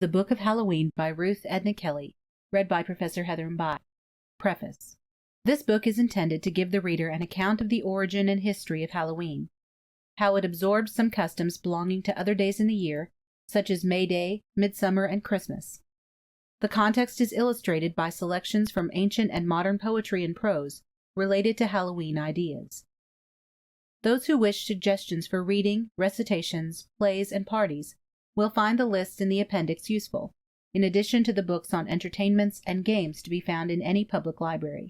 The Book of Hallowe'en by Ruth Edna Kelley, read by Professor Heather and By. Preface. This book is intended to give the reader an account of the origin and history of Halloween, how it absorbed some customs belonging to other days in the year, such as May Day, Midsummer, and Christmas. The context is illustrated by selections from ancient and modern poetry and prose related to Halloween ideas. Those who wish suggestions for reading, recitations, plays, and parties will find the lists in the appendix useful, in addition to the books on entertainments and games to be found in any public library.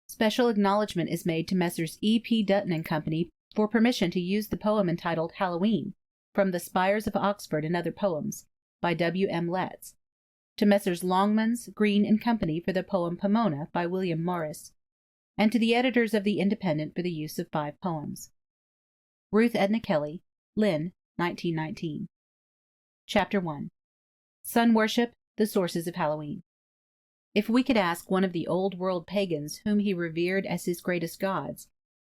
Special acknowledgment is made to Messrs. E. P. Dutton and Company for permission to use the poem entitled Halloween, from The Spires of Oxford and Other Poems, by W. M. Letts, to Messrs. Longmans, Green and Company for the poem Pomona by William Morris, and to the editors of The Independent for the use of 5 poems. Ruth Edna Kelley, Lynn, 1919. Chapter 1. Sun Worship, the Sources of Halloween. If we could ask one of the old-world pagans whom he revered as his greatest gods,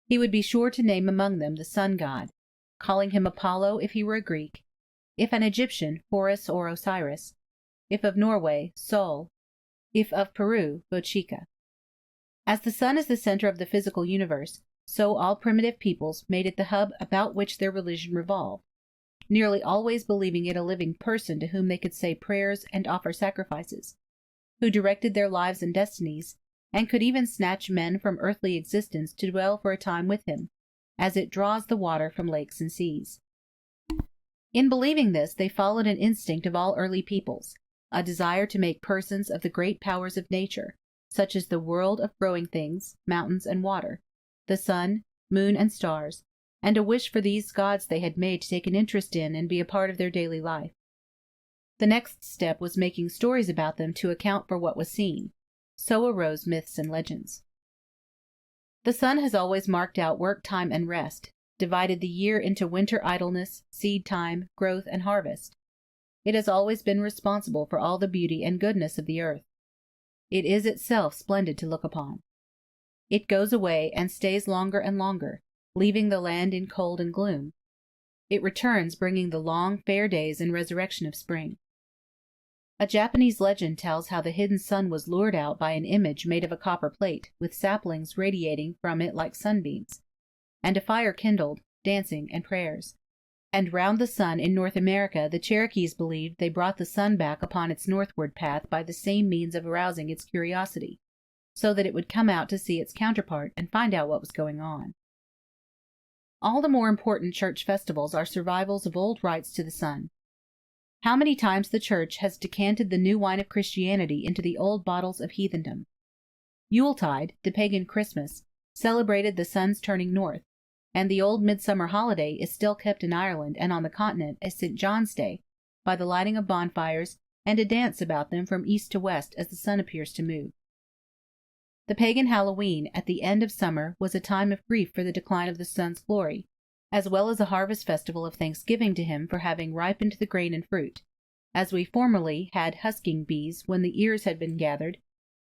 he would be sure to name among them the sun god, calling him Apollo if he were a Greek, if an Egyptian, Horus or Osiris, if of Norway, Sol, if of Peru, Bochica. As the sun is the center of the physical universe, so all primitive peoples made it the hub about which their religion revolved, nearly always believing it a living person to whom they could say prayers and offer sacrifices, who directed their lives and destinies, and could even snatch men from earthly existence to dwell for a time with him, as it draws the water from lakes and seas. In believing this, they followed an instinct of all early peoples, a desire to make persons of the great powers of nature, such as the world of growing things, mountains and water, the sun, moon, and stars, and a wish for these gods they had made to take an interest in and be a part of their daily life. The next step was making stories about them to account for what was seen. So arose myths and legends. The sun has always marked out work time and rest, divided the year into winter idleness, seed time, growth, and harvest. It has always been responsible for all the beauty and goodness of the earth. It is itself splendid to look upon. It goes away and stays longer and longer, leaving the land in cold and gloom. It returns, bringing the long, fair days and resurrection of spring. A Japanese legend tells how the hidden sun was lured out by an image made of a copper plate, with saplings radiating from it like sunbeams, and a fire kindled, dancing, and prayers. And round the sun in North America the Cherokees believed they brought the sun back upon its northward path by the same means of arousing its curiosity, so that it would come out to see its counterpart and find out what was going on. All the more important church festivals are survivals of old rites to the sun. How many times the Church has decanted the new wine of Christianity into the old bottles of heathendom. Yuletide, the pagan Christmas, celebrated the sun's turning north, and the old midsummer holiday is still kept in Ireland and on the continent as St. John's Day, by the lighting of bonfires and a dance about them from east to west as the sun appears to move. The pagan Halloween at the end of summer was a time of grief for the decline of the sun's glory, as well as a harvest festival of thanksgiving to him for having ripened the grain and fruit, as we formerly had husking bees when the ears had been gathered,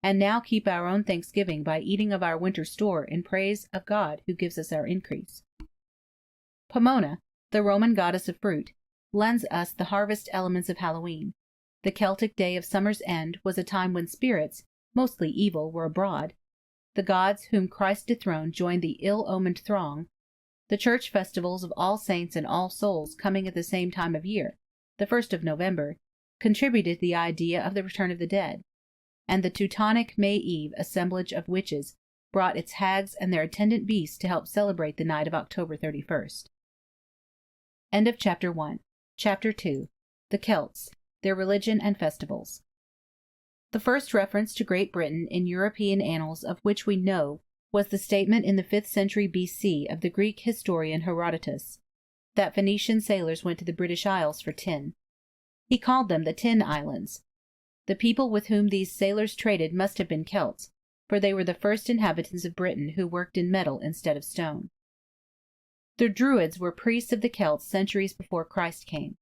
and now keep our own thanksgiving by eating of our winter store in praise of God who gives us our increase. Pomona, the Roman goddess of fruit, lends us the harvest elements of Halloween. The Celtic day of summer's end was a time when spirits, mostly evil, were abroad. The gods whom Christ dethroned joined the ill-omened throng. The church festivals of All Saints and All Souls coming at the same time of year, the 1st of November, contributed the idea of the return of the dead, and the Teutonic May Eve assemblage of witches brought its hags and their attendant beasts to help celebrate the night of October 31st. End of Chapter 1. Chapter 2. The Celts, Their Religion and Festivals. The first reference to Great Britain in European annals of which we know was the statement in the 5th century B.C. of the Greek historian Herodotus, that Phoenician sailors went to the British Isles for tin. He called them the Tin Islands. The people with whom these sailors traded must have been Celts, for they were the first inhabitants of Britain who worked in metal instead of stone. The Druids were priests of the Celts centuries before Christ came.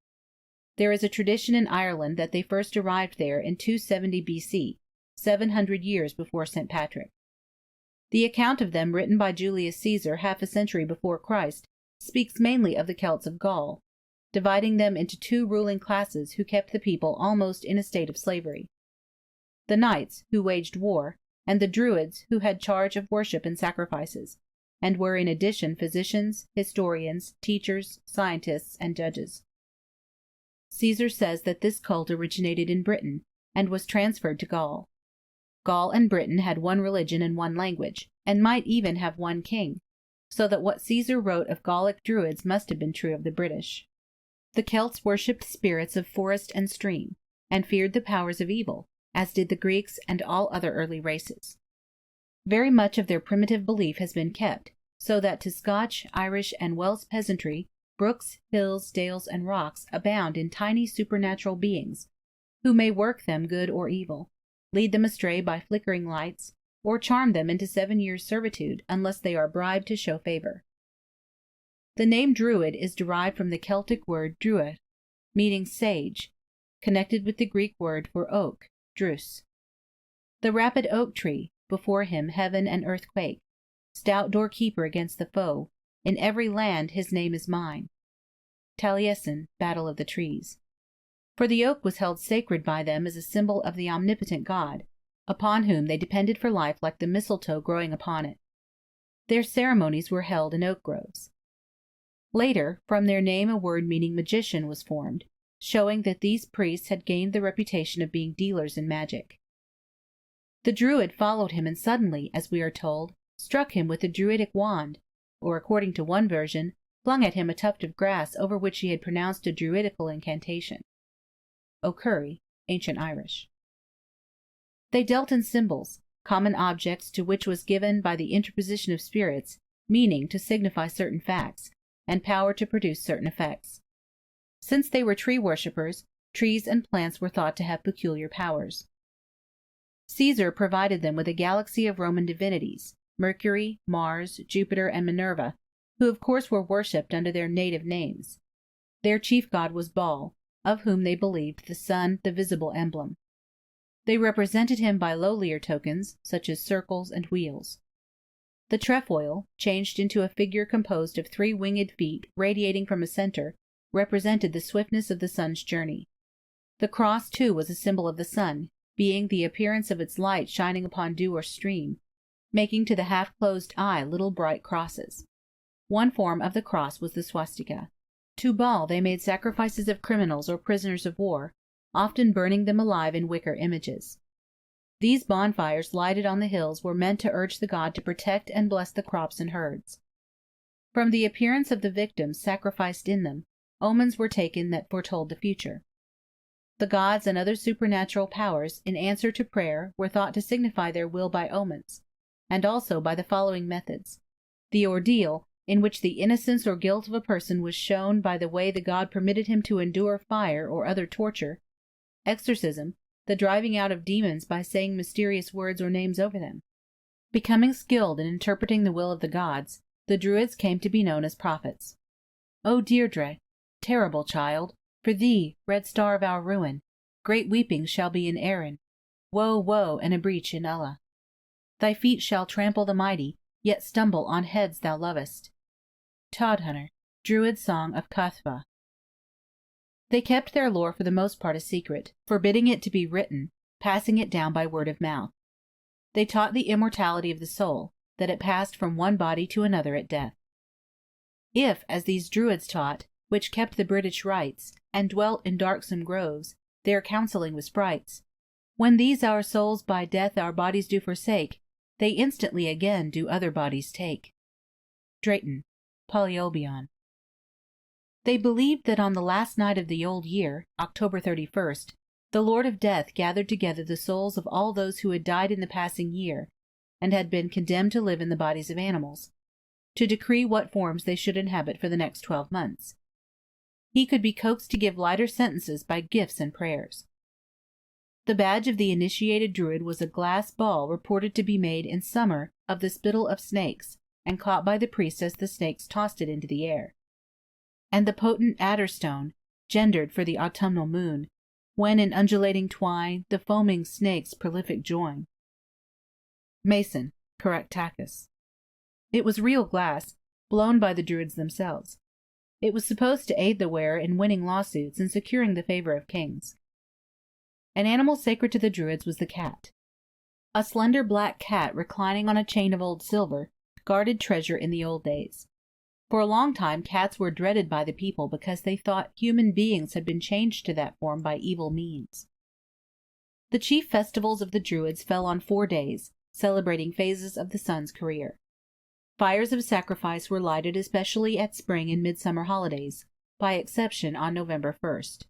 There is a tradition in Ireland that they first arrived there in 270 B.C., 700 years before St. Patrick. The account of them written by Julius Caesar half a century before Christ speaks mainly of the Celts of Gaul, dividing them into two ruling classes who kept the people almost in a state of slavery: the knights, who waged war, and the druids, who had charge of worship and sacrifices, and were in addition physicians, historians, teachers, scientists, and judges. Caesar says that this cult originated in Britain and was transferred to Gaul. Gaul and Britain had one religion and one language, and might even have one king, so that what Caesar wrote of Gallic druids must have been true of the British. The Celts worshipped spirits of forest and stream, and feared the powers of evil, as did the Greeks and all other early races. Very much of their primitive belief has been kept, so that to Scotch, Irish, and Welsh peasantry, brooks, hills, dales, and rocks abound in tiny supernatural beings, who may work them good or evil, lead them astray by flickering lights, or charm them into 7 years' servitude unless they are bribed to show favor. The name Druid is derived from the Celtic word druid, meaning sage, connected with the Greek word for oak, drus. The rapid oak tree, before him heaven and earth quake, stout doorkeeper against the foe, in every land his name is mine. Taliesin, Battle of the Trees. For the oak was held sacred by them as a symbol of the omnipotent God, upon whom they depended for life like the mistletoe growing upon it. Their ceremonies were held in oak groves. Later, from their name a word meaning magician was formed, showing that these priests had gained the reputation of being dealers in magic. The druid followed him and suddenly, as we are told, struck him with a druidic wand, or according to one version, flung at him a tuft of grass over which he had pronounced a druidical incantation. O'Curry, Ancient Irish. They dealt in symbols, common objects to which was given by the interposition of spirits, meaning to signify certain facts, and power to produce certain effects. Since they were tree worshippers, trees and plants were thought to have peculiar powers. Caesar provided them with a galaxy of Roman divinities, Mercury, Mars, Jupiter, and Minerva, who of course were worshipped under their native names. Their chief god was Baal, of whom they believed the sun the visible emblem. They represented him by lowlier tokens, such as circles and wheels. The trefoil, changed into a figure composed of 3 winged feet radiating from a center, represented the swiftness of the sun's journey. The cross, too, was a symbol of the sun, being the appearance of its light shining upon dew or stream, making to the half-closed eye little bright crosses. One form of the cross was the swastika. To Baal they made sacrifices of criminals or prisoners of war, often burning them alive in wicker images. These bonfires lighted on the hills were meant to urge the god to protect and bless the crops and herds. From the appearance of the victims sacrificed in them, omens were taken that foretold the future. The gods and other supernatural powers, in answer to prayer, were thought to signify their will by omens, and also by the following methods: the ordeal, in which the innocence or guilt of a person was shown by the way the god permitted him to endure fire or other torture; exorcism, the driving out of demons by saying mysterious words or names over them. Becoming skilled in interpreting the will of the gods, the Druids came to be known as prophets. O Deirdre, terrible child, for thee, red star of our ruin, great weeping shall be in Erin, woe, woe, and a breach in Ulla. Thy feet shall trample the mighty, yet stumble on heads thou lovest. Todhunter, Druid Song of Cathva. They kept their lore for the most part a secret, forbidding it to be written, passing it down by word of mouth. They taught the immortality of the soul, that it passed from one body to another at death. If, as these Druids taught, which kept the British rites, and dwelt in darksome groves, there counselling with sprites, when these our souls by death our bodies do forsake, they instantly again do other bodies take. Drayton, Polyobion. They believed that on the last night of the old year, October 31st, the Lord of Death gathered together the souls of all those who had died in the passing year, and had been condemned to live in the bodies of animals, to decree what forms they should inhabit for the next 12 months. He could be coaxed to give lighter sentences by gifts and prayers. The badge of the initiated Druid was a glass ball reported to be made in summer of the spittle of snakes, and caught by the priest as the snakes tossed it into the air. And the potent adderstone, gendered for the autumnal moon, when in undulating twine the foaming snakes prolific join. Mason, Caractacus. It was real glass, blown by the Druids themselves. It was supposed to aid the wearer in winning lawsuits and securing the favor of kings. An animal sacred to the Druids was the cat. A slender black cat reclining on a chain of old silver guarded treasure in the old days. For a long time cats were dreaded by the people because they thought human beings had been changed to that form by evil means. The chief festivals of the Druids fell on 4 days, celebrating phases of the sun's career. Fires of sacrifice were lighted especially at spring and midsummer holidays, by exception on November 1st.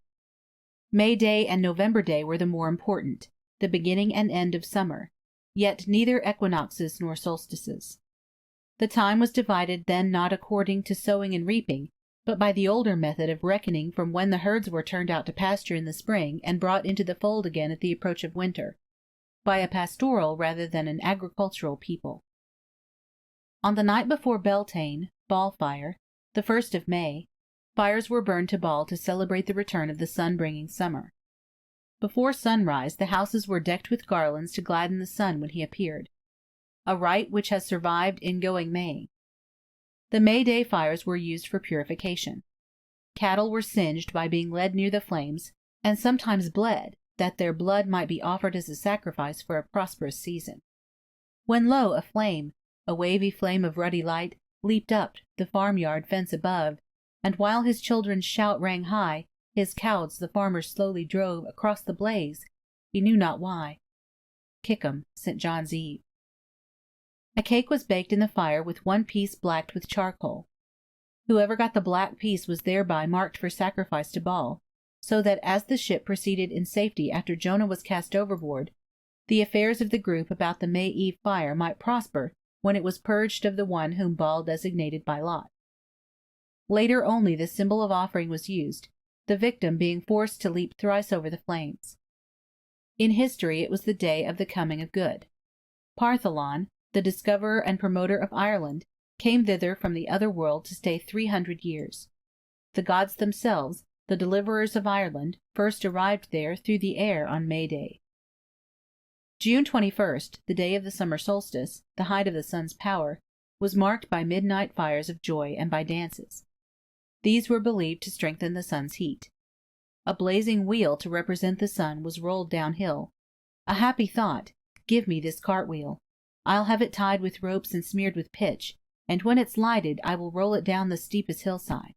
May Day and November Day were the more important, the beginning and end of summer, yet neither equinoxes nor solstices. The time was divided then not according to sowing and reaping, but by the older method of reckoning from when the herds were turned out to pasture in the spring and brought into the fold again at the approach of winter, by a pastoral rather than an agricultural people. On the night before Beltane, Ballfire, the 1st of May, fires were burned to Baal to celebrate the return of the sun-bringing summer. Before sunrise, the houses were decked with garlands to gladden the sun when he appeared, a rite which has survived in going May. The May Day fires were used for purification. Cattle were singed by being led near the flames, and sometimes bled, that their blood might be offered as a sacrifice for a prosperous season. When lo, a flame, a wavy flame of ruddy light, leaped up the farmyard fence above, and while his children's shout rang high, his cows the farmer slowly drove across the blaze, he knew not why. Kickham, St. John's Eve. A cake was baked in the fire with one piece blacked with charcoal. Whoever got the black piece was thereby marked for sacrifice to Baal, so that as the ship proceeded in safety after Jonah was cast overboard, the affairs of the group about the May Eve fire might prosper when it was purged of the one whom Baal designated by lot. Later only the symbol of offering was used, the victim being forced to leap thrice over the flames. In history it was the day of the coming of good. Partholon, the discoverer and promoter of Ireland, came thither from the other world to stay 300 years. The gods themselves, the deliverers of Ireland, first arrived there through the air on May Day. June 21st, the day of the summer solstice, the height of the sun's power, was marked by midnight fires of joy and by dances. These were believed to strengthen the sun's heat. A blazing wheel to represent the sun was rolled downhill. A happy thought, give me this cartwheel. I'll have it tied with ropes and smeared with pitch, and when it's lighted I will roll it down the steepest hillside.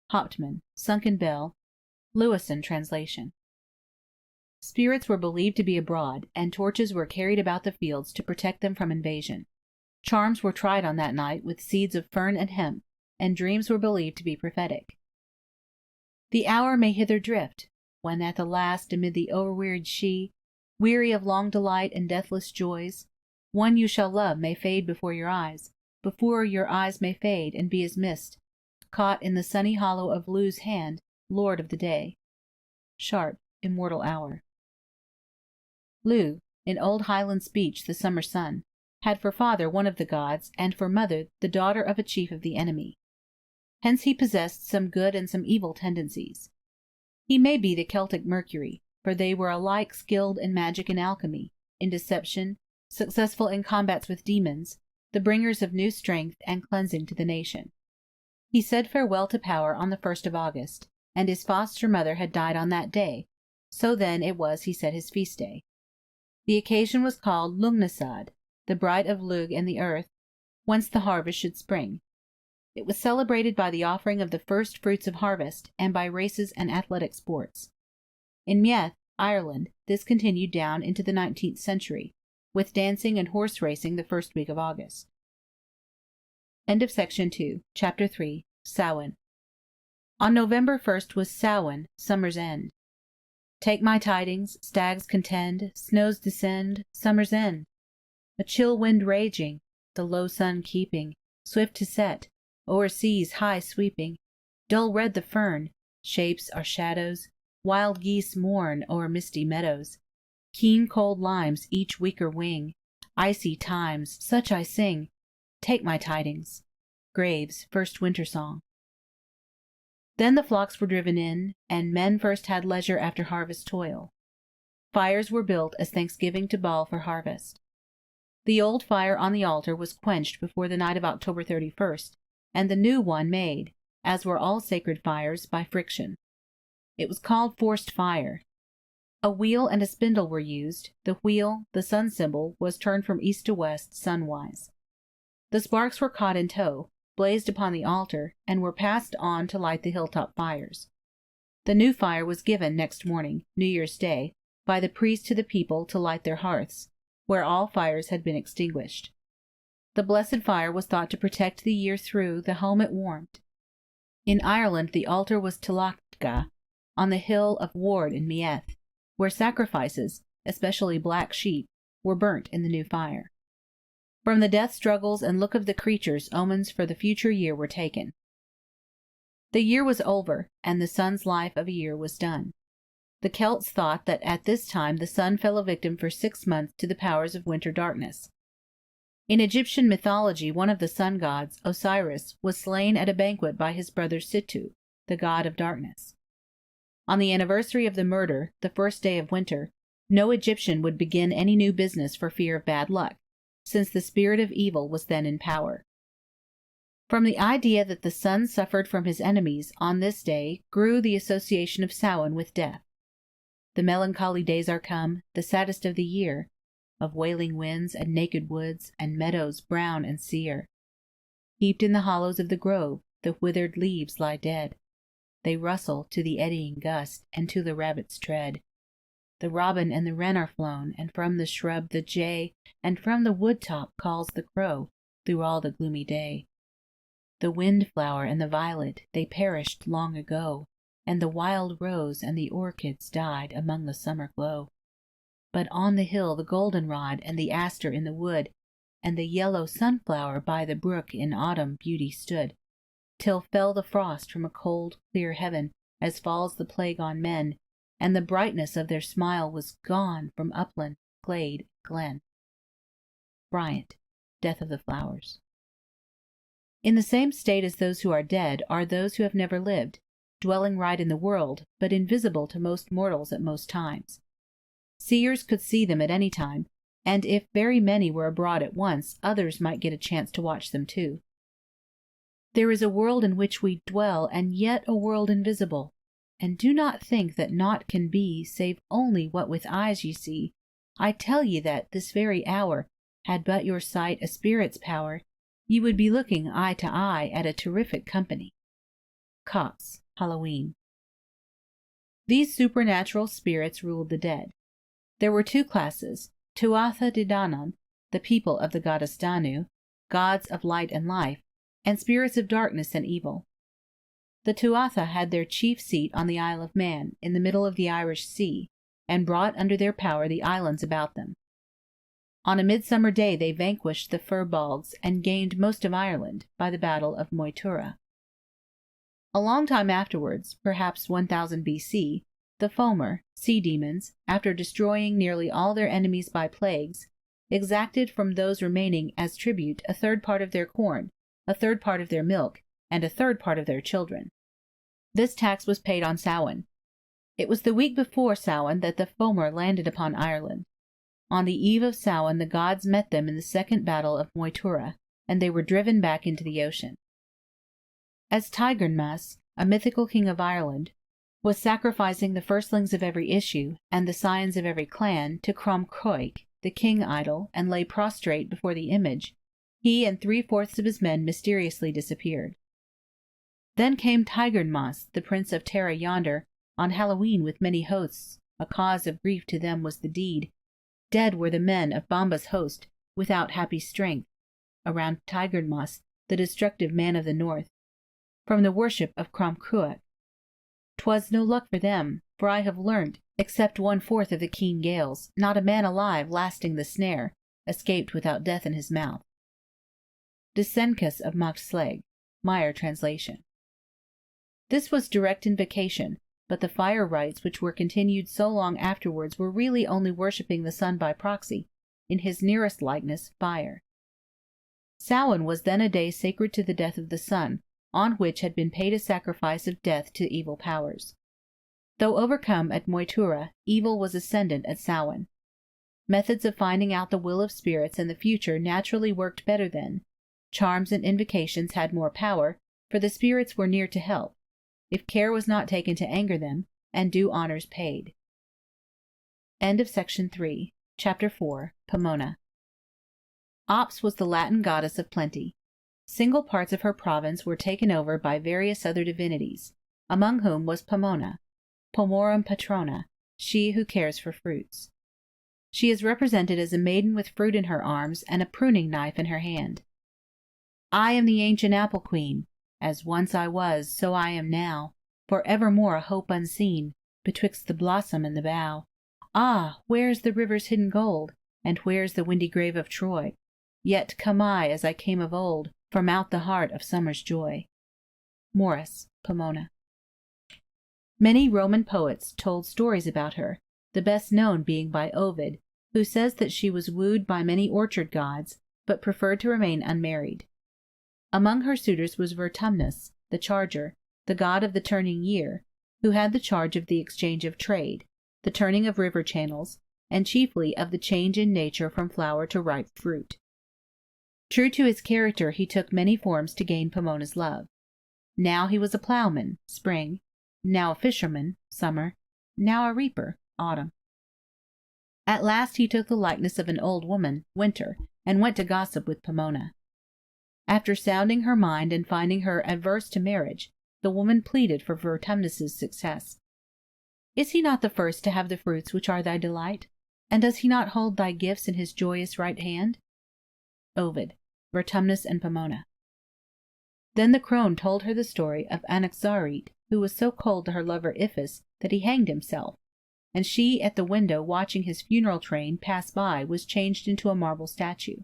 Hauptmann, Sunken Bell, Lewison translation. Spirits were believed to be abroad, and torches were carried about the fields to protect them from invasion. Charms were tried on that night with seeds of fern and hemp, and dreams were believed to be prophetic. The hour may hither drift, when at the last amid the o'erwearied she, weary of long delight and deathless joys, one you shall love may fade before your eyes may fade and be as mist, caught in the sunny hollow of Lu's hand, lord of the day. Sharp, Immortal Hour. Lu, in old Highland speech the summer sun, had for father one of the gods, and for mother the daughter of a chief of the enemy. Hence he possessed some good and some evil tendencies. He may be the Celtic Mercury, for they were alike skilled in magic and alchemy, in deception, successful in combats with demons, the bringers of new strength and cleansing to the nation. He said farewell to power on the 1st of August, and his foster mother had died on that day, so then it was he set his feast day. The occasion was called Lugnasad, the bride of Lugh and the earth, whence the harvest should spring. It was celebrated by the offering of the first fruits of harvest, and by races and athletic sports. In Meath, Ireland, this continued down into the 19th century, with dancing and horse racing the first week of August. End of Section 2, Chapter 3, Samhain. On November 1st was Samhain, summer's end. Take my tidings, stags contend, snows descend, summer's end. A chill wind raging, the low sun keeping, swift to set, o'er seas high sweeping. Dull red the fern, shapes are shadows, wild geese mourn o'er misty meadows. Keen cold limes each weaker wing, icy times, such I sing. Take my tidings. Graves' First Winter Song. Then the flocks were driven in, and men first had leisure after harvest toil. Fires were built as thanksgiving to Baal for harvest. The old fire on the altar was quenched before the night of October 31st, and the new one made, as were all sacred fires, by friction. It was called forced fire. A wheel and a spindle were used. The wheel, the sun symbol, was turned from east to west, sunwise. The sparks were caught in tow, blazed upon the altar, and were passed on to light the hilltop fires. The new fire was given next morning, New Year's Day, by the priest to the people to light their hearths, where all fires had been extinguished. The blessed fire was thought to protect the year through the home it warmed. In Ireland the altar was Tulatga, on the hill of Ward in Meath, where sacrifices, especially black sheep, were burnt in the new fire. From the death struggles and look of the creatures, omens for the future year were taken. The year was over, and the sun's life of a year was done. The Celts thought that at this time the sun fell a victim for 6 months to the powers of winter darkness. In Egyptian mythology, one of the sun gods, Osiris, was slain at a banquet by his brother Situ, the god of darkness. On the anniversary of the murder, the first day of winter, no Egyptian would begin any new business for fear of bad luck, since the spirit of evil was then in power. From the idea that the sun suffered from his enemies on this day grew the association of Samhain with death. The melancholy days are come, the saddest of the year, of wailing winds and naked woods and meadows brown and sere. Heaped in the hollows of the grove, the withered leaves lie dead. They rustle to the eddying gust and to the rabbit's tread. The robin and the wren are flown, and from the shrub the jay, and from the wood-top calls the crow, through all the gloomy day. The windflower and the violet, they perished long ago, and the wild rose and the orchids died among the summer glow. But on the hill the goldenrod and the aster in the wood, and the yellow sunflower by the brook in autumn beauty stood, till fell the frost from a cold, clear heaven, as falls the plague on men, and the brightness of their smile was gone from upland, glade, glen. Bryant, Death of the Flowers. In the same state as those who are dead are those who have never lived, dwelling right in the world, but invisible to most mortals at most times. Seers could see them at any time, and if very many were abroad at once, others might get a chance to watch them too. There is a world in which we dwell, and yet a world invisible. And do not think that naught can be, save only what with eyes ye see. I tell ye that, this very hour, had but your sight a spirit's power, ye would be looking eye to eye at a terrific company. Cox, Hallowe'en. These supernatural spirits ruled the dead. There were 2 classes, Tuatha De Danann, the people of the goddess Danu, gods of light and life, and spirits of darkness and evil. The Tuatha had their chief seat on the Isle of Man, in the middle of the Irish Sea, and brought under their power the islands about them. On a midsummer day they vanquished the Firbolgs and gained most of Ireland by the battle of Moytura. A long time afterwards, perhaps 1000 B.C., the Fomor, sea demons, after destroying nearly all their enemies by plagues, exacted from those remaining as tribute a third part of their corn, a third part of their milk, and a third part of their children. This tax was paid on Samhain. It was the week before Samhain that the Fomor landed upon Ireland. On the eve of Samhain the gods met them in the second battle of Moytura, and they were driven back into the ocean. As Tigernmas, a mythical king of Ireland, was sacrificing the firstlings of every issue and the scions of every clan to Crom Croich, the king idol, and lay prostrate before the image, he and 3/4 of his men mysteriously disappeared. Then came Tigernmas, the prince of Tara yonder, on Hallowe'en with many hosts. A cause of grief to them was the deed. Dead were the men of Bomba's host, without happy strength, around Tigernmas, the destructive man of the north, from the worship of Crom Cruach. 'Twas no luck for them, for I have learnt, except 1/4 of the keen gales, not a man alive lasting the snare, escaped without death in his mouth. Descencus of Moxleg, Meyer translation. This was direct invocation, but the fire rites which were continued so long afterwards were really only worshipping the sun by proxy, in his nearest likeness, fire. Samhain was then a day sacred to the death of the sun, on which had been paid a sacrifice of death to evil powers. Though overcome at Moytura, evil was ascendant at Samhain. Methods of finding out the will of spirits and the future naturally worked better then. Charms and invocations had more power, for the spirits were near to help, if care was not taken to anger them, and due honors paid. End of Section 3. Chapter 4. Pomona. Ops was the Latin goddess of plenty. Single parts of her province were taken over by various other divinities, among whom was Pomona, Pomorum Patrona, she who cares for fruits. She is represented as a maiden with fruit in her arms and a pruning knife in her hand. I am the ancient apple queen, as once I was, so I am now, for evermore a hope unseen, betwixt the blossom and the bough. Ah, where's the river's hidden gold, and where's the windy grave of Troy? Yet come I as I came of old, from out the heart of summer's joy. Morris, Pomona. Many Roman poets told stories about her, the best known being by Ovid, who says that she was wooed by many orchard gods, but preferred to remain unmarried. Among her suitors was Vertumnus, the charger, the god of the turning year, who had the charge of the exchange of trade, the turning of river channels, and chiefly of the change in nature from flower to ripe fruit. True to his character, he took many forms to gain Pomona's love. Now he was a plowman, spring; now a fisherman, summer; now a reaper, autumn. At last he took the likeness of an old woman, winter, and went to gossip with Pomona. After sounding her mind and finding her averse to marriage, the woman pleaded for Vertumnus's success. Is he not the first to have the fruits which are thy delight? And does he not hold thy gifts in his joyous right hand? Ovid, Vertumnus and Pomona. Then the crone told her the story of Anaxarete, who was so cold to her lover Iphis that he hanged himself, and she at the window watching his funeral train pass by was changed into a marble statue.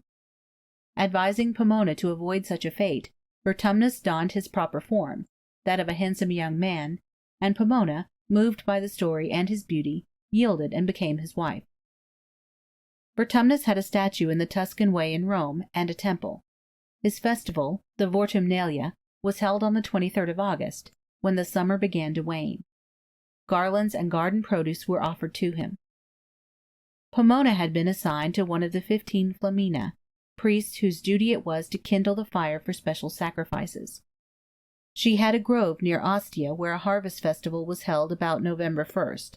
Advising Pomona to avoid such a fate, Vertumnus donned his proper form, that of a handsome young man, and Pomona, moved by the story and his beauty, yielded and became his wife. Vertumnus had a statue in the Tuscan Way in Rome, and a temple. His festival, the Vortumnalia, was held on the 23rd of August, when the summer began to wane. Garlands and garden produce were offered to him. Pomona had been assigned to one of the 15 Flamina, priests whose duty it was to kindle the fire for special sacrifices. She had a grove near Ostia where a harvest festival was held about November 1st.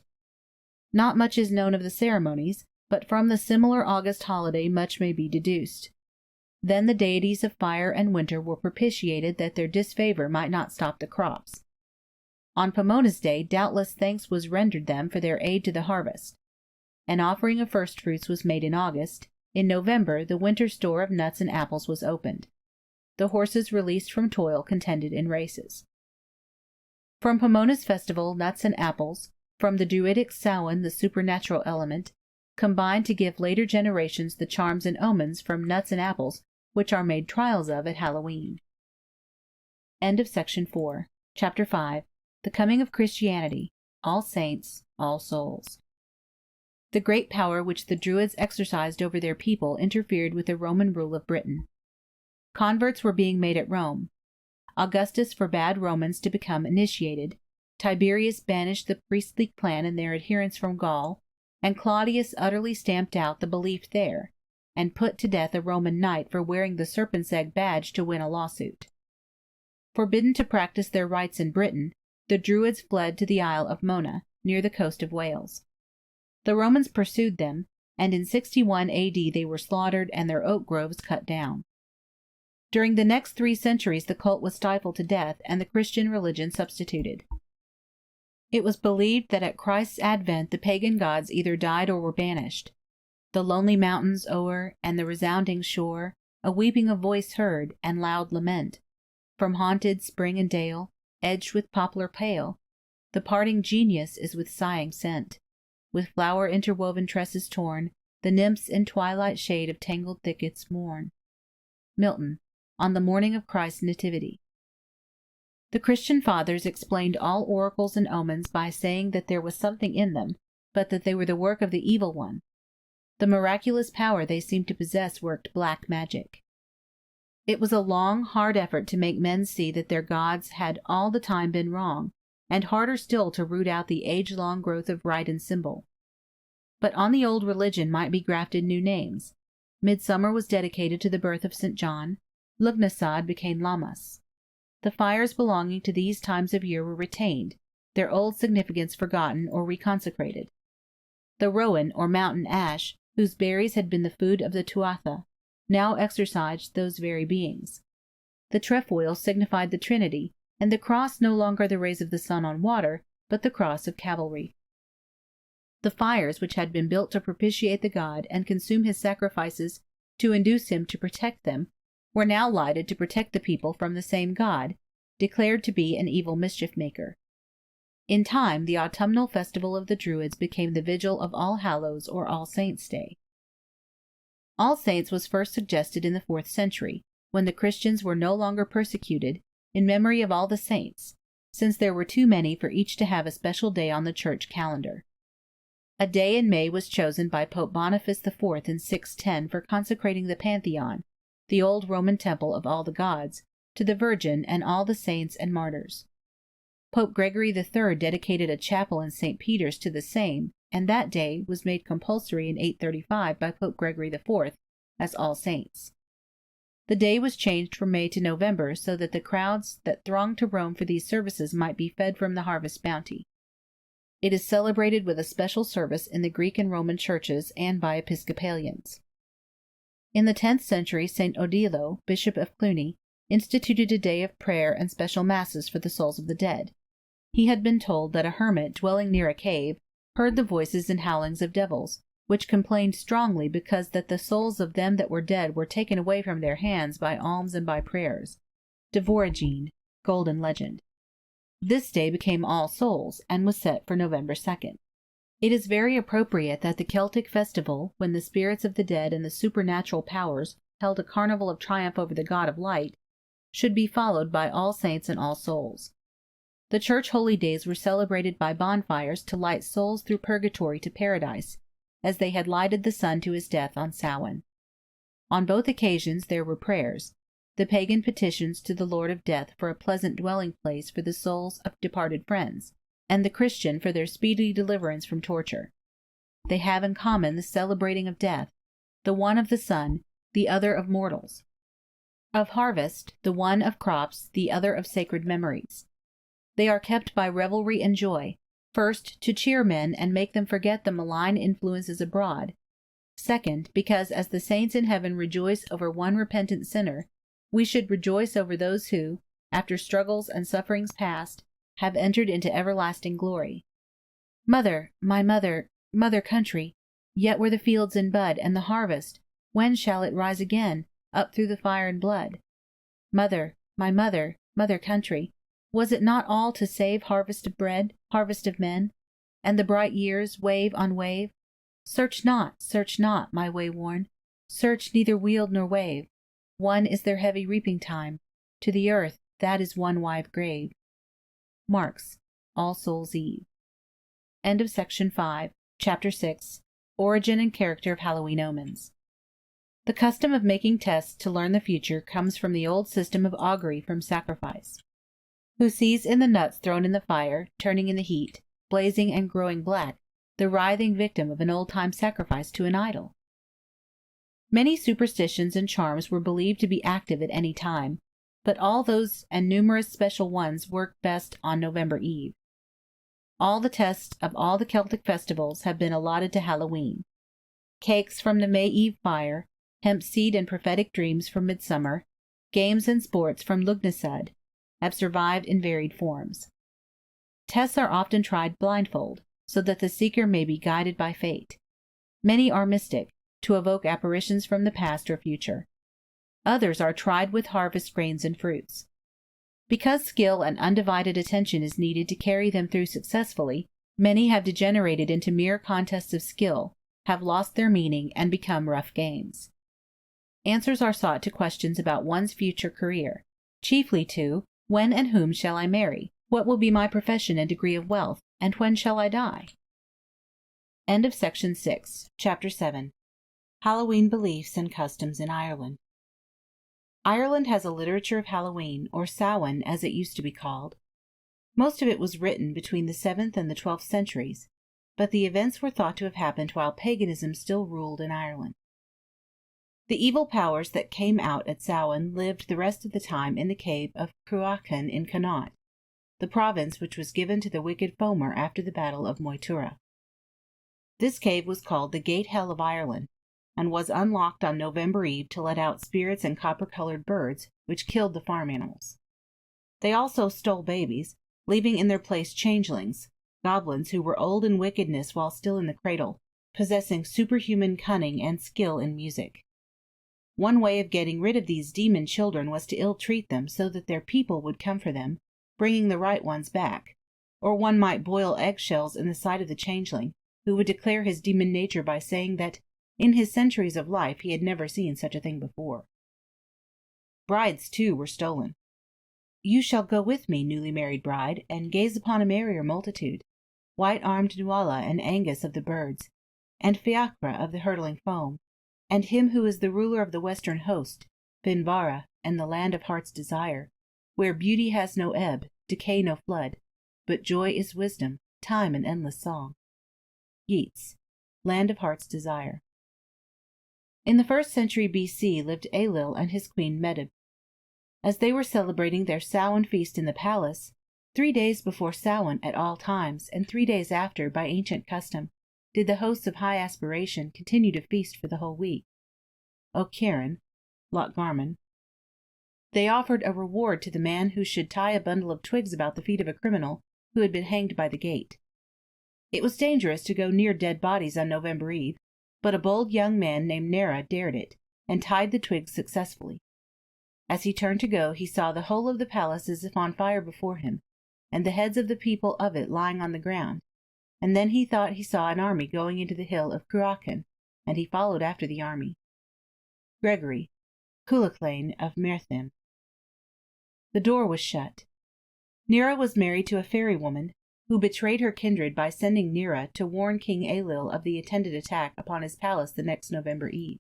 Not much is known of the ceremonies, but from the similar August holiday much may be deduced. Then the deities of fire and winter were propitiated that their disfavor might not stop the crops. On Pomona's day doubtless thanks was rendered them for their aid to the harvest. An offering of firstfruits was made in August. In November the winter store of nuts and apples was opened. The horses released from toil contended in races. From Pomona's festival nuts and apples, from the Druidic Samhain the supernatural element, combined to give later generations the charms and omens from nuts and apples which are made trials of at Hallowe'en. End of Section 4. Chapter 5. The Coming of Christianity, All Saints, All Souls. The great power which the Druids exercised over their people interfered with the Roman rule of Britain. Converts were being made at Rome. Augustus forbade Romans to become initiated. Tiberius banished the priestly clan and their adherents from Gaul, and Claudius utterly stamped out the belief there, and put to death a Roman knight for wearing the serpent's egg badge to win a lawsuit. Forbidden to practice their rites in Britain, the Druids fled to the Isle of Mona, near the coast of Wales. The Romans pursued them, and in 61 A.D. they were slaughtered and their oak groves cut down. During the next 3 centuries the cult was stifled to death and the Christian religion substituted. It was believed that at Christ's advent the pagan gods either died or were banished. The lonely mountains o'er, and the resounding shore, a weeping of voice heard, and loud lament. From haunted spring and dale, edged with poplar pale, the parting genius is with sighing sent. With flower interwoven tresses torn, the nymphs in twilight shade of tangled thickets mourn. Milton, on the morning of Christ's nativity. The Christian fathers explained all oracles and omens by saying that there was something in them, but that they were the work of the evil one. The miraculous power they seemed to possess worked black magic. It was a long, hard effort to make men see that their gods had all the time been wrong, and harder still to root out the age-long growth of rite and symbol. But on the old religion might be grafted new names. Midsummer was dedicated to the birth of St. John. Lugnasad became Lammas. the fires belonging to these times of year were retained, their old significance forgotten or reconsecrated. The rowan or mountain ash, whose berries had been the food of the Tuatha, now exorcised those very beings. The trefoil signified the Trinity, and the cross no longer the rays of the sun on water, but the cross of cavalry. The fires which had been built to propitiate the god and consume his sacrifices to induce him to protect them, were now lighted to protect the people from the same god, declared to be an evil mischief-maker. In time, the autumnal festival of the Druids became the vigil of All Hallows or All Saints' Day. All Saints was first suggested in the 4th century, when the Christians were no longer persecuted, in memory of all the saints, since there were too many for each to have a special day on the church calendar. A day in May was chosen by Pope Boniface IV in 610 for consecrating the Pantheon, the old Roman temple of all the gods, to the Virgin and all the saints and martyrs. Pope Gregory III dedicated a chapel in St. Peter's to the same, and that day was made compulsory in 835 by Pope Gregory IV as All Saints. The day was changed from May to November so that the crowds that thronged to Rome for these services might be fed from the harvest bounty. It is celebrated with a special service in the Greek and Roman churches and by Episcopalians. In the 10th century, St. Odilo, Bishop of Cluny, instituted a day of prayer and special masses for the souls of the dead. He had been told that a hermit dwelling near a cave heard the voices and howlings of devils, which complained strongly because that the souls of them that were dead were taken away from their hands by alms and by prayers. Dvoragine, Golden Legend. This day became All Souls, and was set for November 2nd. It is very appropriate that the Celtic festival, when the spirits of the dead and the supernatural powers held a carnival of triumph over the god of light, should be followed by All Saints and All Souls. The church holy days were celebrated by bonfires to light souls through purgatory to paradise, as they had lighted the sun to his death on Samhain. On both occasions there were prayers, the pagan petitions to the Lord of Death for a pleasant dwelling place for the souls of departed friends, and the Christian for their speedy deliverance from torture. They have in common the celebrating of death, the one of the sun, the other of mortals; of harvest, the one of crops, the other of sacred memories. They are kept by revelry and joy, first, to cheer men and make them forget the malign influences abroad; second, because as the saints in heaven rejoice over one repentant sinner, we should rejoice over those who, after struggles and sufferings past, have entered into everlasting glory. Mother, my mother, mother country, yet were the fields in bud, and the harvest, when shall it rise again, up through the fire and blood? Mother, my mother, mother country, was it not all to save harvest of bread, harvest of men, and the bright years, wave on wave? Search not, my way-worn, search neither weald nor wave. One is their heavy reaping time, to the earth that is one wide grave. Marks, All Souls' Eve. End of Section 5, Chapter 6, Origin and Character of Halloween Omens. The custom of making tests to learn the future comes from the old system of augury from sacrifice. Who sees in the nuts thrown in the fire, turning in the heat, blazing and growing black, the writhing victim of an old-time sacrifice to an idol? Many superstitions and charms were believed to be active at any time, but all those and numerous special ones work best on November Eve. All the tests of all the Celtic festivals have been allotted to Halloween. Cakes from the May Eve fire, hemp seed and prophetic dreams from midsummer, games and sports from Lugnasad, have survived in varied forms. Tests are often tried blindfold, so that the seeker may be guided by fate. Many are mystic, to evoke apparitions from the past or future. Others are tried with harvest grains and fruits. Because skill and undivided attention is needed to carry them through successfully, many have degenerated into mere contests of skill, have lost their meaning, and become rough games. Answers are sought to questions about one's future career, chiefly to, when and whom shall I marry? What will be my profession and degree of wealth? And when shall I die? End of Section 6, Chapter 7. Halloween Beliefs and Customs in Ireland. Ireland has a literature of Halloween, or Samhain as it used to be called. Most of it was written between the 7th and the 12th centuries, but the events were thought to have happened while paganism still ruled in Ireland. The evil powers that came out at Samhain lived the rest of the time in the cave of Cruachan in Connaught, the province which was given to the wicked Fomer after the battle of Moytura. This cave was called the Gate Hell of Ireland, and was unlocked on November Eve to let out spirits and copper-colored birds, which killed the farm animals. They also stole babies, leaving in their place changelings, goblins who were old in wickedness while still in the cradle, possessing superhuman cunning and skill in music. One way of getting rid of these demon children was to ill-treat them so that their people would come for them, bringing the right ones back, or one might boil eggshells in the sight of the changeling, who would declare his demon nature by saying that in his centuries of life he had never seen such a thing before. Brides, too, were stolen. You shall go with me, newly married bride, and gaze upon a merrier multitude, white-armed Nuala and Angus of the birds, and Fiachra of the hurtling foam, and him who is the ruler of the western host, Binvara, and the land of heart's desire, where beauty has no ebb, decay no flood, but joy is wisdom, time an endless song. Yeats, Land of Heart's Desire. In the 1st century B.C. lived Ailill and his queen Medb. As they were celebrating their Samhain feast in the palace, 3 days before Samhain at all times, and 3 days after by ancient custom, did the hosts of high aspiration continue to feast for the whole week. O Ciaran, Lochgarman. They offered a reward to the man who should tie a bundle of twigs about the feet of a criminal who had been hanged by the gate. It was dangerous to go near dead bodies on November Eve, but a bold young man named Nera dared it, and tied the twigs successfully. As he turned to go, he saw the whole of the palace as if on fire before him, and the heads of the people of it lying on the ground, and then he thought he saw an army going into the hill of Cruachan, and he followed after the army. Gregory, Cuchulainn of Merthyr. The door was shut. Nera was married to a fairy woman, who betrayed her kindred by sending Nera to warn King Ailill of the intended attack upon his palace the next November Eve.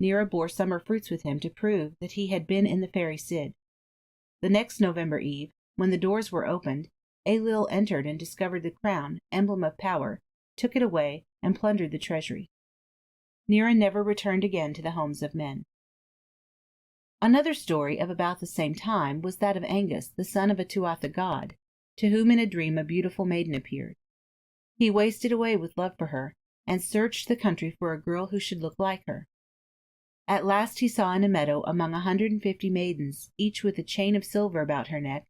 Nera bore summer fruits with him to prove that he had been in the fairy Cid. The next November Eve, when the doors were opened, Ailill entered and discovered the crown, emblem of power, took it away, and plundered the treasury. Nera never returned again to the homes of men. Another story of about the same time was that of Angus, the son of a Tuatha god, to whom in a dream a beautiful maiden appeared. He wasted away with love for her, and searched the country for a girl who should look like her. At last he saw in a meadow among 150 maidens, each with a chain of silver about her neck,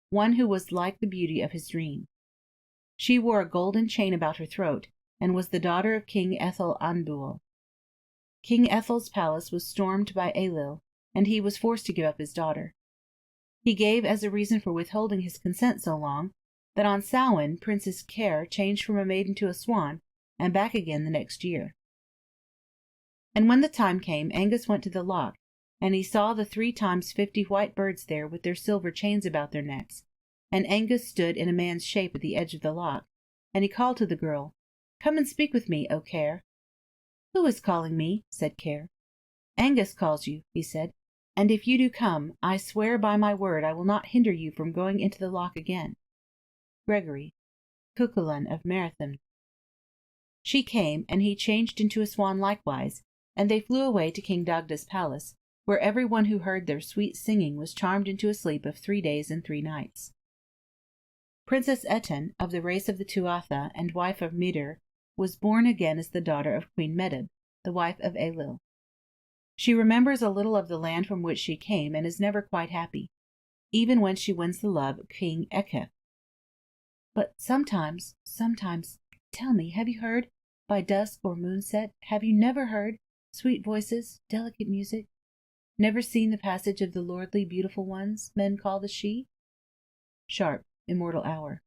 one who was like the beauty of his dream. She wore a golden chain about her throat, and was the daughter of King Ethel Anbual. King Ethel's palace was stormed by Ailill, and he was forced to give up his daughter. He gave as a reason for withholding his consent so long, that on Samhain Princess Caer changed from a maiden to a swan, and back again the next year. And when the time came, Angus went to the loch, and he saw the 3 times 50 white birds there with their silver chains about their necks, and Angus stood in a man's shape at the edge of the loch, and he called to the girl, "Come and speak with me, O Caer." "Who is calling me?" said Caer. "Angus calls you," he said, "and if you do come, I swear by my word I will not hinder you from going into the loch again." Gregory, Cuchulainn of Merthyr. She came, and he changed into a swan likewise, and they flew away to King Dagda's palace, where every one who heard their sweet singing was charmed into a sleep of 3 days and 3 nights. Princess Etain, of the race of the Tuatha and wife of Midir, was born again as the daughter of Queen Medb, the wife of Ailill. She remembers a little of the land from which she came, and is never quite happy, even when she wins the love of King Ecgtheow. But sometimes, tell me, have you heard, by dusk or moonset, have you never heard sweet voices, delicate music? Never seen the passage of the lordly beautiful ones men call the She? Sharp, Immortal Hour.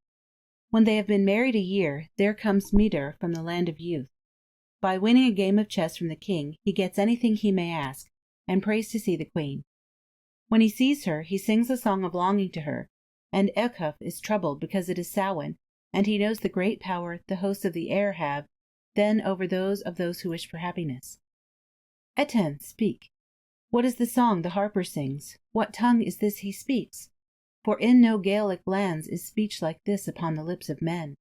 When they have been married a year, there comes Midir from the land of youth. By winning a game of chess from the king, he gets anything he may ask, and prays to see the queen. When he sees her, he sings a song of longing to her, and Ecgtheow is troubled because it is Samhain, and he knows the great power the hosts of the air have then over those of those who wish for happiness. Etain, speak. What is the song the harper sings? What tongue is this he speaks? For in no Gaelic lands is speech like this upon the lips of men.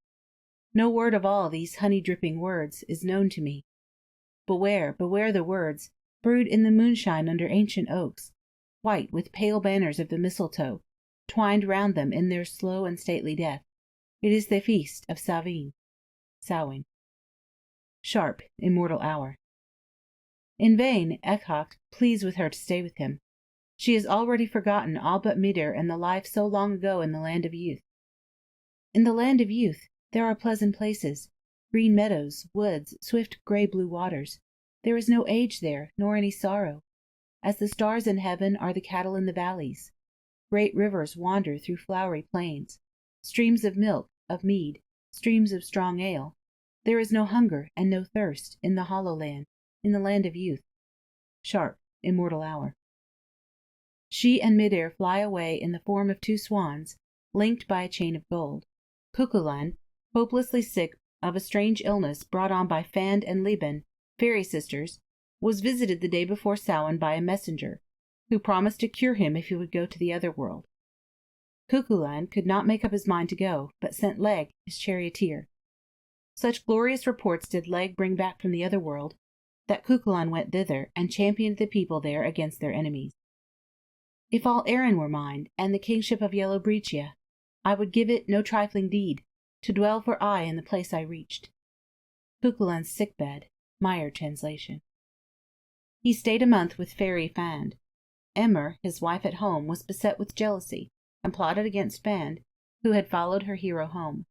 No word of all these honey-dripping words is known to me. Beware, beware the words, brewed in the moonshine under ancient oaks, white with pale banners of the mistletoe, twined round them in their slow and stately death. It is the feast of Samhain. Samhain. Sharp, immortal hour. In vain Ecgtheow pleads with her to stay with him. She has already forgotten all but Midir and the life so long ago in the land of youth. In the land of youth there are pleasant places, green meadows, woods, swift grey-blue waters. There is no age there, nor any sorrow. As the stars in heaven are the cattle in the valleys. Great rivers wander through flowery plains, streams of milk, of mead, streams of strong ale. There is no hunger and no thirst in the hollow land, in the land of youth. Sharp, immortal hour. She and Midir fly away in the form of two swans, linked by a chain of gold. Cuchulainn, hopelessly sick of a strange illness brought on by Fand and Liben, fairy sisters, was visited the day before Samhain by a messenger, who promised to cure him if he would go to the other world. Cuchulainn could not make up his mind to go, but sent Leg, his charioteer. Such glorious reports did Leg bring back from the other world, that Cuchulainn went thither, and championed the people there against their enemies. If all Erin were mine, and the kingship of Yellow Breccia, I would give it no trifling deed, to dwell for aye in the place I reached. Cuchulainn's sick bed. Meyer translation. He stayed a month with fairy Fand. Emer, his wife at home, was beset with jealousy, and plotted against Fand, who had followed her hero home.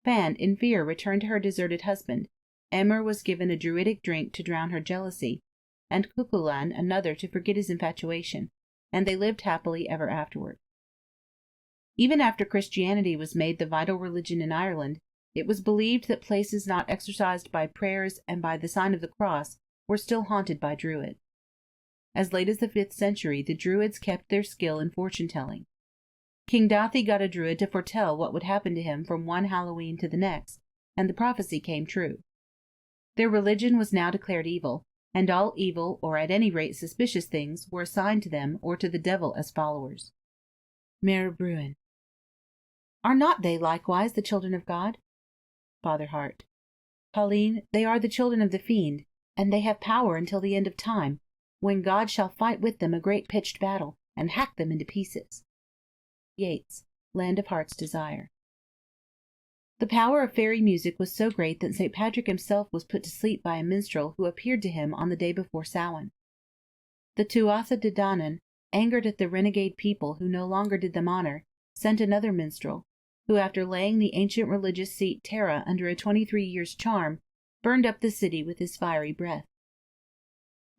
Fand, in fear, returned to her deserted husband. Emer was given a druidic drink to drown her jealousy, and Cuchulainn another to forget his infatuation, and they lived happily ever afterward. Even after Christianity was made the vital religion in Ireland, it was believed that places not exorcised by prayers and by the sign of the cross were still haunted by Druids. As late as the 5th century, the Druids kept their skill in fortune-telling. King Dathi got a Druid to foretell what would happen to him from one Hallowe'en to the next, and the prophecy came true. Their religion was now declared evil, and all evil, or at any rate suspicious things, were assigned to them or to the devil as followers. Mare Bruin. Are not they likewise the children of God? Father Hart. Pauline, they are the children of the fiend, and they have power until the end of time, when God shall fight with them a great pitched battle, and hack them into pieces. Yeats, Land of Heart's Desire. The power of fairy music was so great that St. Patrick himself was put to sleep by a minstrel who appeared to him on the day before Samhain. The Tuatha De Danann, angered at the renegade people who no longer did them honor, sent another minstrel, who, after laying the ancient religious seat Tara under a 23 years' charm, burned up the city with his fiery breath.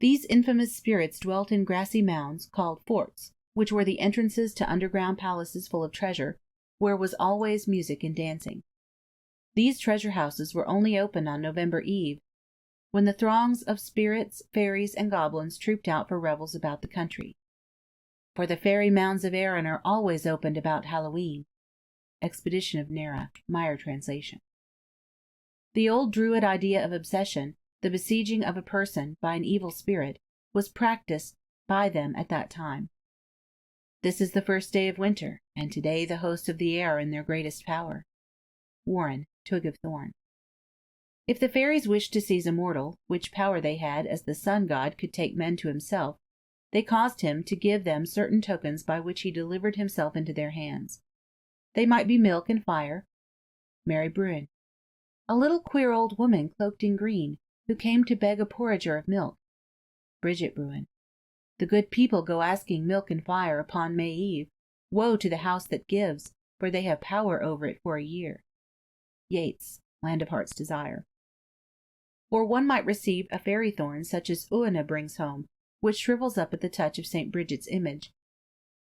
These infamous spirits dwelt in grassy mounds, called forts, which were the entrances to underground palaces full of treasure, where was always music and dancing. These treasure houses were only open on November Eve, when the throngs of spirits, fairies, and goblins trooped out for revels about the country. For the fairy mounds of Erin are always opened about Hallowe'en. Expedition of Nera, Meyer translation. The old Druid idea of obsession, the besieging of a person by an evil spirit, was practiced by them at that time. This is the first day of winter, and today the hosts of the air are in their greatest power. Warren, Twig of Thorn. If the fairies wished to seize a mortal, which power they had, as the sun god could take men to himself, they caused him to give them certain tokens by which he delivered himself into their hands. They might be milk and fire. Mary Bruin. A little queer old woman cloaked in green, who came to beg a porringer of milk. Bridget Bruin. The good people go asking milk and fire upon May Eve. Woe to the house that gives, for they have power over it for a year. Yeats, Land of Heart's Desire. Or one might receive a fairy thorn such as Uina brings home, which shrivels up at the touch of St. Bridget's image.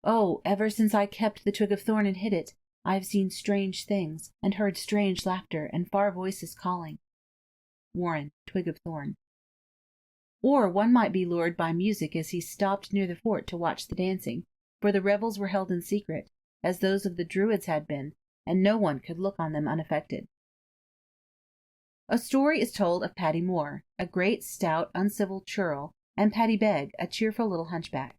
Oh, ever since I kept the twig of thorn and hid it, I have seen strange things, and heard strange laughter and far voices calling. Warren, Twig of Thorn. Or one might be lured by music as he stopped near the fort to watch the dancing, for the revels were held in secret, as those of the Druids had been, and no one could look on them unaffected. A story is told of Paddy Moore, a great, stout, uncivil churl, and Paddy Beg, a cheerful little hunchback.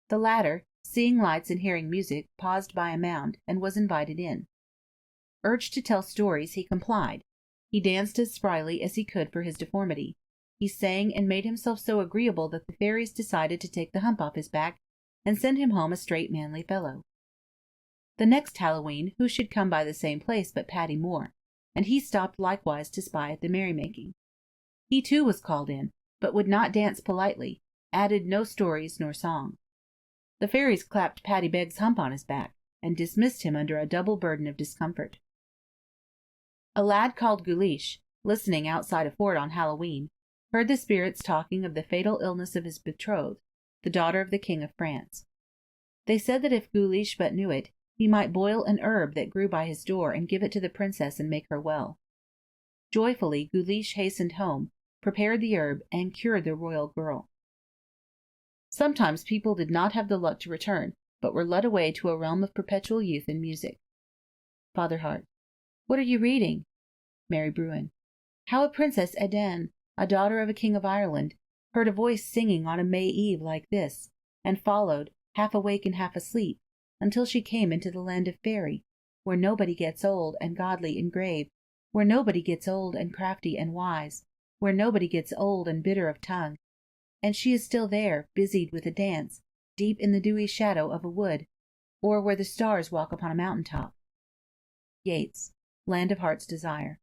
The latter, seeing lights and hearing music, paused by a mound, and was invited in. Urged to tell stories, he complied. He danced as spryly as he could for his deformity, He sang and made himself so agreeable that the fairies decided to take the hump off his back and send him home a straight manly fellow. The next Hallowe'en who should come by the same place but Paddy Moore, and he stopped likewise to spy at the merrymaking. He too was called in, but would not dance politely, added no stories nor song. The fairies clapped Paddy Beg's hump on his back, and dismissed him under a double burden of discomfort. A lad called Guleesh, listening outside a fort on Hallowe'en, heard the spirits talking of the fatal illness of his betrothed, the daughter of the King of France. They said that if Guleesh but knew it, he might boil an herb that grew by his door and give it to the princess and make her well. Joyfully Guleesh hastened home, prepared the herb, and cured the royal girl. Sometimes people did not have the luck to return, but were led away to a realm of perpetual youth and music. Father Hart: What are you reading? Mary Bruin: How a Princess Edna, a daughter of a king of Ireland, heard a voice singing on a May eve like this, and followed, half awake and half asleep, until she came into the land of Faery, where nobody gets old and godly and grave, where nobody gets old and crafty and wise, where nobody gets old and bitter of tongue. And she is still there, busied with a dance, deep in the dewy shadow of a wood, or where the stars walk upon a mountain top. Yeats, Land of Heart's Desire.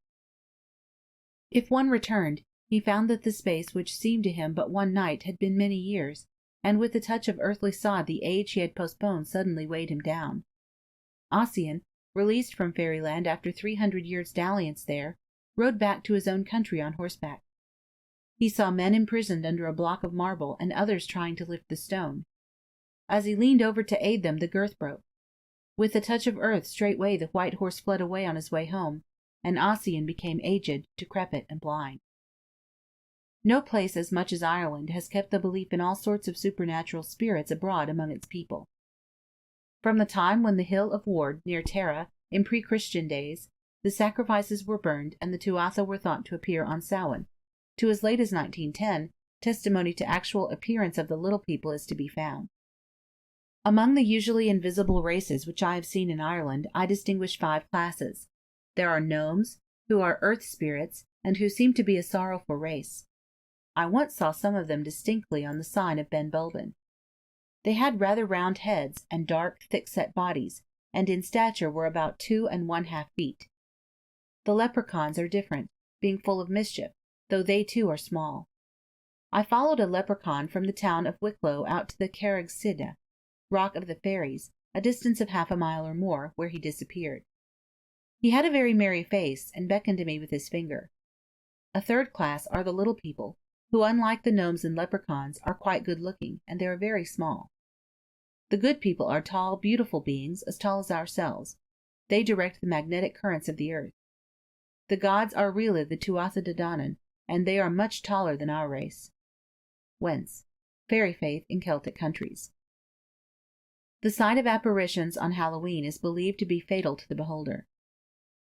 If one returned, he found that the space which seemed to him but one night had been many years, and with the touch of earthly sod the age he had postponed suddenly weighed him down. Ossian, released from fairyland after 300 years' dalliance there, rode back to his own country on horseback. He saw men imprisoned under a block of marble and others trying to lift the stone. As he leaned over to aid them, the girth broke. With the touch of earth straightway the white horse fled away on his way home, and Ossian became aged, decrepit, and blind. No place as much as Ireland has kept the belief in all sorts of supernatural spirits abroad among its people. From the time when the hill of Ward, near Tara, in pre-Christian days, the sacrifices were burned and the Tuatha were thought to appear on Samhain, to as late as 1910, testimony to actual appearance of the little people is to be found. Among the usually invisible races which I have seen in Ireland, I distinguish 5 classes. There are gnomes, who are earth spirits, and who seem to be a sorrowful race. I once saw some of them distinctly on the sign of Ben Bulben. They had rather round heads and dark, thick-set bodies, and in stature were about 2 1/2 feet. The leprechauns are different, being full of mischief, though they too are small. I followed a leprechaun from the town of Wicklow out to the Carreg Sidhe, Rock of the Fairies, a distance of half a mile or more, where he disappeared. He had a very merry face, and beckoned to me with his finger. A 3rd class are the little people, who, unlike the gnomes and leprechauns, are quite good-looking, and they are very small. The good people are tall, beautiful beings, as tall as ourselves. They direct the magnetic currents of the earth. The gods are really the Tuatha De Danann, and they are much taller than our race. Whence? Fairy faith in Celtic countries. The sight of apparitions on Hallowe'en is believed to be fatal to the beholder.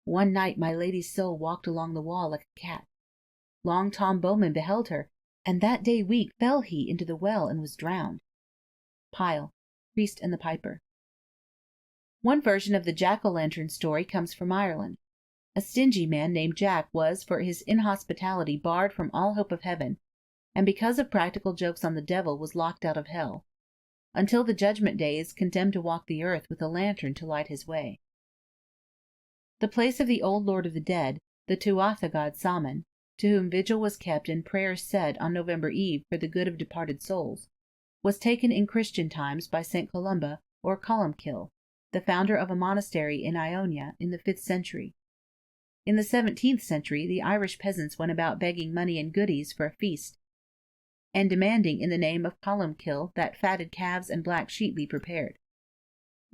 One night my lady's soul walked along the wall like a cat. Long Tom Bowman beheld her, and that day week fell he into the well and was drowned. Pyle, Priest and the Piper. One version of the jack-o'-lantern story comes from Ireland. A stingy man named Jack was, for his inhospitality, barred from all hope of heaven, and because of practical jokes on the devil was locked out of hell. Until the judgment day is condemned to walk the earth with a lantern to light his way. The place of the old Lord of the Dead, the Tuatha god Samhain, to whom vigil was kept and prayers said on November Eve for the good of departed souls, was taken in Christian times by St. Columba or Columbkill, the founder of a monastery in Ionia in the 5th century. In the 17th century, the Irish peasants went about begging money and goodies for a feast, and demanding in the name of Columbkill that fatted calves and black sheep be prepared.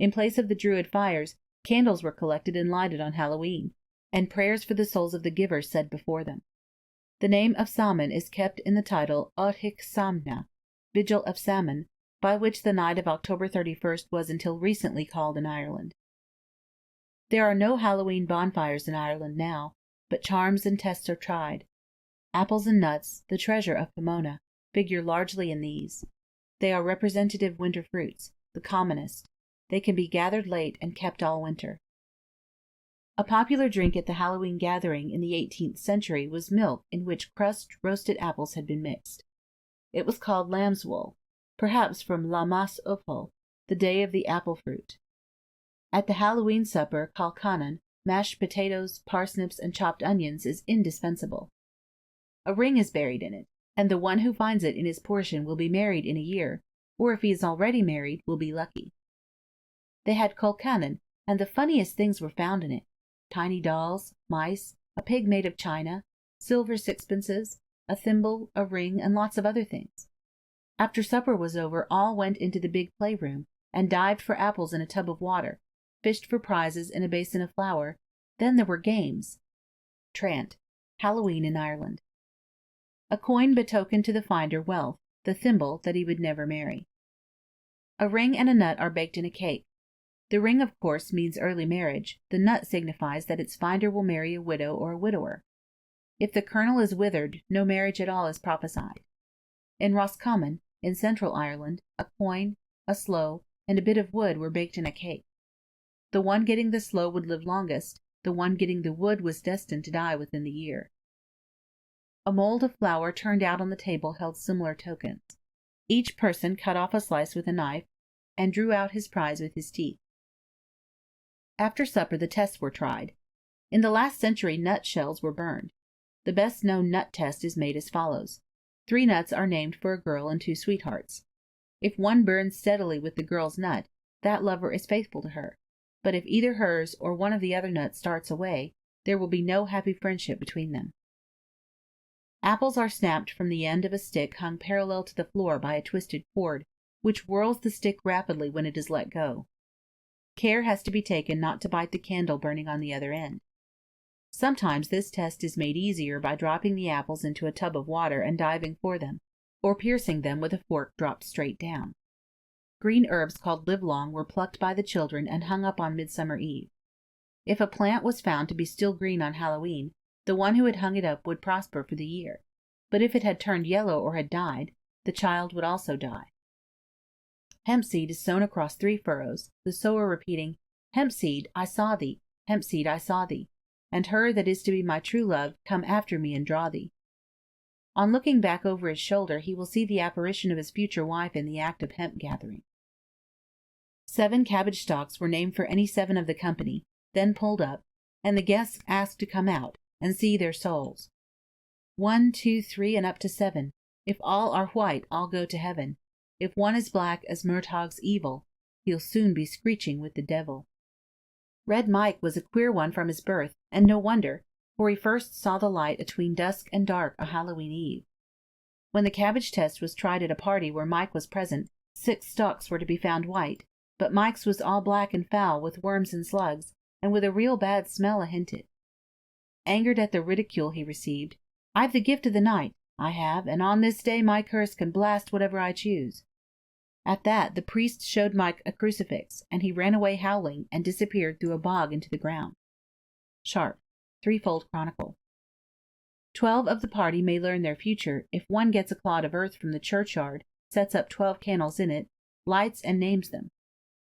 In place of the Druid fires, candles were collected and lighted on Hallowe'en, and prayers for the souls of the givers said before them. The name of Samhain is kept in the title Othich Samhna, Vigil of Samhain, by which the night of October 31st was until recently called in Ireland. There are no Hallowe'en bonfires in Ireland now, but charms and tests are tried. Apples and nuts, the treasure of Pomona, figure largely in these. They are representative winter fruits, the commonest. They can be gathered late and kept all winter. A popular drink at the Halloween gathering in the 18th century was milk in which crushed roasted apples had been mixed. It was called lamb's wool, perhaps from Lammas Uppal, the day of the apple fruit. At the Halloween supper, kalkanan, mashed potatoes, parsnips, and chopped onions, is indispensable. A ring is buried in it, and the one who finds it in his portion will be married in a year, or if he is already married, will be lucky. They had kolkanan, and the funniest things were found in it: tiny dolls, mice, a pig made of china, silver sixpences, a thimble, a ring, and lots of other things. After supper was over, all went into the big playroom, and dived for apples in a tub of water, fished for prizes in a basin of flour. Then there were games. Trant, Halloween in Ireland. A coin betokened to the finder wealth, the thimble that he would never marry. A ring and a nut are baked in a cake. The ring, of course, means early marriage. The nut signifies that its finder will marry a widow or a widower. If the kernel is withered, no marriage at all is prophesied. In Roscommon, in Central Ireland, a coin, a sloe, and a bit of wood were baked in a cake. The one getting the sloe would live longest. The one getting the wood was destined to die within the year. A mold of flour turned out on the table held similar tokens. Each person cut off a slice with a knife, and drew out his prize with his teeth. After supper the tests were tried. In the last century nut shells were burned. The best known nut test is made as follows. 3 nuts are named for a girl and 2 sweethearts. If one burns steadily with the girl's nut, that lover is faithful to her. But if either hers or one of the other nuts starts away, there will be no happy friendship between them. Apples are snapped from the end of a stick hung parallel to the floor by a twisted cord, which whirls the stick rapidly when it is let go. Care has to be taken not to bite the candle burning on the other end. Sometimes this test is made easier by dropping the apples into a tub of water and diving for them, or piercing them with a fork dropped straight down. Green herbs called livelong were plucked by the children and hung up on Midsummer Eve. If a plant was found to be still green on Halloween, the one who had hung it up would prosper for the year, but if it had turned yellow or had died, the child would also die. Hemp seed is sown across 3 furrows, the sower repeating, "Hemp seed, I saw thee, hemp seed, I saw thee, and her that is to be my true love, come after me and draw thee." On looking back over his shoulder, he will see the apparition of his future wife in the act of hemp gathering. 7 cabbage stalks were named for any 7 of the company, then pulled up, and the guests asked to come out and see their souls. 1, 2, 3, and up to 7. If all are white, all go to heaven. If one is black as Murtagh's evil, he'll soon be screeching with the devil. Red Mike was a queer one from his birth, and no wonder, for he first saw the light atween dusk and dark a Halloween Eve. When the cabbage test was tried at a party where Mike was present, 6 stalks were to be found white, but Mike's was all black and foul with worms and slugs, and with a real bad smell ahinted. Angered at the ridicule he received, "I've the gift of the night, I have, and on this day my curse can blast whatever I choose." At that the priest showed Mike a crucifix, and he ran away howling and disappeared through a bog into the ground. Sharp, Threefold Chronicle. 12 of the party may learn their future if one gets a clod of earth from the churchyard, sets up 12 candles in it, lights and names them.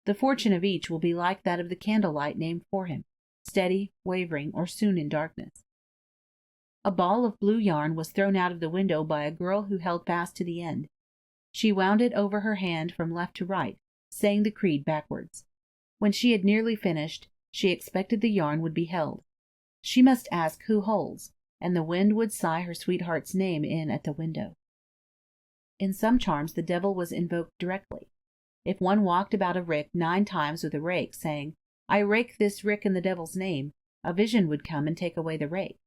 The fortune of each will be like that of the candlelight named for him, steady, wavering, or soon in darkness. A ball of blue yarn was thrown out of the window by a girl who held fast to the end. She wound it over her hand from left to right, saying the creed backwards. When she had nearly finished, she expected the yarn would be held. She must ask who holds, and the wind would sigh her sweetheart's name in at the window. In some charms the devil was invoked directly. If one walked about a rick 9 times with a rake, saying, "I rake this rick in the devil's name," a vision would come and take away the rake.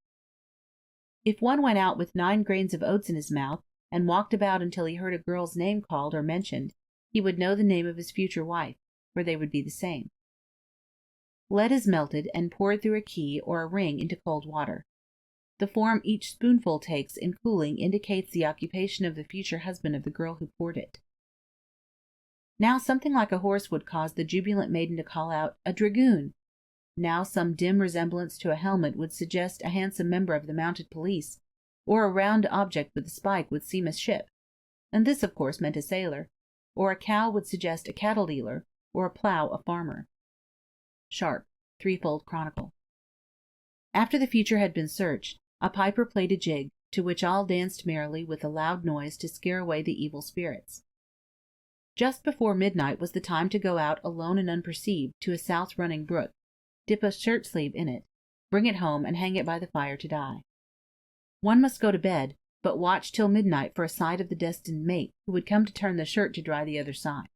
If one went out with 9 grains of oats in his mouth, and walked about until he heard a girl's name called or mentioned, he would know the name of his future wife, for they would be the same. Lead is melted and poured through a key or a ring into cold water. The form each spoonful takes in cooling indicates the occupation of the future husband of the girl who poured it. Now something like a horse would cause the jubilant maiden to call out, "A dragoon!" Now some dim resemblance to a helmet would suggest a handsome member of the mounted police, or a round object with a spike would seem a ship, and this of course meant a sailor, or a cow would suggest a cattle dealer, or a plough a farmer. Sharp, Threefold Chronicle. After the future had been searched, a piper played a jig, to which all danced merrily with a loud noise to scare away the evil spirits. Just before midnight was the time to go out alone and unperceived to a south-running brook, dip a shirt-sleeve in it, bring it home, and hang it by the fire to die. One must go to bed, but watch till midnight for a sight of the destined mate, who would come to turn the shirt to dry the other side.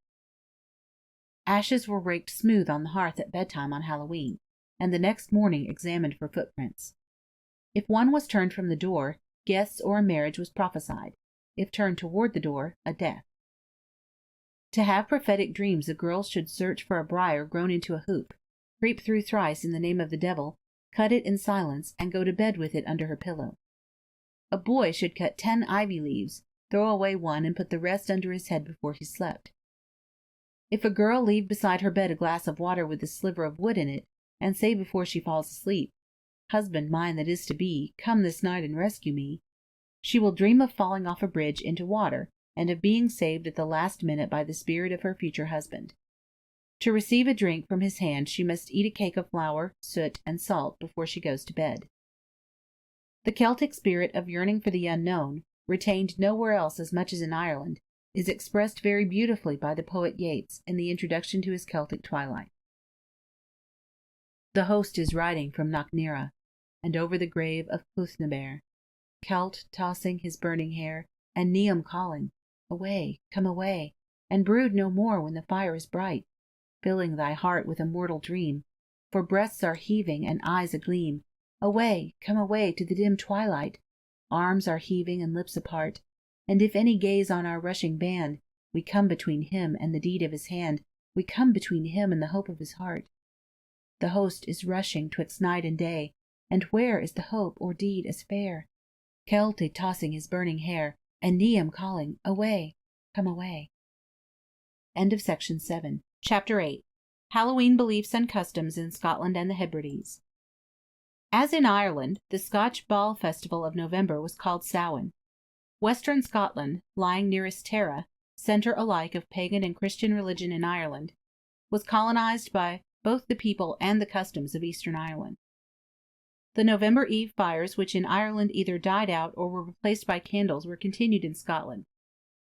Ashes were raked smooth on the hearth at bedtime on Hallowe'en, and the next morning examined for footprints. If one was turned from the door, guests or a marriage was prophesied; if turned toward the door, a death. To have prophetic dreams, the girls should search for a briar grown into a hoop, creep through thrice in the name of the devil, cut it in silence, and go to bed with it under her pillow. A boy should cut 10 ivy leaves, throw away one, and put the rest under his head before he slept. If a girl leave beside her bed a glass of water with a sliver of wood in it, and say before she falls asleep, "Husband mine that is to be, come this night and rescue me," she will dream of falling off a bridge into water, and of being saved at the last minute by the spirit of her future husband. To receive a drink from his hand she must eat a cake of flour, soot, and salt before she goes to bed. The Celtic spirit of yearning for the unknown, retained nowhere else as much as in Ireland, is expressed very beautifully by the poet Yeats in the introduction to his Celtic Twilight. The host is riding from Knocknera, and over the grave of Cluthnabear, Celt tossing his burning hair, and Niam calling, "Away, come away, and brood no more when the fire is bright, filling thy heart with a mortal dream, for breasts are heaving and eyes agleam. Away, come away to the dim twilight, arms are heaving and lips apart, and if any gaze on our rushing band, we come between him and the deed of his hand, we come between him and the hope of his heart. The host is rushing twixt night and day, and where is the hope or deed as fair? Celte tossing his burning hair, and Niam calling, "Away, come away." End of section 7. Chapter 8. Halloween Beliefs and Customs in Scotland and the Hebrides. As in Ireland, the Scotch Ball Festival of November was called Samhain. Western Scotland, lying nearest Tara, centre alike of pagan and Christian religion in Ireland, was colonized by both the people and the customs of Eastern Ireland. The November Eve fires, which in Ireland either died out or were replaced by candles, were continued in Scotland.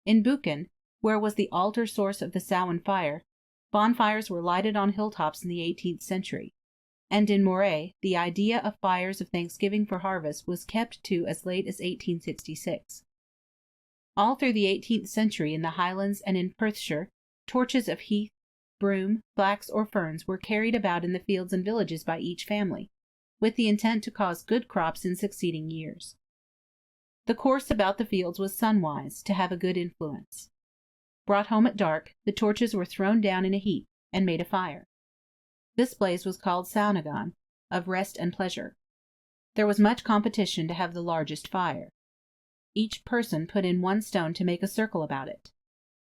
In Buchan, where was the altar source of the Samhain fire, bonfires were lighted on hilltops in the 18th century, and in Moray the idea of fires of thanksgiving for harvest was kept to as late as 1866. All through the 18th century in the Highlands and in Perthshire, torches of heath, broom, flax, or ferns were carried about in the fields and villages by each family, with the intent to cause good crops in succeeding years. The course about the fields was sunwise, to have a good influence. Brought home at dark, the torches were thrown down in a heap, and made a fire. This blaze was called Samhain, of rest and pleasure. There was much competition to have the largest fire. Each person put in one stone to make a circle about it.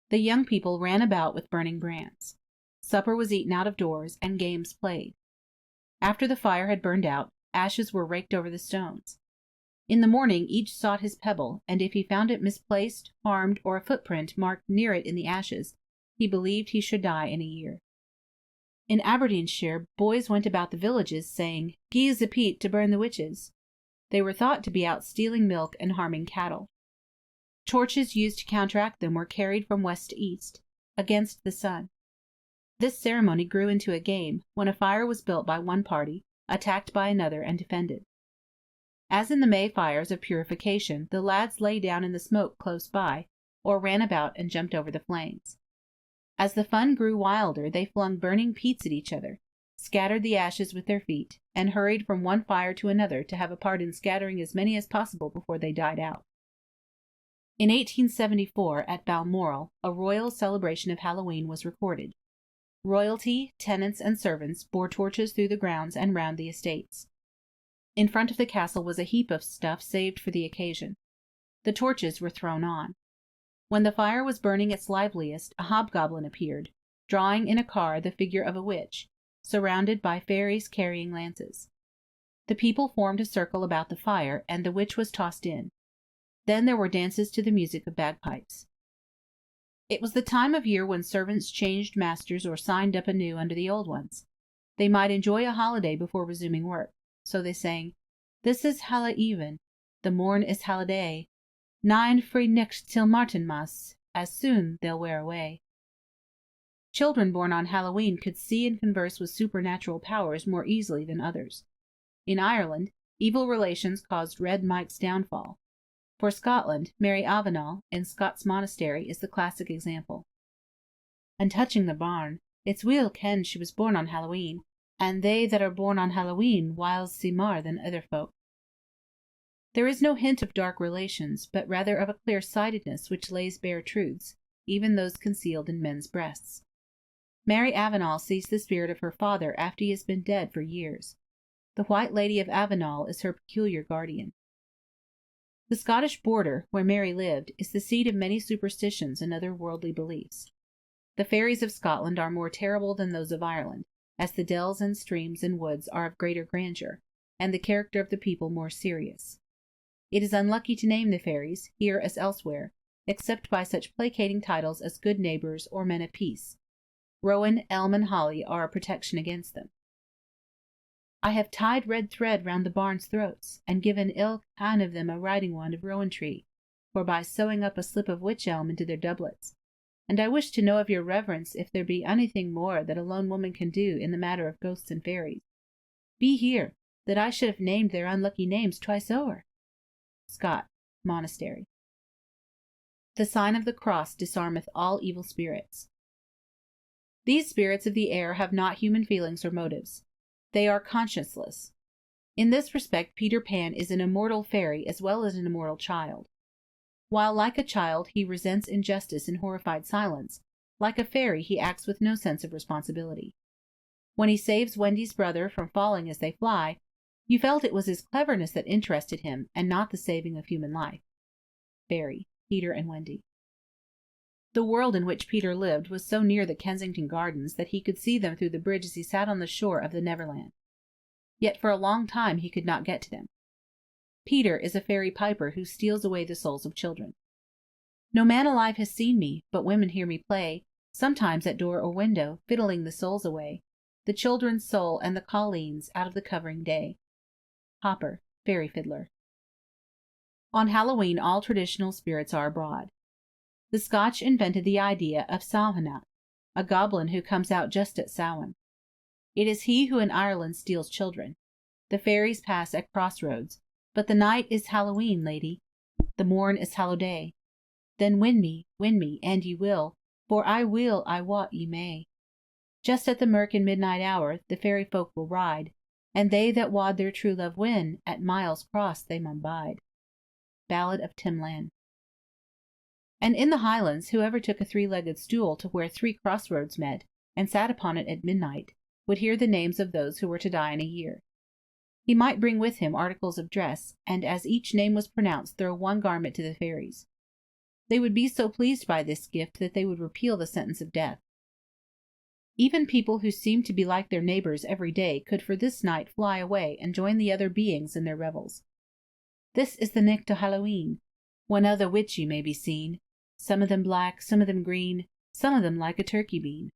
The young people ran about with burning brands. Supper was eaten out of doors, and games played. After the fire had burned out, ashes were raked over the stones. In the morning each sought his pebble, and if he found it misplaced, harmed, or a footprint marked near it in the ashes, he believed he should die in a year. In Aberdeenshire, boys went about the villages, saying, "Gi'es a peat to burn the witches." They were thought to be out stealing milk and harming cattle. Torches used to counteract them were carried from west to east, against the sun. This ceremony grew into a game, when a fire was built by one party, attacked by another, and defended. As in the May fires of purification, the lads lay down in the smoke close by, or ran about and jumped over the flames. As the fun grew wilder, they flung burning peats at each other, scattered the ashes with their feet, and hurried from one fire to another to have a part in scattering as many as possible before they died out. In 1874, at Balmoral, a royal celebration of Halloween was recorded. Royalty, tenants, and servants bore torches through the grounds and round the estates. In front of the castle was a heap of stuff saved for the occasion. The torches were thrown on. When the fire was burning its liveliest, a hobgoblin appeared, drawing in a car the figure of a witch, surrounded by fairies carrying lances. The people formed a circle about the fire, and the witch was tossed in. Then there were dances to the music of bagpipes. It was the time of year when servants changed masters or signed up anew under the old ones. They might enjoy a holiday before resuming work. So they sang, "This is Hallowe'en, the morn is Halliday, 9 frae next till Martinmas, as soon they'll wear away." Children born on Halloween could see and converse with supernatural powers more easily than others. In Ireland, evil relations caused Red Mike's downfall. For Scotland, Mary Avenel in Scott's Monastery is the classic example. "And touching the barn, it's weel ken she was born on Halloween, and they that are born on Halloween whiles see mair than other folk." There is no hint of dark relations, but rather of a clear-sightedness which lays bare truths, even those concealed in men's breasts. Mary Avenel sees the spirit of her father after he has been dead for years. The White Lady of Avenel is her peculiar guardian. The Scottish border, where Mary lived, is the seat of many superstitions and other worldly beliefs. The fairies of Scotland are more terrible than those of Ireland, as the dells and streams and woods are of greater grandeur, and the character of the people more serious. It is unlucky to name the fairies, here as elsewhere, except by such placating titles as good neighbours or men of peace. Rowan, elm, and holly are a protection against them. "I have tied red thread round the bairns' throats, and given ilk ane of them a riding wand of rowan tree, forby sewing up a slip of wych elm into their doublets. And I wish to know of your reverence if there be anything more that a lone woman can do in the matter of ghosts and fairies. Be here, that I should have named their unlucky names twice o'er." Scott, Monastery. The sign of the cross disarmeth all evil spirits. These spirits of the air have not human feelings or motives. They are conscienceless. In this respect Peter Pan is an immortal fairy as well as an immortal child. While like a child he resents injustice in horrified silence, like a fairy he acts with no sense of responsibility. When he saves Wendy's brother from falling as they fly, you felt it was his cleverness that interested him and not the saving of human life. Barrie, Peter and Wendy. The world in which Peter lived was so near the Kensington Gardens that he could see them through the bridge as he sat on the shore of the Neverland. Yet for a long time he could not get to them. Peter is a fairy piper who steals away the souls of children. "No man alive has seen me, but women hear me play, sometimes at door or window, fiddling the souls away, the children's soul and the colleen's out of the covering day." Hopper, Fairy Fiddler. On Halloween all traditional spirits are abroad. The Scotch invented the idea of Samhain, a goblin who comes out just at Samhain. It is he who in Ireland steals children. The fairies pass at crossroads, but the night is Halloween, lady, the morn is Halliday. Then win me, and ye will, for I wot ye may. Just at the mirk and midnight hour the fairy folk will ride, and they that wad their true love win, at Miles Cross they maun bide. Ballad of Tim Lan. And in the Highlands whoever took a three-legged stool to where 3 crossroads met, and sat upon it at midnight, would hear the names of those who were to die in a year. He might bring with him articles of dress, and as each name was pronounced throw one garment to the fairies. They would be so pleased by this gift that they would repeal the sentence of death. Even people who seemed to be like their neighbours every day could for this night fly away and join the other beings in their revels. "This is the nicht o' Halloween, when a' the witchy may be seen, some of them black, some of them green, some of them like a turkey bean."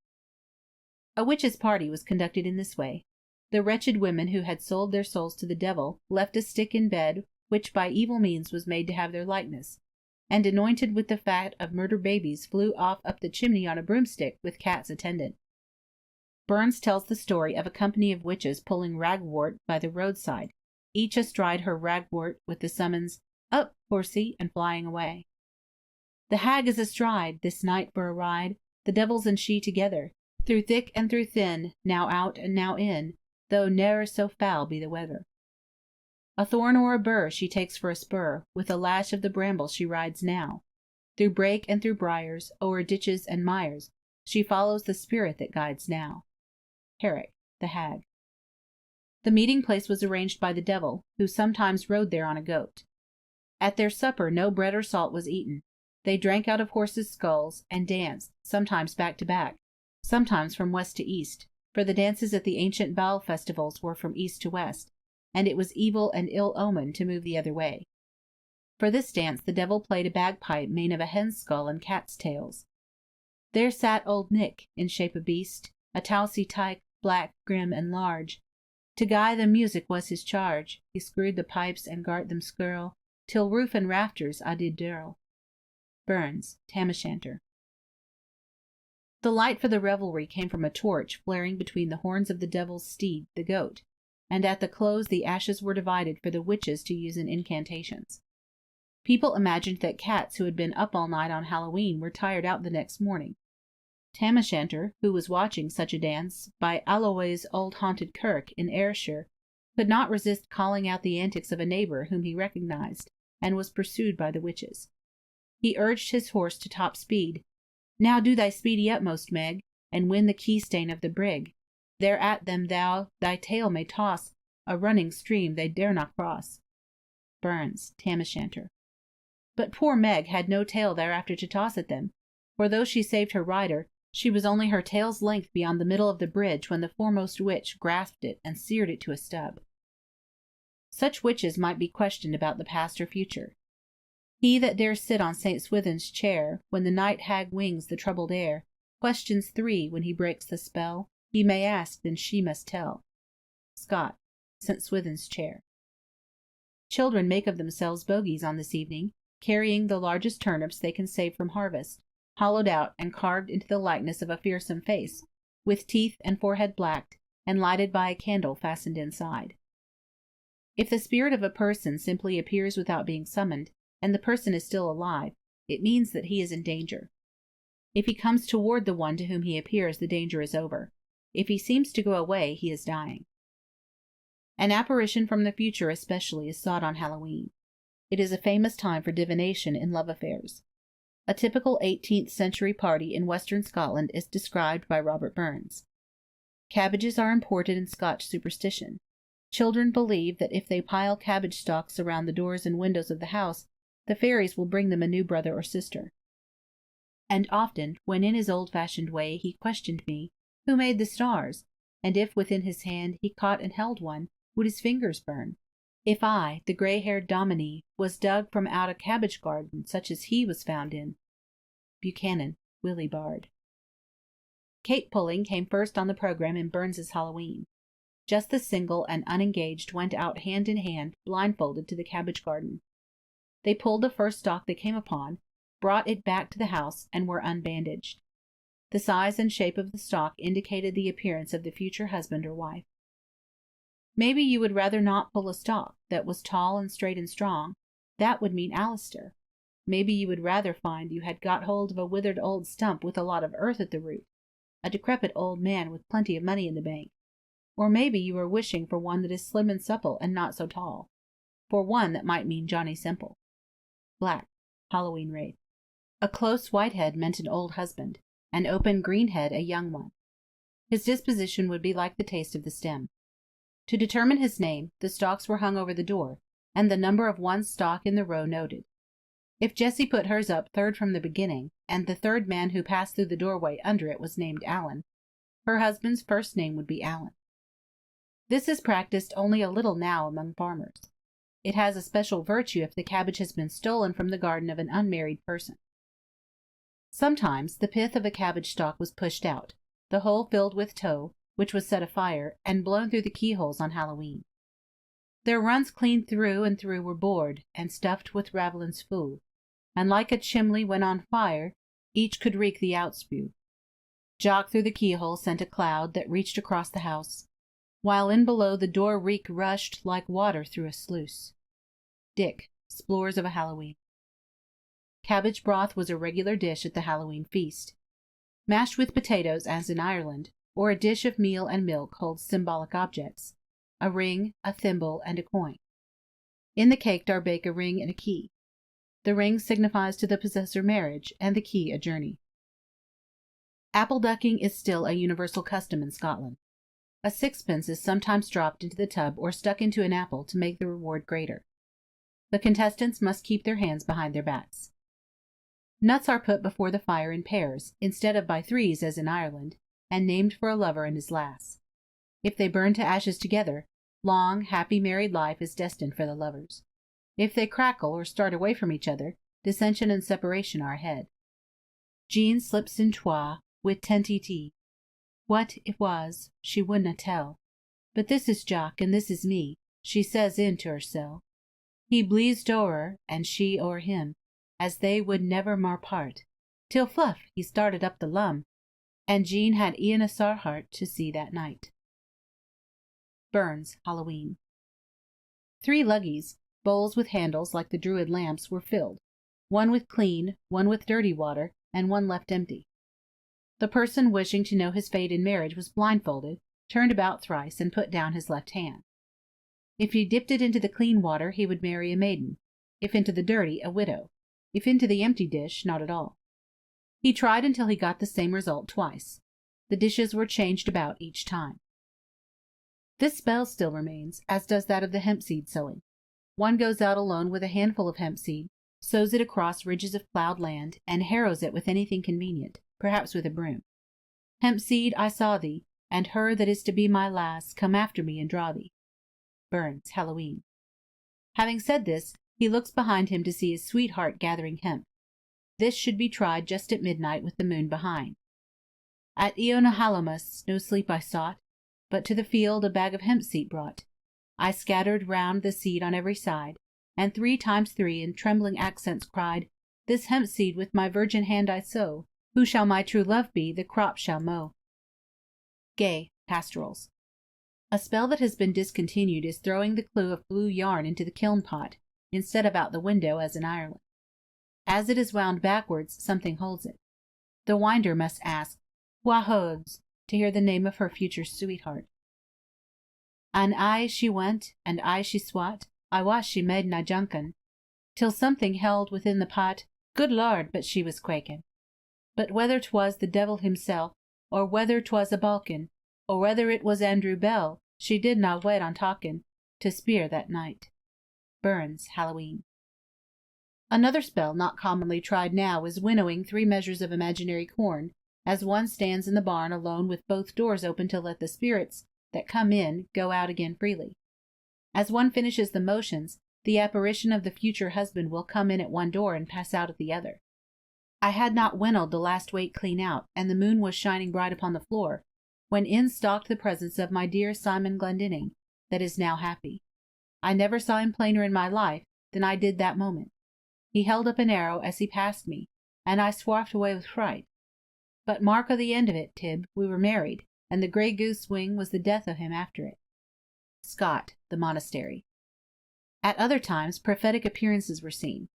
A witches' party was conducted in this way. The wretched women who had sold their souls to the devil left a stick in bed which by evil means was made to have their likeness, and anointed with the fat of murdered babies flew off up the chimney on a broomstick with cats attendant. Burns tells the story of a company of witches pulling ragwort by the roadside, each astride her ragwort with the summons, "Up, horsey," and flying away. "The hag is astride, this night for a ride, the devils and she together, through thick and through thin, now out and now in, though ne'er so foul be the weather. A thorn or a burr she takes for a spur, with a lash of the bramble she rides now. Through brake and through briars, o'er ditches and mires, she follows the spirit that guides now." Herrick, the Hag. The meeting place was arranged by the devil, who sometimes rode there on a goat. At their supper no bread or salt was eaten. They drank out of horses' skulls, and danced, sometimes back to back, sometimes from west to east, for the dances at the ancient Baal festivals were from east to west, and it was evil and ill omened to move the other way. For this dance the devil played a bagpipe made of a hen's skull and cat's tails. There sat old Nick, in shape of beast, a towsy tyke, black, grim, and large. To gie the music was his charge. He screwed the pipes and gart them skirl, till roof and rafters I did dirl. Burns, Tam O'Shanter. The light for the revelry came from a torch flaring between the horns of the devil's steed, the goat, and at the close the ashes were divided for the witches to use in incantations. People imagined that cats who had been up all night on Halloween were tired out the next morning. Tam O'Shanter, who was watching such a dance by Alloway's old haunted kirk in Ayrshire, could not resist calling out the antics of a neighbour whom he recognized, and was pursued by the witches. He urged his horse to top speed. "Now do thy speedy utmost, Meg, and win the key-stane of the brig. There at them thou thy tail may toss, a running stream they dare not cross." Burns, Tam O'Shanter. But poor Meg had no tail thereafter to toss at them, for though she saved her rider, she was only her tail's length beyond the middle of the bridge when the foremost witch grasped it and seared it to a stub. Such witches might be questioned about the past or future. He that dares sit on St. Swithin's chair, when the night hag wings the troubled air, questions 3 when he breaks the spell, he may ask, then she must tell. Scott, St. Swithin's chair. Children make of themselves bogies on this evening, carrying the largest turnips they can save from harvest, hollowed out and carved into the likeness of a fearsome face, with teeth and forehead blacked, and lighted by a candle fastened inside. If the spirit of a person simply appears without being summoned, and the person is still alive, it means that he is in danger. If he comes toward the one to whom he appears, the danger is over. If he seems to go away, he is dying. An apparition from the future especially is sought on Halloween. It is a famous time for divination in love affairs. A typical 18th century party in western Scotland is described by Robert Burns. Cabbages are imported in Scotch superstition. Children believe that if they pile cabbage stalks around the doors and windows of the house, the fairies will bring them a new brother or sister. And often, when in his old-fashioned way he questioned me, who made the stars, and if within his hand he caught and held one, would his fingers burn? If I, the grey-haired dominie, was dug from out a cabbage garden such as he was found in. Buchanan, Willie Bard. Cape pulling came first on the program in Burns's Halloween. Just the single and unengaged went out hand in hand, blindfolded, to the cabbage garden. They pulled the first stalk they came upon, brought it back to the house, and were unbandaged. The size and shape of the stalk indicated the appearance of the future husband or wife. Maybe you would rather not pull a stalk that was tall and straight and strong. That would mean Alistair. Maybe you would rather find you had got hold of a withered old stump with a lot of earth at the root, a decrepit old man with plenty of money in the bank. Or maybe you are wishing for one that is slim and supple and not so tall, for one that might mean Johnny Simple. Black, Halloween Wraith. A close white head meant an old husband, an open green head a young one. His disposition would be like the taste of the stem. To determine his name, the stalks were hung over the door, and the number of one stalk in the row noted. If Jessie put hers up third from the beginning, and the third man who passed through the doorway under it was named Allen, her husband's first name would be Allen. This is practiced only a little now among farmers. It has a special virtue if the cabbage has been stolen from the garden of an unmarried person. Sometimes the pith of a cabbage stalk was pushed out, the hole filled with tow, which was set afire, and blown through the keyholes on Halloween. Their runs clean through and through were bored, and stuffed with ravelin's foo, and like a chimney when on fire, each could reek the outspew. Jock through the keyhole sent a cloud that reached across the house, while in below the door reek rushed like water through a sluice. Dick, Explorers of a Halloween. Cabbage broth was a regular dish at the Halloween feast. Mashed with potatoes, as in Ireland, or a dish of meal and milk holds symbolic objects, a ring, a thimble, and a coin. In the cake are baked a ring and a key. The ring signifies to the possessor marriage, and the key a journey. Apple ducking is still a universal custom in Scotland. A sixpence is sometimes dropped into the tub or stuck into an apple to make the reward greater. The contestants must keep their hands behind their backs. Nuts are put before the fire in pairs, instead of by threes as in Ireland, and named for a lover and his lass. If they burn to ashes together, long, happy married life is destined for the lovers. If they crackle or start away from each other, dissension and separation are ahead. Jean slips in twa, with tenty tea. What it was, she wouldna tell, But this is Jock, and this is me, she says in to hersel. He bleezed o'er her, and she o'er him, as they would never more part, till fluff he started up the lum, and Jean had e'en a sore heart to see that night. Burns, Hallowe'en. 3 luggies, bowls with handles like the Druid lamps, were filled, one with clean, one with dirty water, and one left empty. The person wishing to know his fate in marriage was blindfolded, turned about thrice, and put down his left hand. If he dipped it into the clean water, he would marry a maiden; if into the dirty, a widow; if into the empty dish, not at all. He tried until he got the same result twice. The dishes were changed about each time. This spell still remains, as does that of the hempseed sowing. One goes out alone with a handful of hempseed, sows it across ridges of ploughed land, and harrows it with anything convenient, perhaps with a broom. Hempseed, I saw thee, and her that is to be my lass, come after me and draw thee. Burns, Hallowe'en. Having said this, he looks behind him to see his sweetheart gathering hemp. This should be tried just at midnight with the moon behind. At Eonahalamus no sleep I sought, but to the field a bag of hempseed brought. I scattered round the seed on every side, and 3 times 3 in trembling accents cried, This hempseed with my virgin hand I sow. Who shall my true love be, the crop shall mow. Gay, Pastorals. A spell that has been discontinued is throwing the clue of blue yarn into the kiln pot, instead of out the window as in Ireland. As it is wound backwards, something holds it. The winder must ask, Wha holds, to hear the name of her future sweetheart. And aye she went, and aye she swat, I wot she made na junkin, till something held within the pot, good Lord, but she was quakin'. But whether 'twas the devil himself, or whether 'twas a balkin, or whether it was Andrew Bell, she did na wait on talkin' to speer that night. Burns, Hallowe'en. Another spell not commonly tried now is winnowing 3 measures of imaginary corn, as one stands in the barn alone with both doors open to let the spirits that come in go out again freely. As one finishes the motions, the apparition of the future husband will come in at one door and pass out at the other. I had not winnowed the last weight clean out, and the moon was shining bright upon the floor, when in stalked the presence of my dear Simon Glendinning, that is now happy. I never saw him plainer in my life than I did that moment. He held up an arrow as he passed me, and I swarfed away with fright. But mark o' the end of it, Tib, we were married, and the grey goose wing was the death of him after it. Scott, the Monastery. At other times prophetic appearances were seen.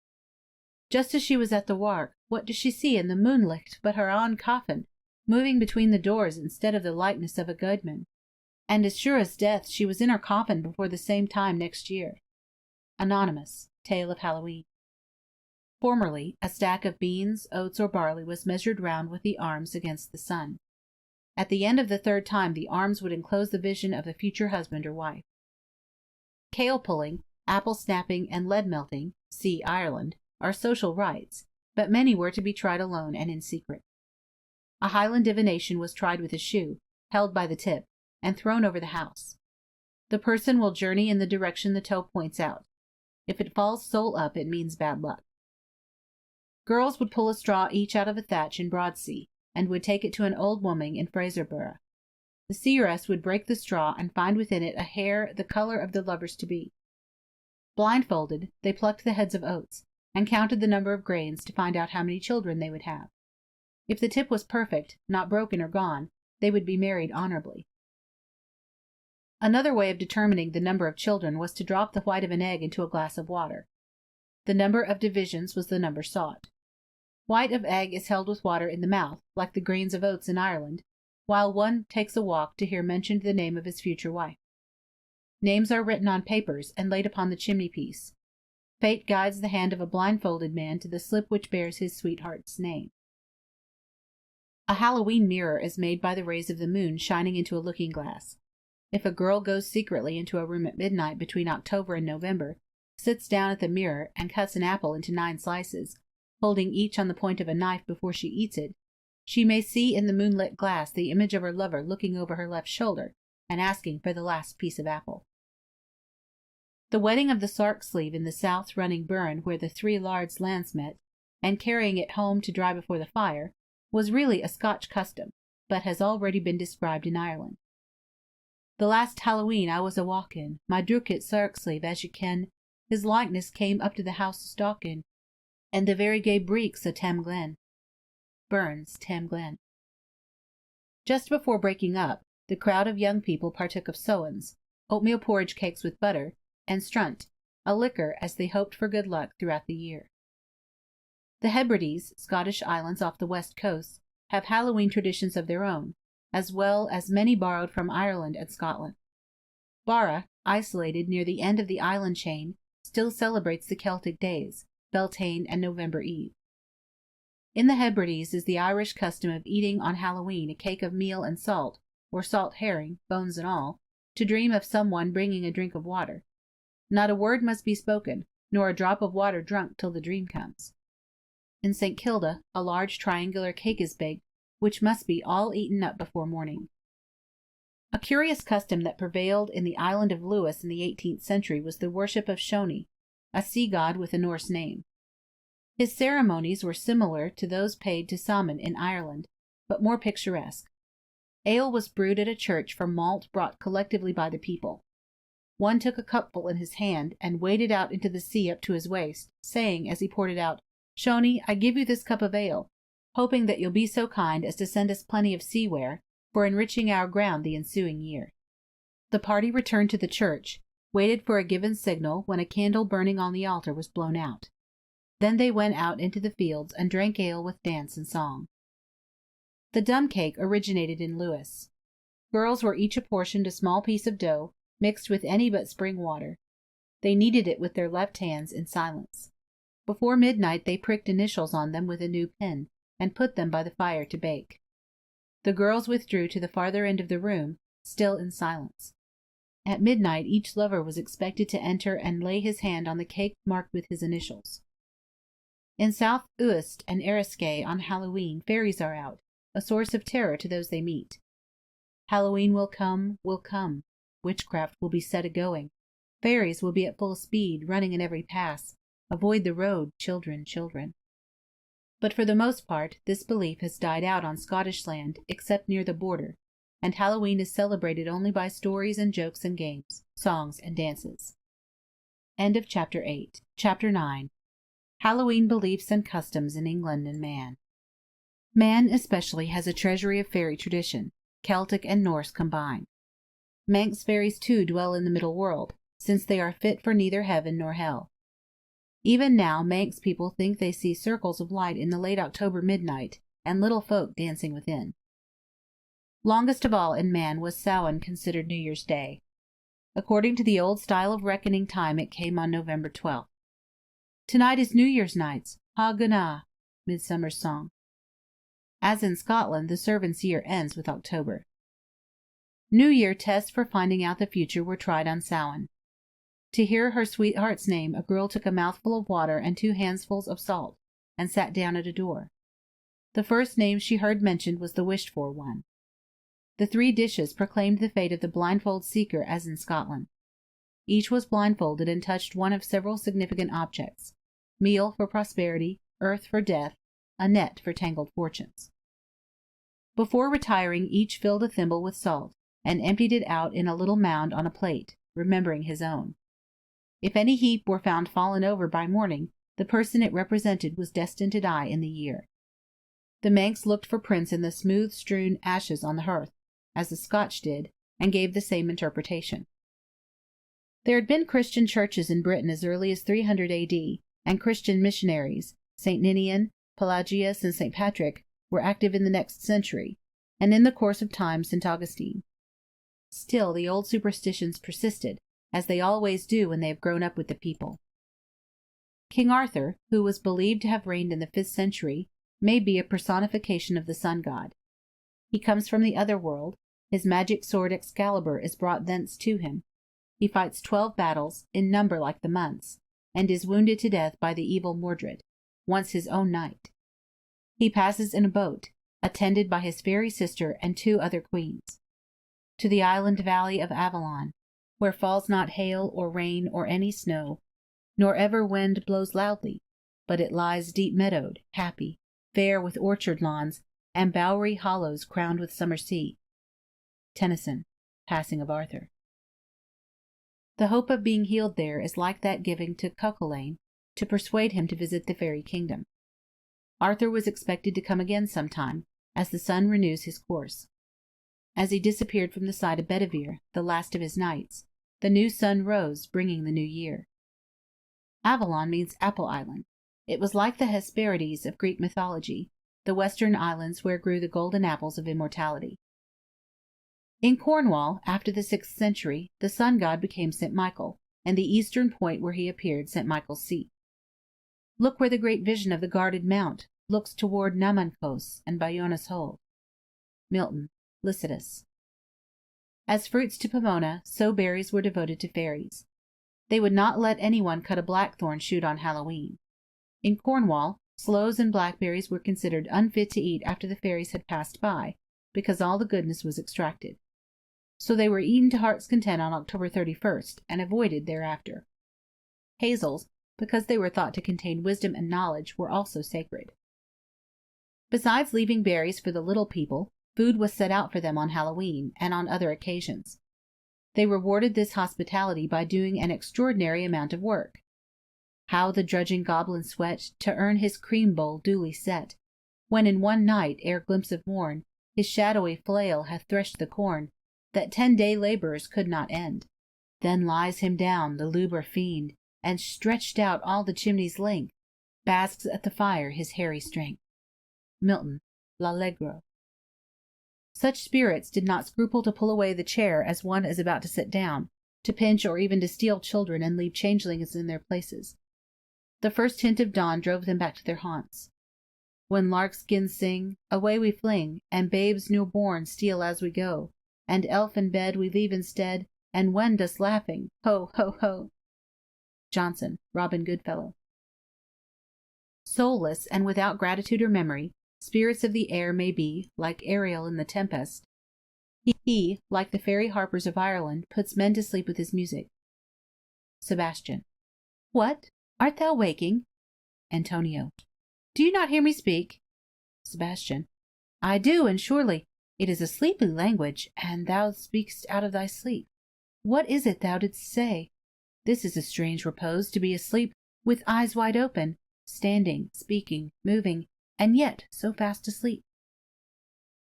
Just as she was at the wark, what does she see in the moonlicht but her own coffin, moving between the doors instead of the likeness of a guidman? And as sure as death she was in her coffin before the same time next year. Anonymous, Tale of Hallowe'en. Formerly, a stack of beans, oats, or barley was measured round with the arms against the sun. At the end of the 3rd time the arms would enclose the vision of the future husband or wife. Kale pulling, apple snapping, and lead melting, see Ireland, are social rites, but many were to be tried alone and in secret. A Highland divination was tried with a shoe, held by the tip, and thrown over the house. The person will journey in the direction the toe points out. If it falls sole up, it means bad luck. Girls would pull a straw each out of a thatch in Broadsea, and would take it to an old woman in Fraserburgh. The seeress would break the straw and find within it a hair the colour of the lovers to be. Blindfolded, they plucked the heads of oats, and counted the number of grains to find out how many children they would have. If the tip was perfect, not broken or gone, they would be married honourably. Another way of determining the number of children was to drop the white of an egg into a glass of water. The number of divisions was the number sought. White of egg is held with water in the mouth, like the grains of oats in Ireland, while one takes a walk to hear mentioned the name of his future wife. Names are written on papers and laid upon the chimney-piece. Fate guides the hand of a blindfolded man to the slip which bears his sweetheart's name. A Hallowe'en mirror is made by the rays of the moon shining into a looking-glass. If a girl goes secretly into a room at midnight between October and November, sits down at the mirror, and cuts an apple into 9 slices, holding each on the point of a knife before she eats it, she may see in the moonlit glass the image of her lover looking over her left shoulder and asking for the last piece of apple. The wedding of the sark sleeve in the south-running burn where the 3 lards lands met, and carrying it home to dry before the fire, was really a Scotch custom, but has already been described in Ireland. The last Hallowe'en I was a walkin', my druket sark sleeve, as you ken, his likeness came up to the house stalkin', and the very gay breeks o' Tam Glen. Burns, Tam Glen. Just before breaking up, the crowd of young people partook of sowens, oatmeal porridge cakes with butter, and strunt, a liquor as they hoped for good luck throughout the year. The Hebrides, Scottish islands off the west coast, have Halloween traditions of their own, as well as many borrowed from Ireland and Scotland. Barra, isolated near the end of the island chain, still celebrates the Celtic days, Beltane and November Eve. In the Hebrides is the Irish custom of eating on Halloween a cake of meal and salt, or salt herring, bones and all, to dream of someone bringing a drink of water. Not a word must be spoken, nor a drop of water drunk till the dream comes. In St. Kilda, a large triangular cake is baked, which must be all eaten up before morning. A curious custom that prevailed in the island of Lewis in the 18th century was the worship of Shoni, a sea god with a Norse name. His ceremonies were similar to those paid to Samhain in Ireland, but more picturesque. Ale was brewed at a church from malt brought collectively by the people. One took a cupful in his hand and waded out into the sea up to his waist, saying as he poured it out, "Shoni, I give you this cup of ale, hoping that you'll be so kind as to send us plenty of seaware for enriching our ground the ensuing year." The party returned to the church, waited for a given signal when a candle burning on the altar was blown out. Then they went out into the fields and drank ale with dance and song. The dumb cake originated in Lewis. Girls were each apportioned a small piece of dough, mixed with any but spring water. They kneaded it with their left hands in silence. Before midnight they pricked initials on them with a new pen, and put them by the fire to bake. The girls withdrew to the farther end of the room, still in silence. At midnight each lover was expected to enter and lay his hand on the cake marked with his initials. In South Uist and Eriskay on Halloween fairies are out, a source of terror to those they meet. Halloween will come, witchcraft will be set a-going, fairies will be at full speed, running in every pass. Avoid the road, children, children. But for the most part, this belief has died out on Scottish land, except near the border, and Halloween is celebrated only by stories and jokes and games, songs and dances. End of Chapter 8. Chapter 9. Halloween Beliefs and Customs in England and Man. Man especially has a treasury of fairy tradition, Celtic and Norse combined. Manx fairies too dwell in the middle world, since they are fit for neither heaven nor hell. Even now Manx people think they see circles of light in the late October midnight, and little folk dancing within. Longest of all in Man was Samhain considered New Year's Day. According to the old style of reckoning time it came on November 12th. Tonight is New Year's nights, ha gana, Midsummer's Song. As in Scotland, the servants' year ends with October. New Year tests for finding out the future were tried on Samhain. To hear her sweetheart's name, a girl took a mouthful of water and 2 handsfuls of salt, and sat down at a door. The first name she heard mentioned was the wished-for one. The 3 dishes proclaimed the fate of the blindfold seeker as in Scotland. Each was blindfolded and touched one of several significant objects: meal for prosperity, earth for death, a net for tangled fortunes. Before retiring, each filled a thimble with salt, and emptied it out in a little mound on a plate, remembering his own. If any heap were found fallen over by morning, the person it represented was destined to die in the year. The Manx looked for prints in the smooth-strewn ashes on the hearth, as the Scotch did, and gave the same interpretation. There had been Christian churches in Britain as early as 300 A.D., and Christian missionaries, St. Ninian, Pelagius, and St. Patrick, were active in the next century, and in the course of time St. Augustine. Still, the old superstitions persisted, as they always do when they have grown up with the people. King Arthur, who was believed to have reigned in the 5th century, may be a personification of the sun god. He comes from the other world, his magic sword Excalibur is brought thence to him. He fights 12 battles, in number like the months, and is wounded to death by the evil Mordred, once his own knight. He passes in a boat, attended by his fairy sister and 2 other queens, to the island valley of Avalon, where falls not hail or rain or any snow, nor ever wind blows loudly, but it lies deep-meadowed, happy, fair with orchard lawns, and bowery hollows crowned with summer sea. Tennyson, passing of Arthur. The hope of being healed there is like that given to Cuchulainn to persuade him to visit the fairy kingdom. Arthur was expected to come again sometime, as the sun renews his course. As he disappeared from the sight of Bedivere, the last of his knights, the new sun rose, bringing the new year. Avalon means Apple Island. It was like the Hesperides of Greek mythology, the western islands where grew the golden apples of immortality. In Cornwall, after the 6th century, the sun god became St. Michael, and the eastern point where he appeared St. Michael's seat. Look where the great vision of the guarded mount looks toward Namancos and Bayona's Hole. Milton, Lycidas. As fruits to Pomona, so berries were devoted to fairies. They would not let anyone cut a blackthorn shoot on Halloween. In Cornwall, sloes and blackberries were considered unfit to eat after the fairies had passed by, because all the goodness was extracted. So they were eaten to heart's content on October 31st, and avoided thereafter. Hazels, because they were thought to contain wisdom and knowledge, were also sacred. Besides leaving berries for the little people, food was set out for them on Halloween and on other occasions. They rewarded this hospitality by doing an extraordinary amount of work. How the drudging goblin sweat to earn his cream bowl duly set, when in one night, ere glimpse of morn, his shadowy flail hath threshed the corn, that 10-day labourers could not end. Then lies him down, the lubber fiend, and stretched out all the chimney's length, basks at the fire his hairy strength. Milton, L'Allegro. Such spirits did not scruple to pull away the chair as one is about to sit down, to pinch or even to steal children and leave changelings in their places. The first hint of dawn drove them back to their haunts. When larkskins sing, away we fling, and babes new-born steal as we go, and elf in bed we leave instead, and wend us laughing, ho, ho, ho. Johnson, Robin Goodfellow. Soulless and without gratitude or memory, spirits of the air may be, like Ariel in the Tempest. He, like the fairy harpers of Ireland, puts men to sleep with his music. Sebastian. What? Art thou waking? Antonio. Do you not hear me speak? Sebastian. I do, and surely it is a sleepy language, and thou speakst out of thy sleep. What is it thou didst say? This is a strange repose, to be asleep with eyes wide open, standing, speaking, moving, and yet so fast asleep.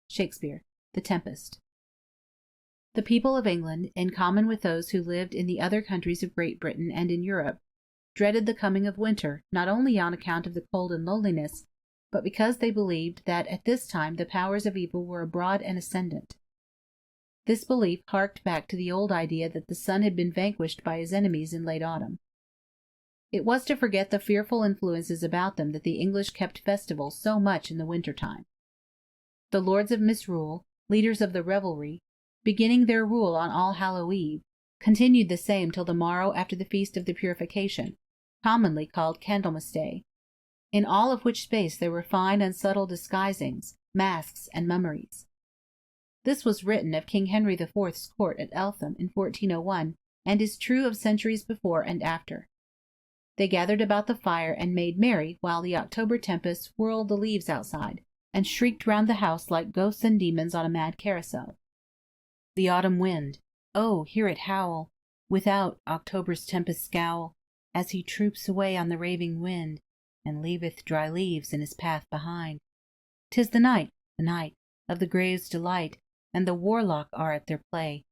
Shakespeare, The Tempest. The people of England, in common with those who lived in the other countries of Great Britain and in Europe, dreaded the coming of winter, not only on account of the cold and loneliness, but because they believed that at this time the powers of evil were abroad and ascendant. This belief harked back to the old idea that the sun had been vanquished by his enemies in late autumn. It was to forget the fearful influences about them that the English kept festival so much in the winter time. The lords of misrule, leaders of the revelry, beginning their rule on All Hallow Eve, continued the same till the morrow after the feast of the Purification, commonly called Candlemas Day, in all of which space there were fine and subtle disguisings, masks, and mummeries. This was written of King Henry IV's court at Eltham in 1401, and is true of centuries before and after. They gathered about the fire and made merry while the October tempest whirled the leaves outside, and shrieked round the house like ghosts and demons on a mad carousel. The autumn wind, oh, hear it howl, without October's tempest scowl, as he troops away on the raving wind, and leaveth dry leaves in his path behind. 'Tis the night of the grave's delight, and the warlock are at their play.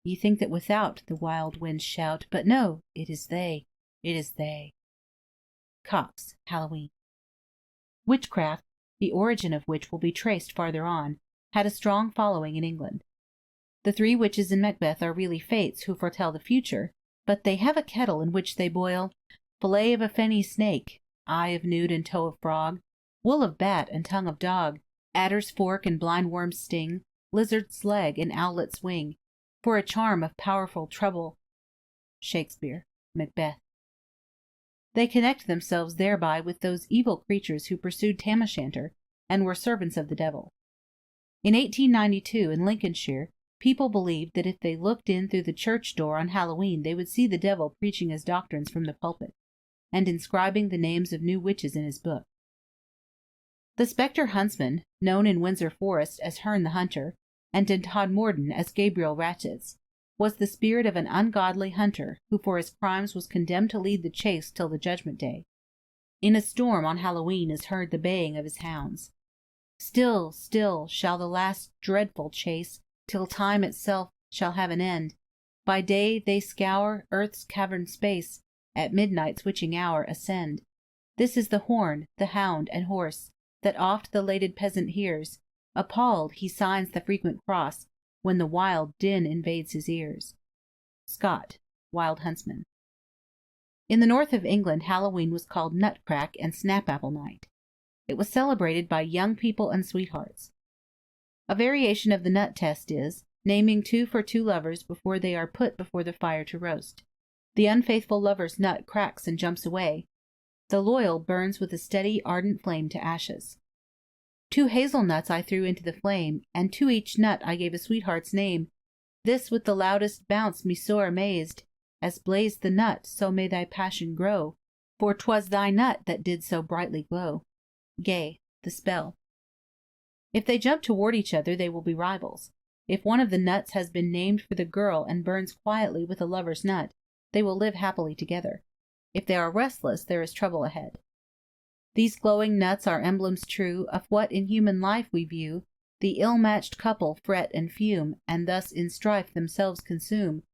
Ye think that without the wild winds shout, but no, it is they, it is they. Cox, Halloween. Witchcraft, the origin of which will be traced farther on, had a strong following in England. The three witches in Macbeth are really fates who foretell the future, but they have a kettle in which they boil fillet of a fenny snake, eye of newt and toe of frog, wool of bat and tongue of dog, adder's fork and blind worm's sting, lizard's leg and owlet's wing, for a charm of powerful trouble. Shakespeare, Macbeth. They connect themselves thereby with those evil creatures who pursued Tam O'Shanter and were servants of the devil. In 1892, in Lincolnshire, people believed that if they looked in through the church door on Halloween they would see the devil preaching his doctrines from the pulpit, and inscribing the names of new witches in his book. The spectre huntsman, known in Windsor Forest as Herne the Hunter, and to Todmorden as Gabriel Ratchets, was the spirit of an ungodly hunter who for his crimes was condemned to lead the chase till the judgment day. In a storm on Hallowe'en is heard the baying of his hounds. Still, still shall the last dreadful chase, till time itself shall have an end. By day they scour earth's cavern space, at midnight's witching hour ascend. This is the horn, the hound and horse, that oft the lated peasant hears. Appalled he signs the frequent cross, when the wild din invades his ears. Scott, Wild Huntsman. In the north of England, Hallowe'en was called Nutcrack and Snap-apple Night. It was celebrated by young people and sweethearts. A variation of the nut test is, naming 2 for 2 lovers before they are put before the fire to roast. The unfaithful lover's nut cracks and jumps away. The loyal burns with a steady, ardent flame to ashes. 2 hazelnuts I threw into the flame, and to each nut I gave a sweetheart's name. This with the loudest bounce me sore amazed. As blazed the nut, so may thy passion grow, for 'twas thy nut that did so brightly glow. Gay, The Spell. If they jump toward each other, they will be rivals. If one of the nuts has been named for the girl and burns quietly with a lover's nut, they will live happily together. If they are restless, there is trouble ahead. These glowing nuts are emblems true of what in human life we view. The ill-matched couple fret and fume, and thus in strife themselves consume,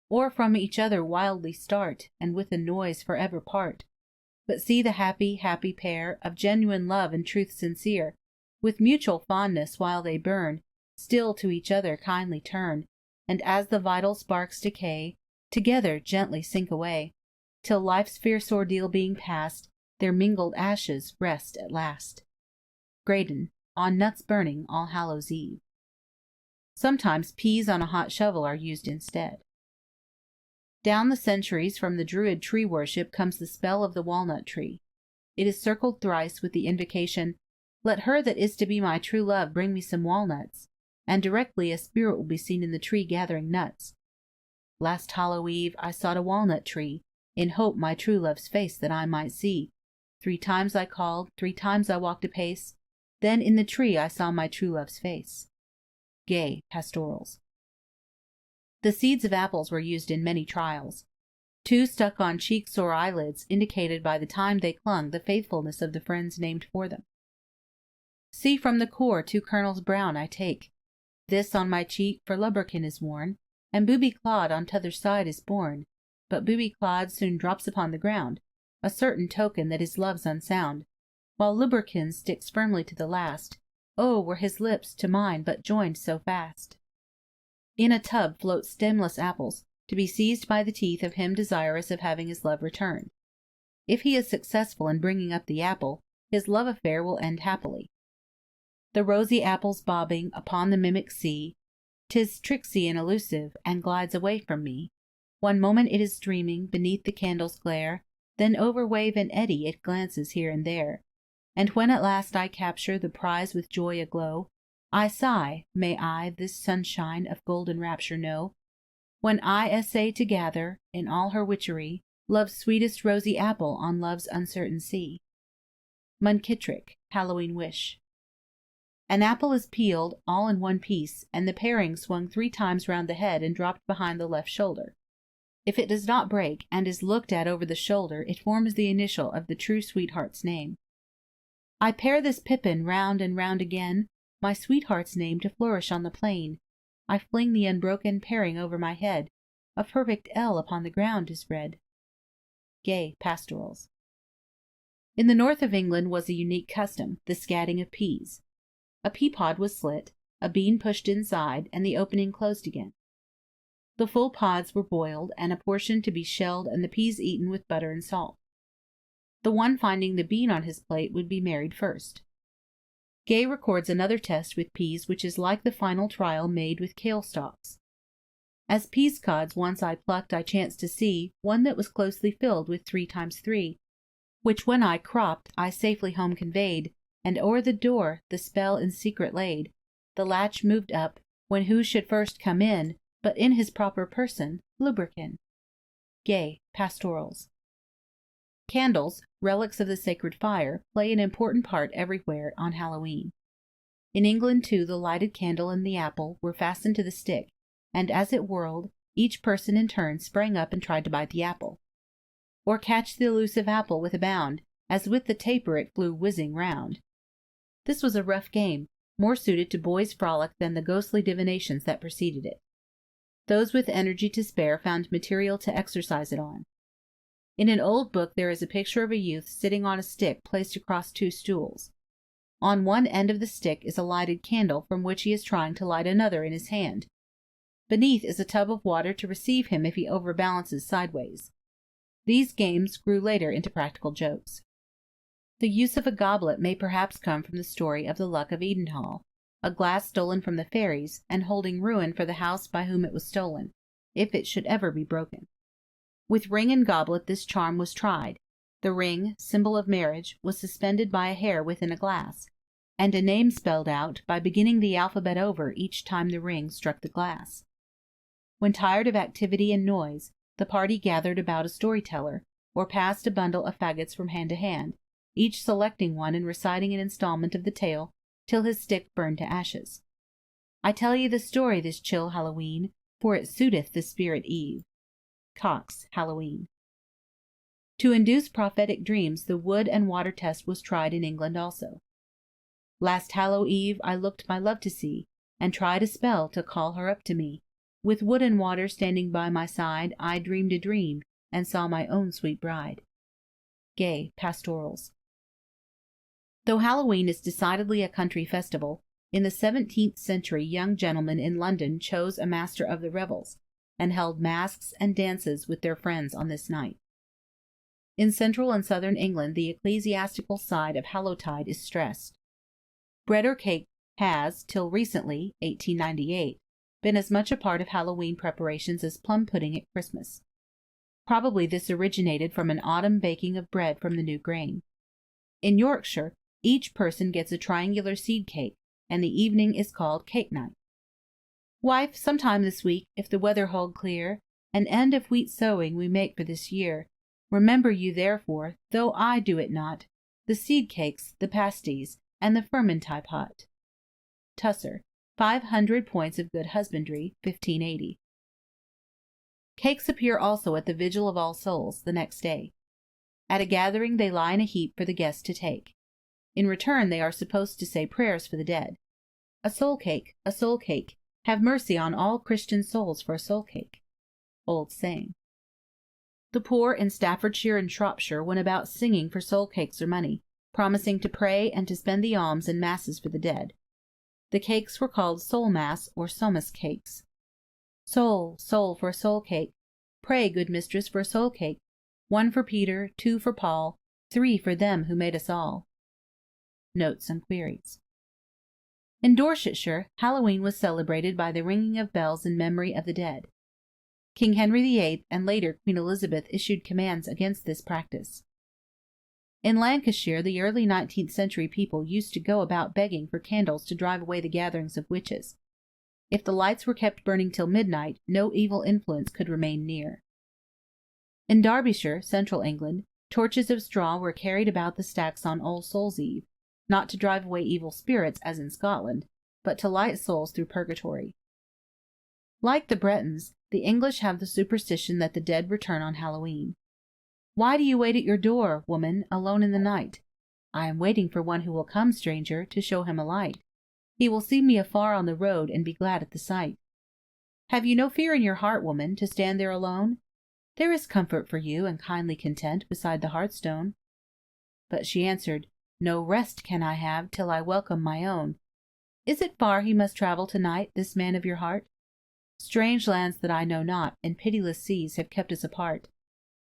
or from each other wildly start, and with a noise forever part. But see the happy, happy pair, of genuine love and truth sincere, with mutual fondness while they burn, still to each other kindly turn, and as the vital sparks decay, together gently sink away, till life's fierce ordeal being past, their mingled ashes rest at last. Graydon, On Nuts Burning, All Hallows Eve. Sometimes peas on a hot shovel are used instead. Down the centuries from the Druid tree worship comes the spell of the walnut tree. It is circled thrice with the invocation, "Let her that is to be my true love bring me some walnuts," and directly a spirit will be seen in the tree gathering nuts. Last Hallow Eve I sought a walnut tree, in hope my true love's face that I might see. 3 times I called, 3 times I walked apace, then in the tree I saw my true love's face. Gay, Pastorals. The seeds of apples were used in many trials. 2 stuck on cheeks or eyelids indicated by the time they clung the faithfulness of the friends named for them. See from the core 2 kernels brown I take. This on my cheek for lubberkin is worn, and booby clod on t'other side is born. But booby clod soon drops upon the ground, a certain token that his love's unsound, while lubberkin sticks firmly to the last. Oh, were his lips to mine but joined so fast! In a tub float stemless apples, to be seized by the teeth of him desirous of having his love returned. If he is successful in bringing up the apple, his love affair will end happily. The rosy apples bobbing upon the mimic sea, 'tis tricksy and elusive, and glides away from me. One moment it is dreaming beneath the candle's glare, then over wave and eddy it glances here and there. And when at last I capture the prize with joy aglow, I sigh, may I this sunshine of golden rapture know, when I essay to gather, in all her witchery, love's sweetest rosy apple on love's uncertain sea. Munkittrick, Hallowe'en Wish. An apple is peeled all in one piece, and the paring swung 3 times round the head and dropped behind the left shoulder. If it does not break, and is looked at over the shoulder, it forms the initial of the true sweetheart's name. I pare this pippin round and round again, my sweetheart's name to flourish on the plain. I fling the unbroken paring over my head, a perfect L upon the ground is read. Gay, Pastorals. In the north of England was a unique custom, the scadding of peas. A pea pod was slit, a bean pushed inside, and the opening closed again. The full pods were boiled, and a portion to be shelled and the peas eaten with butter and salt. The one finding the bean on his plate would be married first. Gay records another test with peas which is like the final trial made with kale stalks. As peas cods once I plucked I chanced to see one that was closely filled with 3 times 3, which when I cropped I safely home conveyed, and o'er the door the spell in secret laid. The latch moved up, when who should first come in, but in his proper person, Lubberkin. Gay, Pastorals. Candles, relics of the sacred fire, play an important part everywhere on Hallowe'en. In England, too, the lighted candle and the apple were fastened to the stick, and as it whirled, each person in turn sprang up and tried to bite the apple, or catch the elusive apple with a bound, as with the taper it flew whizzing round. This was a rough game, more suited to boys' frolic than the ghostly divinations that preceded it. Those with energy to spare found material to exercise it on. In an old book there is a picture of a youth sitting on a stick placed across two stools. On one end of the stick is a lighted candle from which he is trying to light another in his hand. Beneath is a tub of water to receive him if he overbalances sideways. These games grew later into practical jokes. The use of a goblet may perhaps come from the story of the Luck of Edenhall, a glass stolen from the fairies and holding ruin for the house by whom it was stolen, if it should ever be broken. With ring and goblet this charm was tried. The ring, symbol of marriage, was suspended by a hair within a glass, and a name spelled out by beginning the alphabet over each time the ring struck the glass. When tired of activity and noise, the party gathered about a storyteller, or passed a bundle of faggots from hand to hand, each selecting one and reciting an installment of the tale till his stick burned to ashes. I tell ye the story this chill Hallowe'en, for it suiteth the spirit Eve. Cox, Hallowe'en. To induce prophetic dreams, the wood and water test was tried in England also. Last Hallow Eve I looked my love to see, and tried a spell to call her up to me. With wood and water standing by my side, I dreamed a dream, and saw my own sweet bride. Gay, Pastorals. Though Hallowe'en is decidedly a country festival, in the 17th century young gentlemen in London chose a master of the revels, and held masques and dances with their friends on this night. In central and southern England the ecclesiastical side of Hallowtide is stressed. Bread or cake has, till recently, 1898, been as much a part of Halloween preparations as plum pudding at Christmas. Probably this originated from an autumn baking of bread from the new grain. In Yorkshire, each person gets a triangular seed cake, and the evening is called cake night. Wife, sometime this week, if the weather hold clear, an end of wheat sowing we make for this year. Remember you therefore, though I do it not, the seed cakes, the pasties, and the fermenty pot. Tusser, 500 Points of Good Husbandry, 1580. Cakes appear also at the Vigil of All Souls, the next day. At a gathering they lie in a heap for the guests to take. In return they are supposed to say prayers for the dead. A soul cake, have mercy on all Christian souls for a soul cake. Old saying. The poor in Staffordshire and Shropshire went about singing for soul cakes or money, promising to pray and to spend the alms in masses for the dead. The cakes were called soul mass or somas cakes. Soul, soul for a soul cake. Pray, good mistress, for a soul cake. 1 for Peter, 2 for Paul, 3 for them who made us all. Notes and queries. In Dorsetshire, Halloween was celebrated by the ringing of bells in memory of the dead. King Henry VIII and later Queen Elizabeth issued commands against this practice. In Lancashire, the early 19th century people used to go about begging for candles to drive away the gatherings of witches. If the lights were kept burning till midnight, no evil influence could remain near. In Derbyshire, central England, torches of straw were carried about the stacks on All Souls' Eve, not to drive away evil spirits as in Scotland, but to light souls through purgatory. Like the Bretons, the English have the superstition that the dead return on Halloween. Why do you wait at your door, woman, alone in the night? I am waiting for one who will come, stranger, to show him a light. He will see me afar on the road and be glad at the sight. Have you no fear in your heart, woman, to stand there alone? There is comfort for you and kindly content beside the hearthstone. But she answered, No rest can I have till I welcome my own. Is it far he must travel to-night, this man of your heart? Strange lands that I know not, and pitiless seas have kept us apart,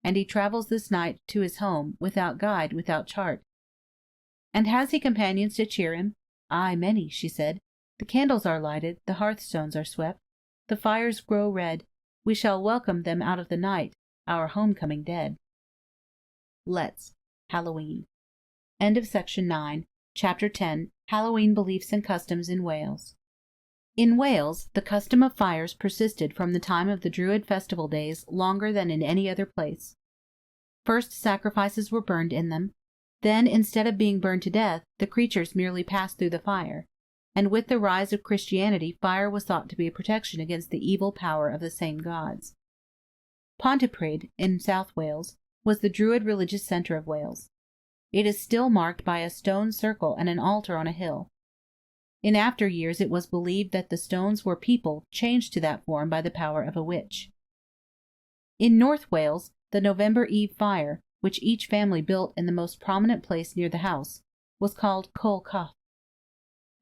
and he travels this night to his home, without guide, without chart. And has he companions to cheer him? Ay, many, she said. The candles are lighted, the hearthstones are swept, the fires grow red. We shall welcome them out of the night, our homecoming dead. Let's. Halloween. End of Section 9, Chapter 10, Halloween Beliefs and Customs in Wales. In Wales, the custom of fires persisted from the time of the Druid festival days longer than in any other place. First, sacrifices were burned in them. Then, instead of being burned to death, the creatures merely passed through the fire. and with the rise of Christianity fire was thought to be a protection against the evil power of the same gods. Pontypridd, in South Wales, was the Druid religious centre of Wales. It is still marked by a stone circle and an altar on a hill. In after years it was believed that the stones were people changed to that form by the power of a witch. In North Wales, the November Eve fire, which each family built in the most prominent place near the house, was called Col Coth.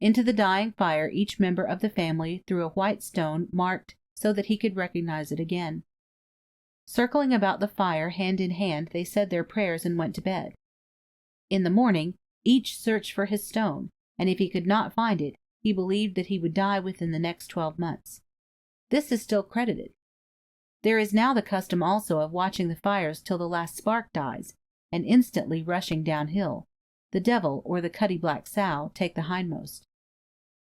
Into the dying fire each member of the family threw a white stone marked so that he could recognize it again. Circling about the fire hand in hand, they said their prayers and went to bed. In the morning, each searched for his stone, and if he could not find it, he believed that he would die within the next 12 months. This is still credited. There is now the custom also of watching the fires till the last spark dies, and instantly rushing downhill. The devil, or the cutty black sow, take the hindmost.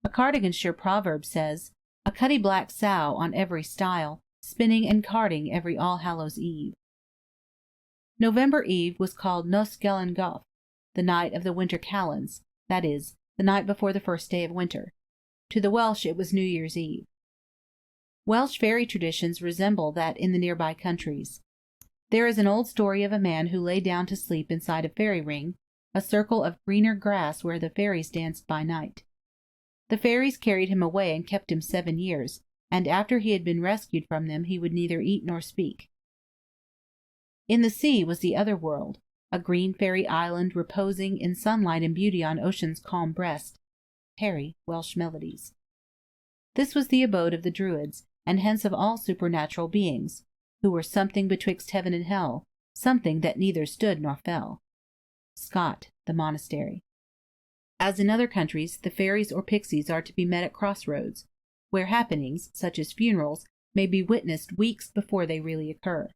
A Cardiganshire proverb says, "A cutty black sow on every stile, spinning and carding every All Hallows Eve." November Eve was called Nos Galan Goth, the night of the winter calends, that is, the night before the first day of winter. To the Welsh it was New Year's Eve. Welsh fairy traditions resemble that in the nearby countries. There is an old story of a man who lay down to sleep inside a fairy ring, a circle of greener grass where the fairies danced by night. The fairies carried him away and kept him 7 years, and after he had been rescued from them he would neither eat nor speak. In the sea was the other world, a green fairy island reposing in sunlight and beauty on ocean's calm breast. Harry, Welsh Melodies. This was the abode of the Druids, and hence of all supernatural beings, who were something betwixt heaven and hell, something that neither stood nor fell. Scott, The Monastery. As in other countries, the fairies or pixies are to be met at crossroads, where happenings, such as funerals, may be witnessed weeks before they really occur.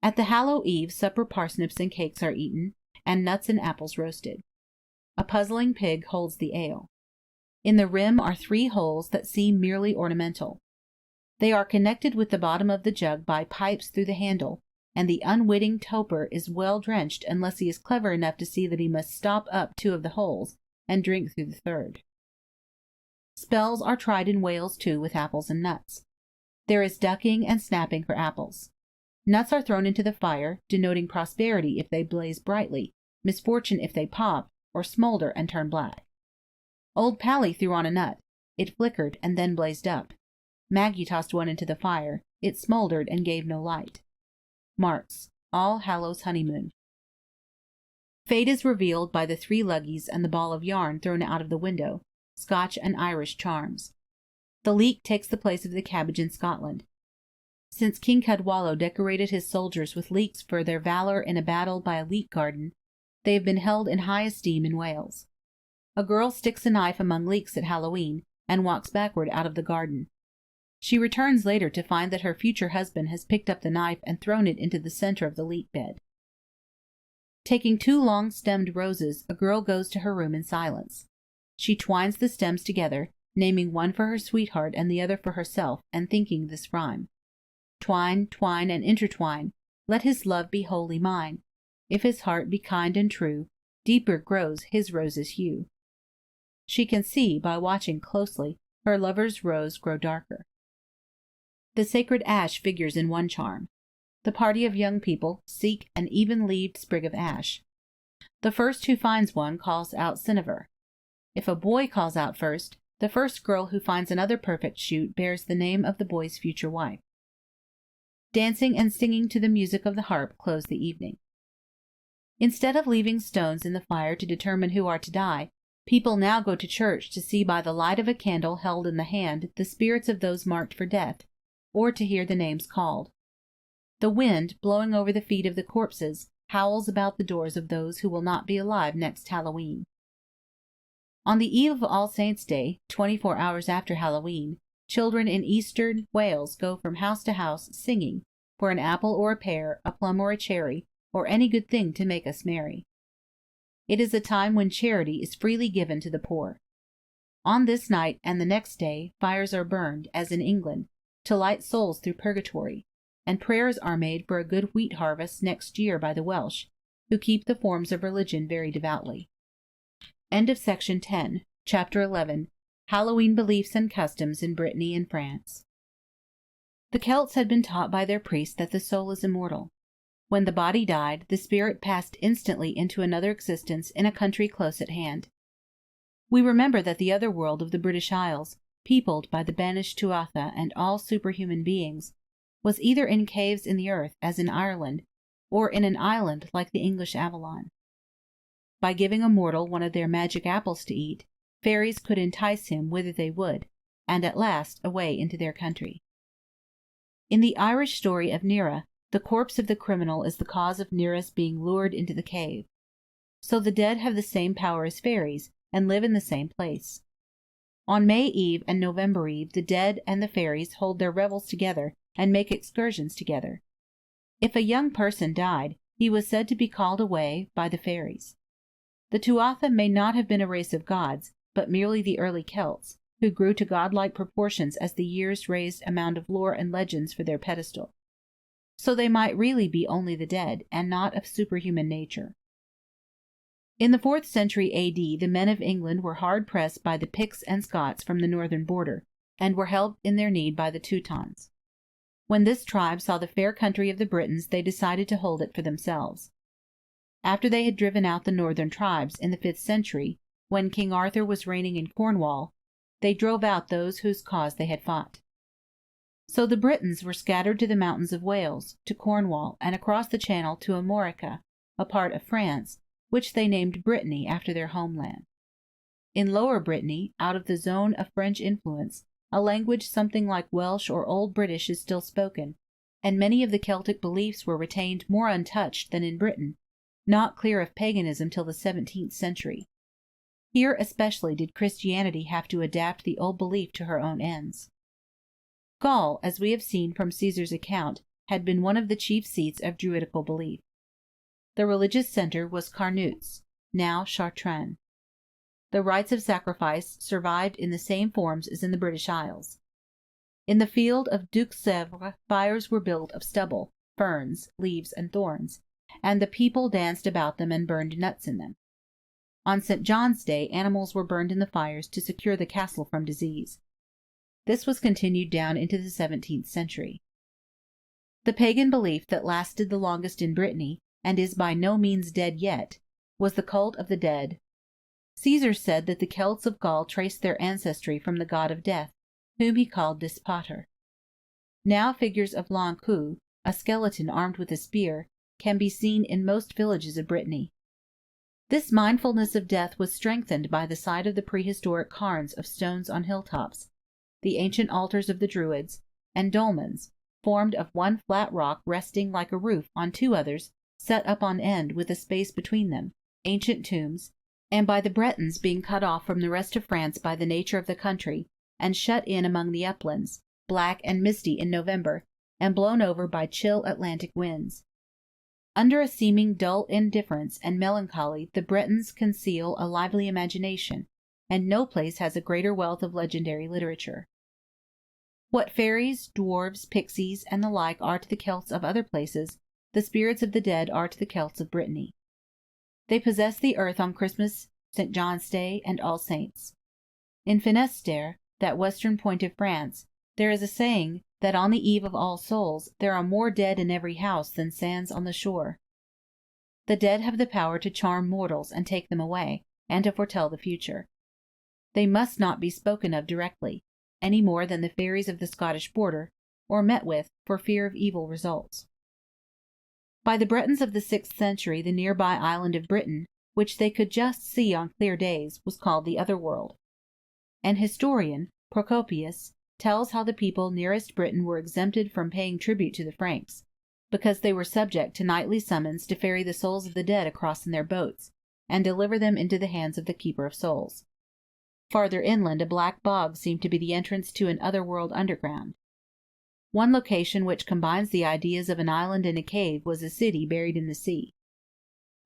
At the Hallow Eve, supper parsnips and cakes are eaten, and nuts and apples roasted. A puzzling pig holds the ale. In the rim are 3 holes that seem merely ornamental. They are connected with the bottom of the jug by pipes through the handle, and the unwitting toper is well drenched unless he is clever enough to see that he must stop up 2 of the holes and drink through the 3rd. Spells are tried in Wales too with apples and nuts. There is ducking and snapping for apples. Nuts are thrown into the fire, denoting prosperity if they blaze brightly, misfortune if they pop, or smolder and turn black. Old Pally threw on a nut. It flickered and then blazed up. Maggie tossed one into the fire. It smoldered and gave no light. Marks, All Hallows Honeymoon. Fate is revealed by the 3 luggies and the ball of yarn thrown out of the window, Scotch and Irish charms. The leek takes the place of the cabbage in Scotland. Since King Cadwallo decorated his soldiers with leeks for their valour in a battle by a leek garden, they have been held in high esteem in Wales. A girl sticks a knife among leeks at Halloween and walks backward out of the garden. She returns later to find that her future husband has picked up the knife and thrown it into the center of the leek bed. Taking 2 long-stemmed roses, a girl goes to her room in silence. She twines the stems together, naming one for her sweetheart and the other for herself, and thinking this rhyme. Twine, twine, and intertwine, let his love be wholly mine. If his heart be kind and true, deeper grows his rose's hue. She can see, by watching closely, her lover's rose grow darker. The sacred ash figures in one charm. The party of young people seek an even-leaved sprig of ash. The first who finds one calls out Cinnaver. If a boy calls out first, the first girl who finds another perfect shoot bears the name of the boy's future wife. Dancing and singing to the music of the harp close the evening. Instead of leaving stones in the fire to determine who are to die, people now go to church to see by the light of a candle held in the hand the spirits of those marked for death, or to hear the names called. The wind, blowing over the feet of the corpses, howls about the doors of those who will not be alive next Halloween. On the eve of All Saints' Day, 24 hours after Halloween, children in eastern Wales go from house to house singing for an apple or a pear, a plum or a cherry, or any good thing to make us merry. It is a time when charity is freely given to the poor. On this night and the next day fires are burned, as in England, to light souls through purgatory, and prayers are made for a good wheat harvest next year by the Welsh, who keep the forms of religion very devoutly. End of section 10. Chapter 11. Halloween Beliefs and Customs in Brittany and France. The Celts had been taught by their priests that the soul is immortal. When the body died, the spirit passed instantly into another existence in a country close at hand. We remember that the other world of the British Isles, peopled by the banished Tuatha and all superhuman beings, was either in caves in the earth, as in Ireland, or in an island like the English Avalon. By giving a mortal one of their magic apples to eat, fairies could entice him whither they would, and at last away into their country. In the Irish story of Nera, the corpse of the criminal is the cause of Nera's being lured into the cave. So the dead have the same power as fairies, and live in the same place. On May Eve and November Eve, the dead and the fairies hold their revels together and make excursions together. If a young person died, he was said to be called away by the fairies. The Tuatha may not have been a race of gods, but merely the early Celts, who grew to godlike proportions as the years raised a mound of lore and legends for their pedestal. So they might really be only the dead, and not of superhuman nature. In the 4th century A.D., the men of England were hard-pressed by the Picts and Scots from the northern border, and were helped in their need by the Teutons. When this tribe saw the fair country of the Britons, they decided to hold it for themselves. After they had driven out the northern tribes in the 5th century, when King Arthur was reigning in Cornwall, they drove out those whose cause they had fought. So the Britons were scattered to the mountains of Wales, to Cornwall, and across the Channel to Armorica, a part of France, which they named Brittany after their homeland. In Lower Brittany, out of the zone of French influence, a language something like Welsh or Old British is still spoken, and many of the Celtic beliefs were retained more untouched than in Britain, not clear of paganism till the 17th century. Here especially did Christianity have to adapt the old belief to her own ends. Gaul, as we have seen from Caesar's account, had been one of the chief seats of Druidical belief. The religious center was Carnutes, now Chartrain. The rites of sacrifice survived in the same forms as in the British Isles. In the field of Duc-Sèvres, fires were built of stubble, ferns, leaves, and thorns, and the people danced about them and burned nuts in them. On St. John's Day, animals were burned in the fires to secure the castle from disease. This was continued down into the 17th century. The pagan belief that lasted the longest in Brittany, and is by no means dead yet, was the cult of the dead. Caesar said that the Celts of Gaul traced their ancestry from the god of death, whom he called Dispater. Now figures of L'Ankou, a skeleton armed with a spear, can be seen in most villages of Brittany. This mindfulness of death was strengthened by the sight of the prehistoric cairns of stones on hilltops, the ancient altars of the Druids, and dolmens, formed of one flat rock resting like a roof on two others set up on end with a space between them, ancient tombs, and by the Bretons being cut off from the rest of France by the nature of the country, and shut in among the uplands, black and misty in November, and blown over by chill Atlantic winds. Under a seeming dull indifference and melancholy, the Bretons conceal a lively imagination, and no place has a greater wealth of legendary literature. What fairies, dwarves, pixies, and the like are to the Celts of other places, the spirits of the dead are to the Celts of Brittany. They possess the earth on Christmas, St. John's Day, and All Saints. In Finistère, that western point of France, there is a saying that on the eve of All Souls there are more dead in every house than sands on the shore. The dead have the power to charm mortals and take them away, and to foretell the future. They must not be spoken of directly, any more than the fairies of the Scottish border, or met with for fear of evil results. By the Bretons of the 6th century, the nearby island of Britain, which they could just see on clear days, was called the Other World. An historian, Procopius, tells how the people nearest Britain were exempted from paying tribute to the Franks, because they were subject to nightly summons to ferry the souls of the dead across in their boats, and deliver them into the hands of the Keeper of Souls. Farther inland, a black bog seemed to be the entrance to an other-world underground. One location which combines the ideas of an island and a cave was a city buried in the sea.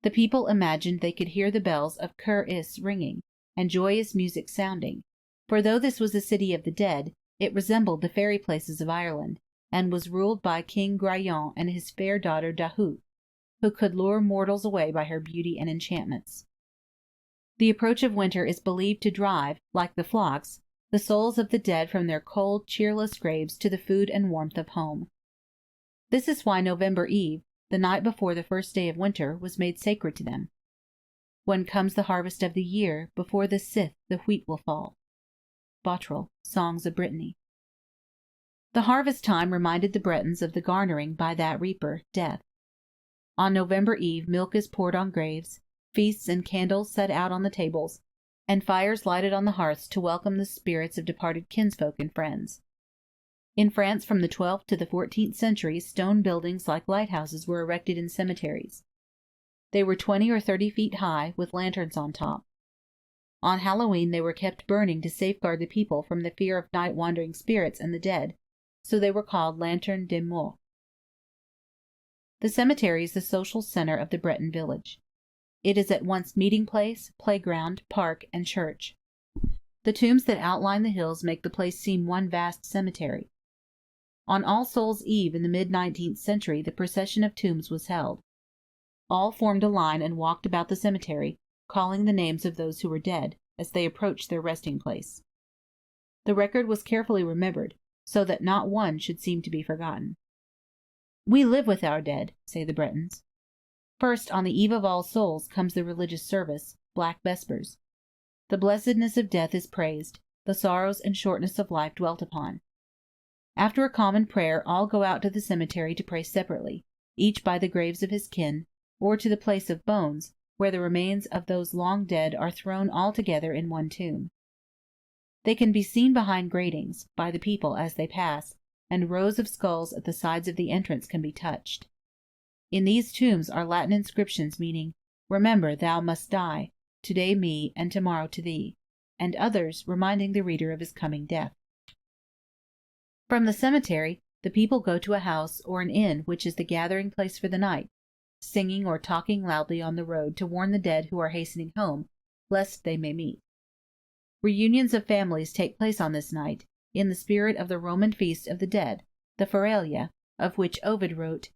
The people imagined they could hear the bells of Cur Is ringing, and joyous music sounding, for though this was a city of the dead, it resembled the fairy places of Ireland, and was ruled by King Graillon and his fair daughter Dahut, who could lure mortals away by her beauty and enchantments. The approach of winter is believed to drive, like the flocks, the souls of the dead from their cold, cheerless graves to the food and warmth of home. This is why November Eve, the night before the first day of winter, was made sacred to them. When comes the harvest of the year, before the scythe the wheat will fall. Bottrell, Songs of Brittany. The harvest time reminded the Bretons of the garnering by that reaper, Death. On November Eve milk is poured on graves, feasts and candles set out on the tables, and fires lighted on the hearths to welcome the spirits of departed kinsfolk and friends. In France from the 12th to the 14th centuries, stone buildings like lighthouses were erected in cemeteries. They were 20 or 30 feet high, with lanterns on top. On Halloween they were kept burning to safeguard the people from the fear of night-wandering spirits and the dead, so they were called Lanterne des Morts. The cemetery is the social center of the Breton village. It is at once meeting place, playground, park, and church. The tombs that outline the hills make the place seem one vast cemetery. On All Souls' Eve in the mid-19th century the procession of tombs was held. All formed a line and walked about the cemetery, calling the names of those who were dead, as they approached their resting place. The record was carefully remembered, so that not one should seem to be forgotten. "We live with our dead," say the Bretons. First, on the Eve of All Souls, comes the religious service, Black Vespers. The blessedness of death is praised, the sorrows and shortness of life dwelt upon. After a common prayer, all go out to the cemetery to pray separately, each by the graves of his kin, or to the place of bones, where the remains of those long dead are thrown all together in one tomb. They can be seen behind gratings, by the people as they pass, and rows of skulls at the sides of the entrance can be touched. In these tombs are Latin inscriptions meaning, "Remember thou must die, today me, and tomorrow to thee," and others reminding the reader of his coming death. From the cemetery, the people go to a house or an inn which is the gathering place for the night, singing or talking loudly on the road to warn the dead who are hastening home, lest they may meet. Reunions of families take place on this night, in the spirit of the Roman feast of the dead, the Feralia, of which Ovid wrote,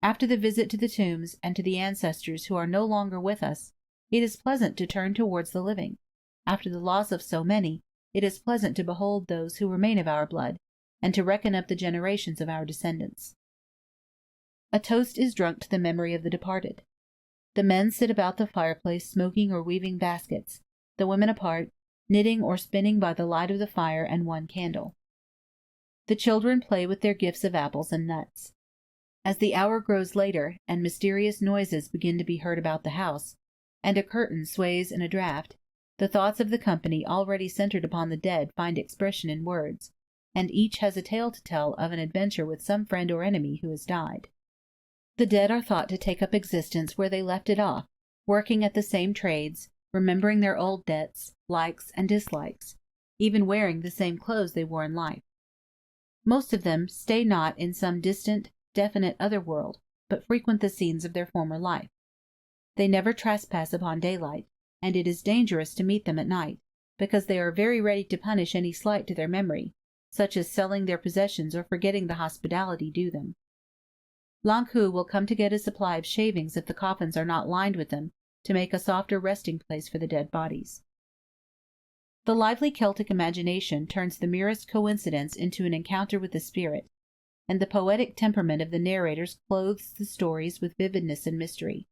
"After the visit to the tombs and to the ancestors who are no longer with us, it is pleasant to turn towards the living. After the loss of so many, it is pleasant to behold those who remain of our blood, and to reckon up the generations of our descendants." A toast is drunk to the memory of the departed. The men sit about the fireplace smoking or weaving baskets, the women apart, knitting or spinning by the light of the fire and one candle. The children play with their gifts of apples and nuts. As the hour grows later, and mysterious noises begin to be heard about the house, and a curtain sways in a draught, the thoughts of the company already centered upon the dead find expression in words, and each has a tale to tell of an adventure with some friend or enemy who has died. The dead are thought to take up existence where they left it off, working at the same trades, remembering their old debts, likes, and dislikes, even wearing the same clothes they wore in life. Most of them stay not in some distant, definite other world, but frequent the scenes of their former life. They never trespass upon daylight, and it is dangerous to meet them at night, because they are very ready to punish any slight to their memory, such as selling their possessions or forgetting the hospitality due them. Lankou will come to get a supply of shavings if the coffins are not lined with them, to make a softer resting place for the dead bodies. The lively Celtic imagination turns the merest coincidence into an encounter with the spirit, and the poetic temperament of the narrators clothes the stories with vividness and mystery.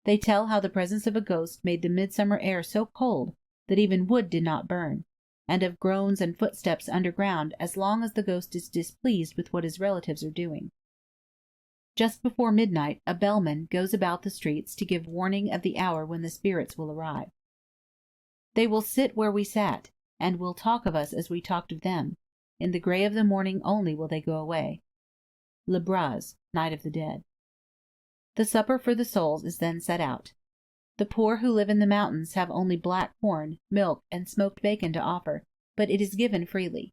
They tell how the presence of a ghost made the midsummer air so cold that even wood did not burn, and of groans and footsteps underground as long as the ghost is displeased with what his relatives are doing. Just before midnight, a bellman goes about the streets to give warning of the hour when the spirits will arrive. They will sit where we sat, and will talk of us as we talked of them. In the grey of the morning only will they go away. Le Braz, Night of the Dead. The supper for the souls is then set out. The poor who live in the mountains have only black corn, milk, and smoked bacon to offer, but it is given freely.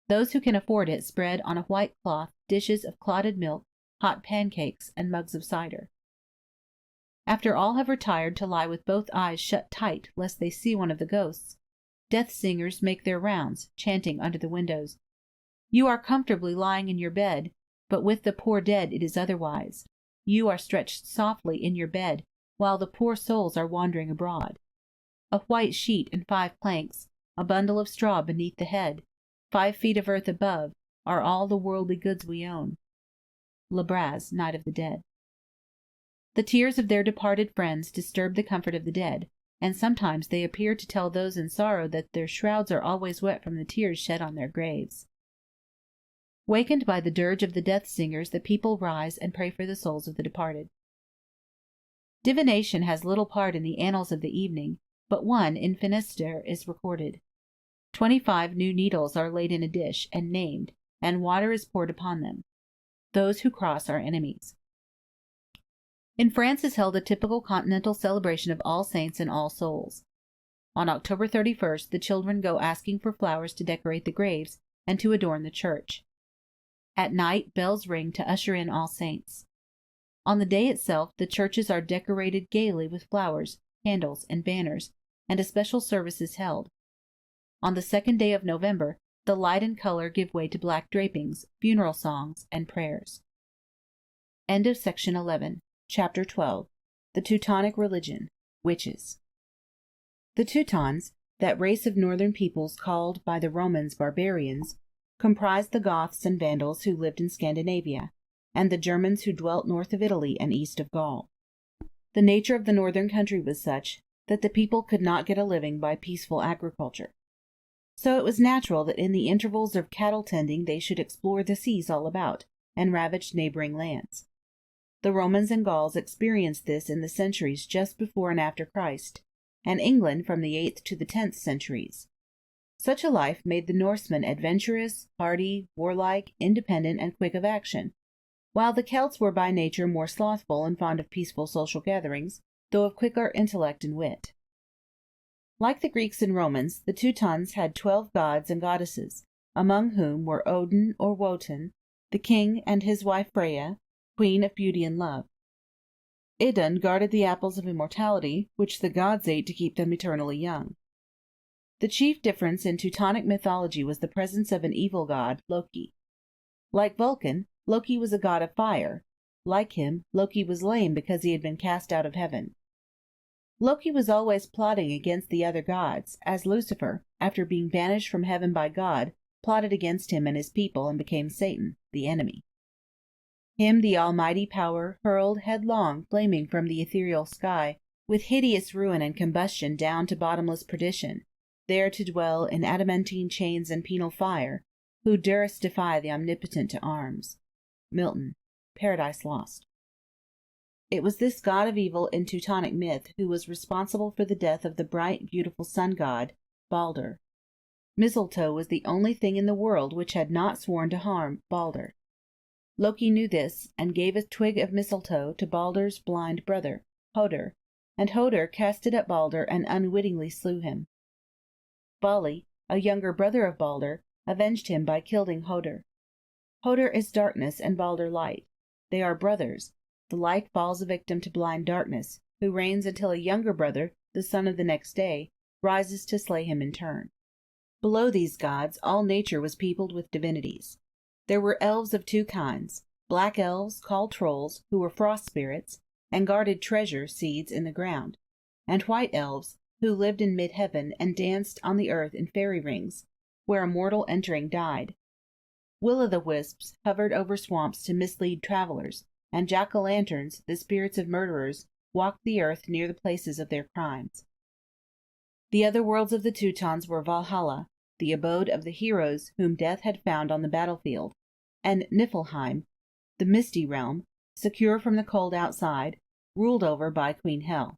Those who can afford it spread on a white cloth dishes of clotted milk, hot pancakes, and mugs of cider. After all have retired to lie with both eyes shut tight lest they see one of the ghosts, death singers make their rounds, chanting under the windows, "You are comfortably lying in your bed, but with the poor dead it is otherwise. You are stretched softly in your bed, while the poor souls are wandering abroad. A white sheet and 5 planks, a bundle of straw beneath the head, 5 feet of earth above, are all the worldly goods we own. Lebras, Night of the Dead. The tears of their departed friends disturb the comfort of the dead, and sometimes they appear to tell those in sorrow that their shrouds are always wet from the tears shed on their graves. Wakened by the dirge of the death singers, the people rise and pray for the souls of the departed. Divination has little part in the annals of the evening, but one in Finisterre is recorded. 25 new needles are laid in a dish and named, and water is poured upon them. Those who cross are enemies. In France is held a typical continental celebration of All Saints and All Souls. On October 31st, the children go asking for flowers to decorate the graves and to adorn the church. At night, bells ring to usher in All Saints. On the day itself, the churches are decorated gaily with flowers, candles, and banners, and a special service is held. On the 2nd day of November, the light and color give way to black drapings, funeral songs, and prayers. End of section 11. Chapter 12. The Teutonic Religion. Witches. The Teutons, that race of northern peoples called by the Romans barbarians, comprised the Goths and Vandals who lived in Scandinavia, and the Germans who dwelt north of Italy and east of Gaul. The nature of the northern country was such that the people could not get a living by peaceful agriculture. So it was natural that in the intervals of cattle tending they should explore the seas all about, and ravage neighboring lands. The Romans and Gauls experienced this in the centuries just before and after Christ, and England from the 8th to the 10th centuries. Such a life made the Norsemen adventurous, hardy, warlike, independent, and quick of action, while the Celts were by nature more slothful and fond of peaceful social gatherings, though of quicker intellect and wit. Like the Greeks and Romans, the Teutons had 12 gods and goddesses, among whom were Odin or Wotan, the king and his wife Freya, queen of beauty and love. Idun guarded the apples of immortality, which the gods ate to keep them eternally young. The chief difference in Teutonic mythology was the presence of an evil god, Loki. Like Vulcan, Loki was a god of fire. Like him, Loki was lame because he had been cast out of heaven. Loki was always plotting against the other gods, as Lucifer, after being banished from heaven by God, plotted against him and his people and became Satan, the enemy. Him the almighty power hurled headlong, flaming from the ethereal sky, with hideous ruin and combustion down to bottomless perdition, there to dwell in adamantine chains and penal fire, who durst defy the omnipotent to arms. Milton, Paradise Lost. It was this god of evil in Teutonic myth who was responsible for the death of the bright, beautiful sun god, Balder. Mistletoe was the only thing in the world which had not sworn to harm Balder. Loki knew this, and gave a twig of mistletoe to Balder's blind brother, Hoder, and Hoder cast it at Balder and unwittingly slew him. Vali, a younger brother of Balder, avenged him by killing Hoder. Hoder is darkness and Balder light. They are brothers. The light falls a victim to blind darkness, who reigns until a younger brother, the son of the next day, rises to slay him in turn. Below these gods, all nature was peopled with divinities. There were elves of 2 kinds, black elves called trolls, who were frost spirits, and guarded treasure seeds in the ground, and white elves, who lived in mid-heaven and danced on the earth in fairy rings, where a mortal entering died. Will-o'-the-wisps hovered over swamps to mislead travelers, and jack-o'-lanterns, the spirits of murderers, walked the earth near the places of their crimes. The other worlds of the Teutons were Valhalla, the abode of the heroes whom death had found on the battlefield, and Niflheim, the misty realm, secure from the cold outside, ruled over by Queen Hel.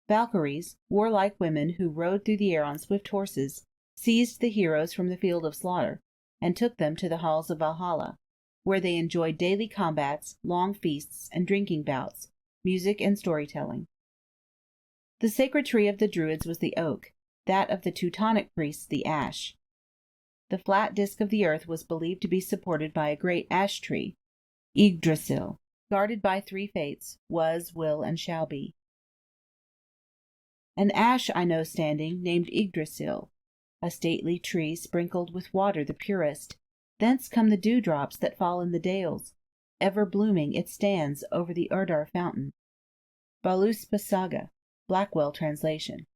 Valkyries, warlike women who rode through the air on swift horses, seized the heroes from the field of slaughter, and took them to the halls of Valhalla, where they enjoyed daily combats, long feasts, and drinking bouts, music and storytelling. The sacred tree of the Druids was the oak, that of the Teutonic priests the ash. The flat disk of the earth was believed to be supported by a great ash tree, Yggdrasil, guarded by 3 fates, was, will, and shall be. An ash I know standing, named Yggdrasil, a stately tree sprinkled with water the purest. Thence come the dewdrops that fall in the dales. Ever blooming it stands over the Urdar fountain. Völuspá Saga, Blackwell translation.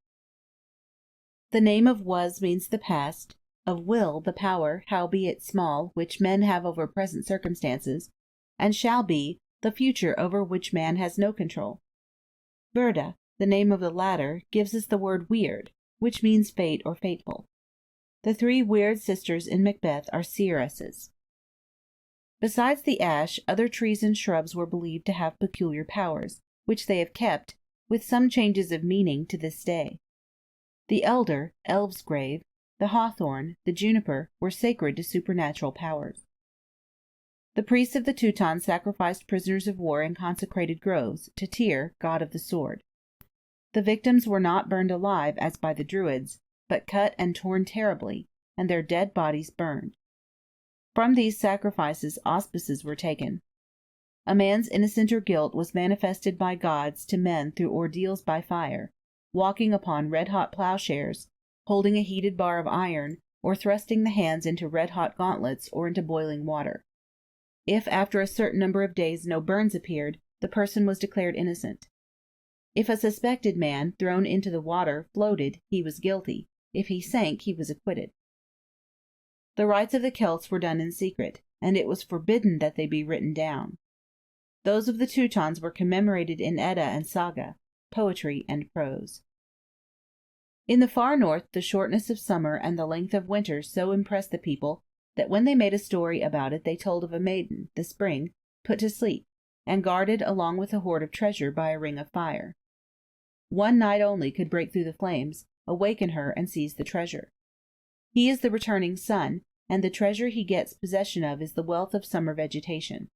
The name of was means the past, of will the power, howbeit small, which men have over present circumstances, and shall be the future over which man has no control. Burda, the name of the latter, gives us the word weird, which means fate or fateful. The three weird sisters in Macbeth are seeresses. Besides the ash, other trees and shrubs were believed to have peculiar powers, which they have kept, with some changes of meaning, to this day. The elder, elves' grave, the hawthorn, the juniper, were sacred to supernatural powers. The priests of the Teutons sacrificed prisoners of war in consecrated groves to Tyr, god of the sword. The victims were not burned alive as by the Druids, but cut and torn terribly, and their dead bodies burned. From these sacrifices auspices were taken. A man's innocence or guilt was manifested by gods to men through ordeals by fire, walking upon red-hot plowshares, holding a heated bar of iron, or thrusting the hands into red-hot gauntlets or into boiling water. If after a certain number of days no burns appeared, the person was declared innocent. If a suspected man, thrown into the water, floated, he was guilty. If he sank, he was acquitted. The rites of the Celts were done in secret, and it was forbidden that they be written down. Those of the Teutons were commemorated in Edda and Saga, poetry and prose. In the far north, the shortness of summer and the length of winter so impressed the people that when they made a story about it they told of a maiden, the spring, put to sleep, and guarded along with a hoard of treasure by a ring of fire. One night only could break through the flames, awaken her, and seize the treasure. He is the returning sun, and the treasure he gets possession of is the wealth of summer vegetation.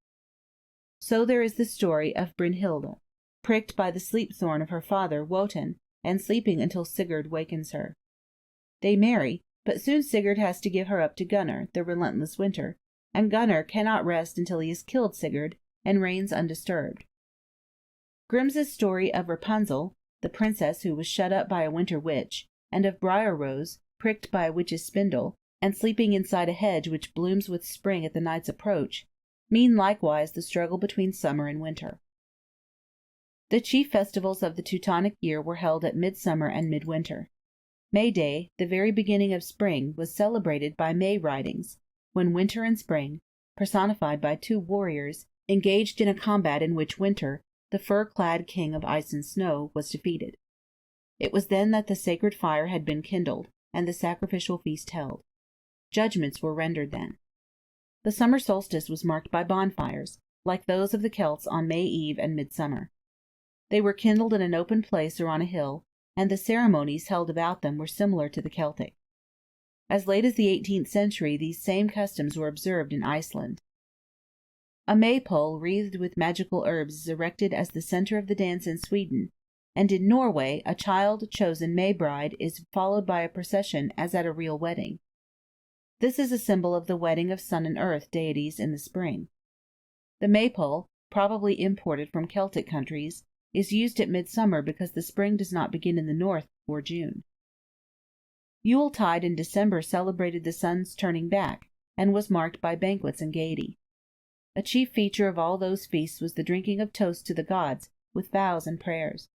So there is the story of Brynhilda, pricked by the sleep-thorn of her father Wotan, and sleeping until Sigurd wakens her. They marry, but soon Sigurd has to give her up to Gunnar, the relentless winter, and Gunnar cannot rest until he has killed Sigurd, and reigns undisturbed. Grimm's story of Rapunzel, the princess who was shut up by a winter witch, and of Briar Rose, pricked by a witch's spindle, and sleeping inside a hedge which blooms with spring at the night's approach, mean likewise the struggle between summer and winter. The chief festivals of the Teutonic year were held at midsummer and midwinter. May Day, the very beginning of spring, was celebrated by May ridings, when winter and spring, personified by two warriors, engaged in a combat in which winter, the fur-clad king of ice and snow, was defeated. It was then that the sacred fire had been kindled, and the sacrificial feast held. Judgments were rendered then. The summer solstice was marked by bonfires, like those of the Celts on May Eve and midsummer. They were kindled in an open place or on a hill, and the ceremonies held about them were similar to the Celtic. As late as the 18th century these same customs were observed in Iceland. A maypole wreathed with magical herbs is erected as the center of the dance in Sweden, and in Norway a child chosen May bride is followed by a procession as at a real wedding. This is a symbol of the wedding of sun and earth deities in the spring. The maypole, probably imported from Celtic countries, is used at midsummer because the spring does not begin in the north before June. Yuletide in December celebrated the sun's turning back, and was marked by banquets and gaiety. A chief feature of all those feasts was the drinking of toasts to the gods, with vows and prayers.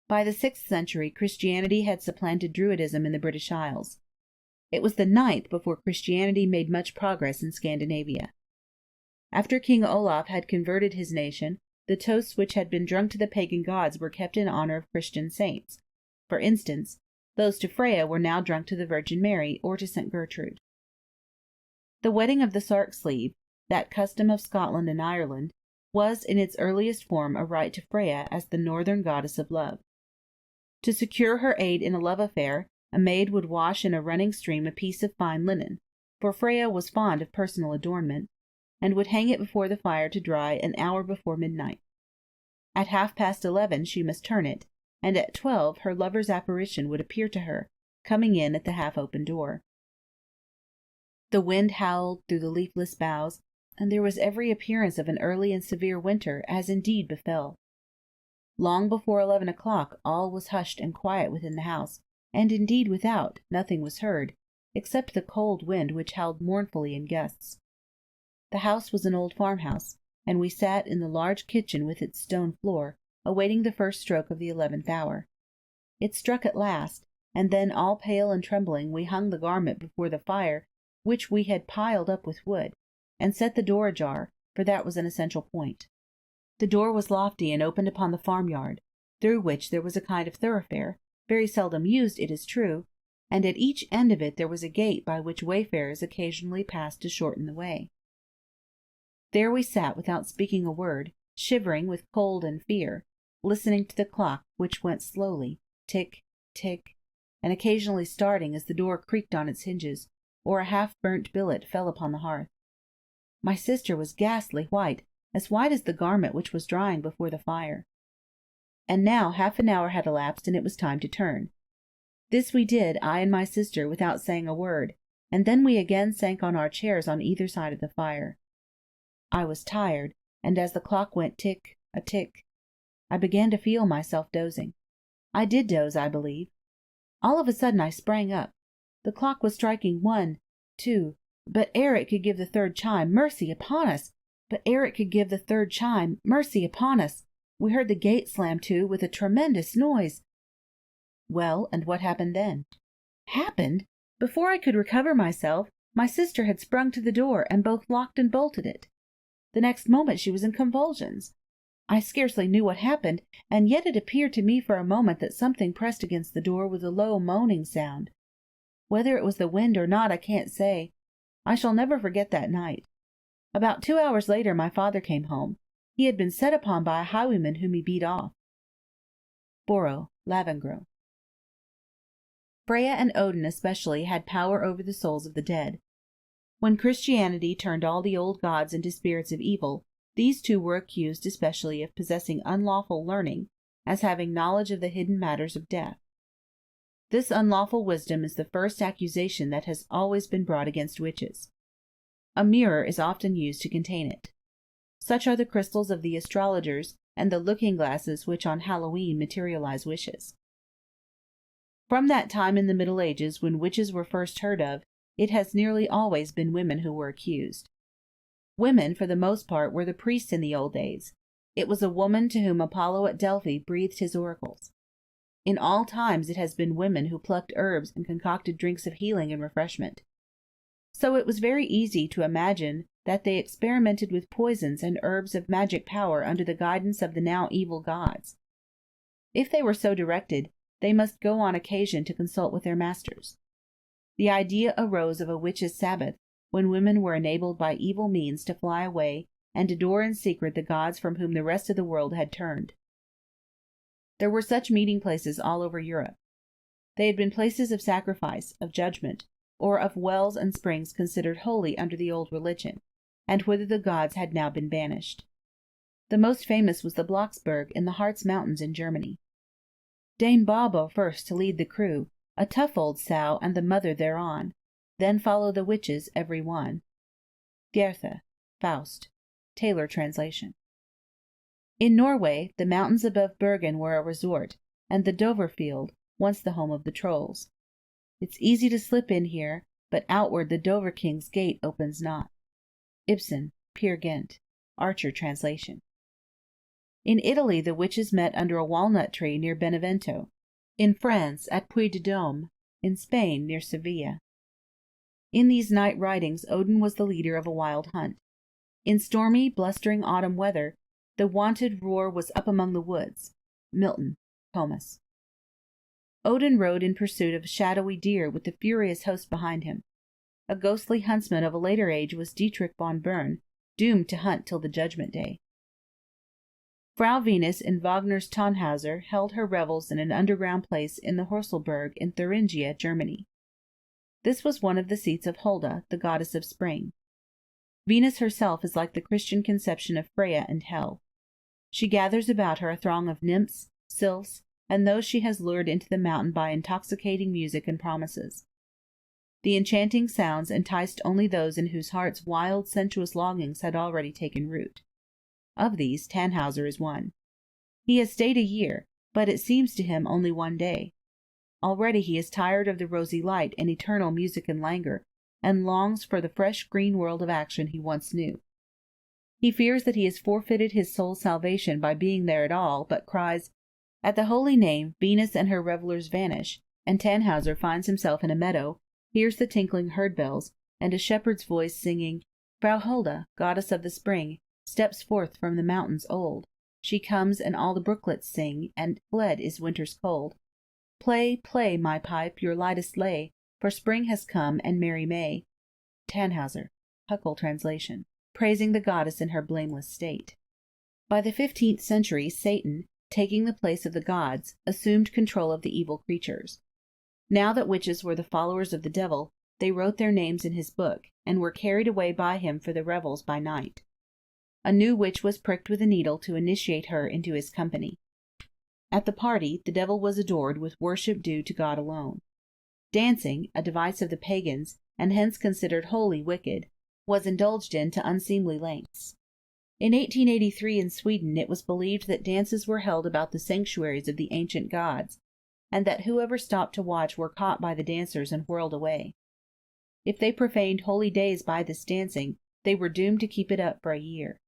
By the 6th century, Christianity had supplanted Druidism in the British Isles. It was the 9th before Christianity made much progress in Scandinavia. After King Olaf had converted his nation, the toasts which had been drunk to the pagan gods were kept in honor of Christian saints. For instance, those to Freya were now drunk to the Virgin Mary or to St. Gertrude. The wedding of the sark sleeve, that custom of Scotland and Ireland, was in its earliest form a rite to Freya as the northern goddess of love. To secure her aid in a love affair, a maid would wash in a running stream a piece of fine linen, for Freya was fond of personal adornment, and would hang it before the fire to dry an hour before midnight. At 11:30 she must turn it, and at 12 her lover's apparition would appear to her, coming in at the half-open door. The wind howled through the leafless boughs, and there was every appearance of an early and severe winter, as indeed befell. Long before 11 o'clock all was hushed and quiet within the house, and indeed without nothing was heard, except the cold wind which howled mournfully in gusts. The house was an old farmhouse, and we sat in the large kitchen with its stone floor, awaiting the first stroke of the 11th hour. It struck at last, and then, all pale and trembling, we hung the garment before the fire, which we had piled up with wood, and set the door ajar, for that was an essential point. The door was lofty and opened upon the farmyard, through which there was a kind of thoroughfare, very seldom used, it is true, and at each end of it there was a gate by which wayfarers occasionally passed to shorten the way. There we sat without speaking a word, shivering with cold and fear, listening to the clock, which went slowly, tick, tick, and occasionally starting as the door creaked on its hinges, or a half-burnt billet fell upon the hearth. My sister was ghastly white, as white as the garment which was drying before the fire. And now half an hour had elapsed, and it was time to turn. This we did, I and my sister, without saying a word, and then we again sank on our chairs on either side of the fire. I was tired, and as the clock went tick-a-tick, I began to feel myself dozing. I did doze, I believe. All of a sudden I sprang up. The clock was striking 1, 2, but ere it could give the third chime, mercy upon us! We heard the gate slam to with a tremendous noise. Well, and what happened then? Happened? Before I could recover myself, my sister had sprung to the door, and both locked and bolted it. The next moment she was in convulsions. I scarcely knew what happened, and yet it appeared to me for a moment that something pressed against the door with a low moaning sound. Whether it was the wind or not, I can't say. I shall never forget that night. About 2 hours later my father came home. He had been set upon by a highwayman whom he beat off. Borrow, Lavengro. Freya and Odin especially had power over the souls of the dead. When Christianity turned all the old gods into spirits of evil, these two were accused especially of possessing unlawful learning, as having knowledge of the hidden matters of death. This unlawful wisdom is the first accusation that has always been brought against witches. A mirror is often used to contain it. Such are the crystals of the astrologers and the looking-glasses which on Hallowe'en materialize wishes. From that time in the Middle Ages when witches were first heard of, it has nearly always been women who were accused. Women, for the most part, were the priests in the old days. It was a woman to whom Apollo at Delphi breathed his oracles. In all times it has been women who plucked herbs and concocted drinks of healing and refreshment. So it was very easy to imagine that they experimented with poisons and herbs of magic power under the guidance of the now evil gods. If they were so directed, they must go on occasion to consult with their masters. The idea arose of a witches' Sabbath, when women were enabled by evil means to fly away and adore in secret the gods from whom the rest of the world had turned. There were such meeting places all over Europe. They had been places of sacrifice, of judgment, or of wells and springs considered holy under the old religion, and whither the gods had now been banished. The most famous was the Blocksberg in the Harz Mountains in Germany. Dame Baubo first to lead the crew, a tough old sow and the mother thereon, then follow the witches every one. Goethe, Faust, Taylor translation. In Norway, the mountains above Bergen were a resort, and the Dovrefjeld, once the home of the trolls. It's easy to slip in here, but outward the Dover King's gate opens not. Ibsen, Peer Gynt, Archer translation. In Italy the witches met under a walnut tree near Benevento, in France at Puy de Dôme, in Spain near Sevilla. In these night ridings Odin was the leader of a wild hunt. In stormy, blustering autumn weather, the wonted roar was up among the woods. Milton, Comus. Odin rode in pursuit of a shadowy deer with the furious host behind him. A ghostly huntsman of a later age was Dietrich von Bern, doomed to hunt till the Judgment Day. Frau Venus in Wagner's Tannhauser held her revels in an underground place in the Horselberg in Thuringia, Germany. This was one of the seats of Hulda, the goddess of spring. Venus herself is like the Christian conception of Freya and Hel. She gathers about her a throng of nymphs, sylphs, and those she has lured into the mountain by intoxicating music and promises. The enchanting sounds enticed only those in whose hearts wild, sensuous longings had already taken root. Of these, Tannhauser is one. He has stayed a year, but it seems to him only one day. Already he is tired of the rosy light and eternal music and languor, and longs for the fresh green world of action he once knew. He fears that he has forfeited his soul's salvation by being there at all, but cries, "At the holy name, Venus and her revelers vanish," and Tannhauser finds himself in a meadow, hears the tinkling herd bells, and a shepherd's voice singing, "Frau Hulda, goddess of the spring, steps forth from the mountains old. She comes, and all the brooklets sing, and fled is winter's cold. Play, play, my pipe, your lightest lay, for spring has come, and merry May." Tannhauser, Huckel translation, praising the goddess in her blameless state. By the 15th century, Satan, taking the place of the gods, assumed control of the evil creatures. Now that witches were the followers of the devil, they wrote their names in his book, and were carried away by him for the revels by night. A new witch was pricked with a needle to initiate her into his company. At the party, the devil was adored with worship due to God alone. Dancing, a device of the pagans, and hence considered wholly wicked, was indulged in to unseemly lengths. In 1883 in Sweden it was believed that dances were held about the sanctuaries of the ancient gods, and that whoever stopped to watch were caught by the dancers and whirled away. If they profaned holy days by this dancing, they were doomed to keep it up for a year.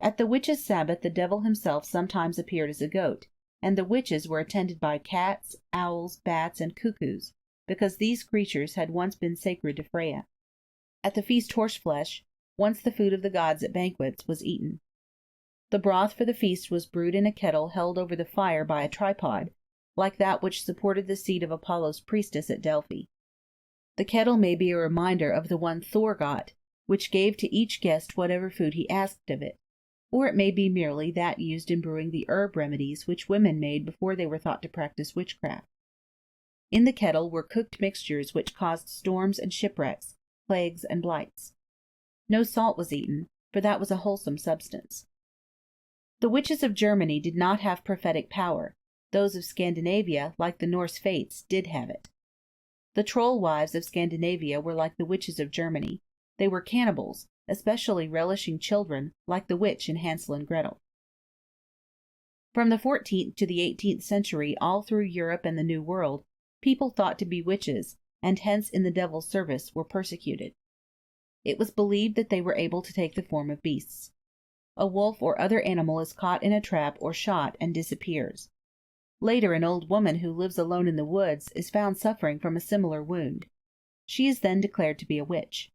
At the witches' Sabbath the devil himself sometimes appeared as a goat, and the witches were attended by cats, owls, bats, and cuckoos, because these creatures had once been sacred to Freya. At the feast horseflesh, once the food of the gods at banquets, was eaten. The broth for the feast was brewed in a kettle held over the fire by a tripod, like that which supported the seat of Apollo's priestess at Delphi. The kettle may be a reminder of the one Thor got, which gave to each guest whatever food he asked of it, or it may be merely that used in brewing the herb remedies which women made before they were thought to practice witchcraft. In the kettle were cooked mixtures which caused storms and shipwrecks, plagues and blights. No salt was eaten, for that was a wholesome substance. The witches of Germany did not have prophetic power. Those of Scandinavia, like the Norse fates, did have it. The troll wives of Scandinavia were like the witches of Germany. They were cannibals, especially relishing children, like the witch in Hansel and Gretel. From the 14th to the 18th century, all through Europe and the New World, people thought to be witches, and hence in the devil's service were persecuted. It was believed that they were able to take the form of beasts. A wolf or other animal is caught in a trap or shot and disappears. Later, an old woman who lives alone in the woods is found suffering from a similar wound. She is then declared to be a witch.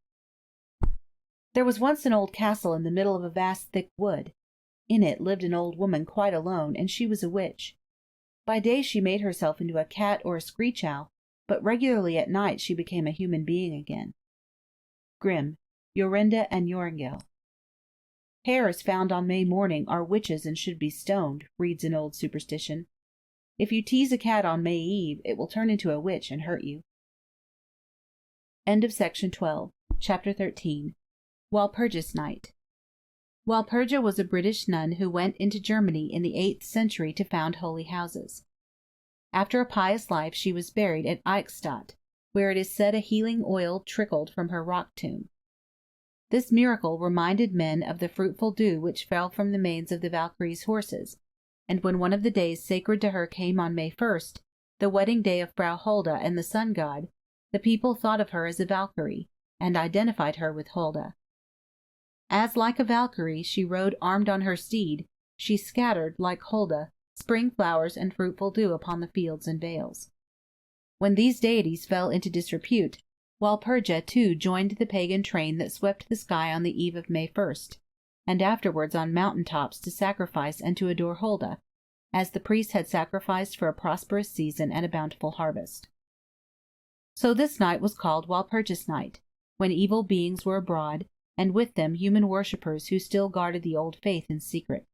There was once an old castle in the middle of a vast thick wood. In it lived an old woman quite alone, and she was a witch. By day she made herself into a cat or a screech owl, but regularly at night she became a human being again. Grimm, Jorinda and Jorngel. Hares found on May morning are witches and should be stoned, reads an old superstition. If you tease a cat on May Eve, it will turn into a witch and hurt you. End of section 12. Chapter 13. Walpurgis Night. Walpurga was a British nun who went into Germany in the 8th century to found holy houses. After a pious life she was buried at Eichstatt, where it is said a healing oil trickled from her rock tomb. This miracle reminded men of the fruitful dew which fell from the manes of the Valkyries' horses, and when one of the days sacred to her came on May 1st, the wedding day of Frau Hulda and the sun god, the people thought of her as a Valkyrie, and identified her with Hulda. As like a Valkyrie she rode armed on her steed, she scattered, like Hulda, spring flowers and fruitful dew upon the fields and vales. When these deities fell into disrepute, Walpurga too joined the pagan train that swept the sky on the eve of May 1st, and afterwards on mountain tops to sacrifice and to adore Hulda, as the priests had sacrificed for a prosperous season and a bountiful harvest. So this night was called Walpurgis Night, when evil beings were abroad, and with them human worshippers who still guarded the old faith in secret.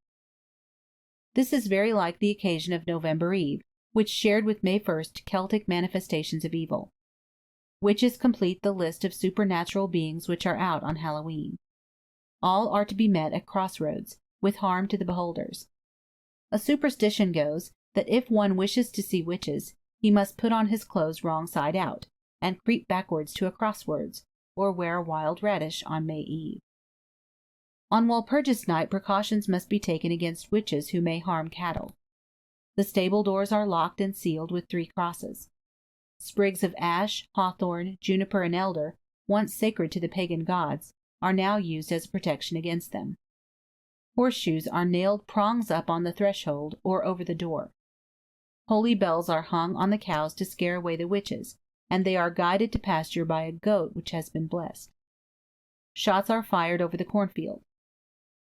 This is very like the occasion of November Eve, which shared with May 1st Celtic manifestations of evil. Witches complete the list of supernatural beings which are out on Halloween. All are to be met at crossroads, with harm to the beholders. A superstition goes that if one wishes to see witches, he must put on his clothes wrong side out, and creep backwards to a crossroads, or wear a wild radish on May Eve. On Walpurgis Night precautions must be taken against witches who may harm cattle. The stable doors are locked and sealed with 3 crosses. Sprigs of ash, hawthorn, juniper, and elder, once sacred to the pagan gods, are now used as a protection against them. Horseshoes are nailed prongs up on the threshold or over the door. Holy bells are hung on the cows to scare away the witches, and they are guided to pasture by a goat which has been blessed. Shots are fired over the cornfield.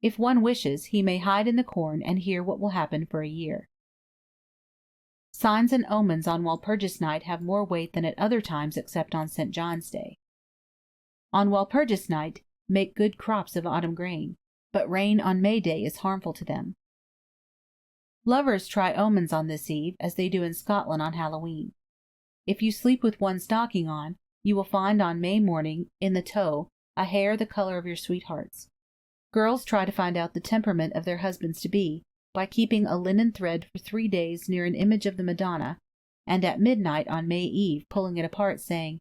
If one wishes, he may hide in the corn and hear what will happen for a year. Signs and omens on Walpurgis Night have more weight than at other times except on St. John's Day. On Walpurgis Night, make good crops of autumn grain, but rain on May Day is harmful to them. Lovers try omens on this eve, as they do in Scotland on Halloween. If you sleep with one stocking on, you will find on May morning, in the toe, a hair the color of your sweetheart's. Girls try to find out the temperament of their husbands-to-be by keeping a linen thread for 3 days near an image of the Madonna, and at midnight on May Eve pulling it apart, saying,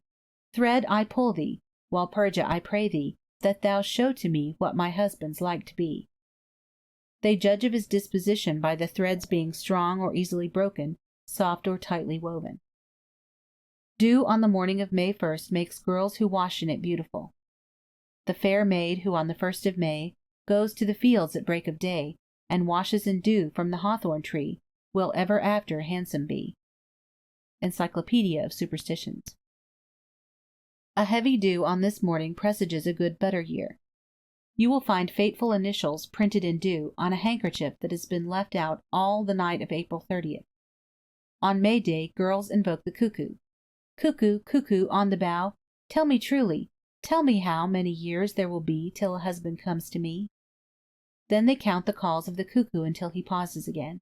"Thread, I pull thee, Walpurga, I pray thee, that thou show to me what my husband's like to be." They judge of his disposition by the threads being strong or easily broken, soft or tightly woven. Dew on the morning of May 1st makes girls who wash in it beautiful. The fair maid who on the 1st of May goes to the fields at break of day, and washes in dew from the hawthorn tree, will ever after handsome be. Encyclopedia of Superstitions. A heavy dew on this morning presages a good butter year. You will find fateful initials printed in dew on a handkerchief that has been left out all the night of April 30th. On May Day girls invoke the cuckoo. "Cuckoo, cuckoo on the bough, tell me truly, tell me how many years there will be till a husband comes to me." Then they count the calls of the cuckoo until he pauses again.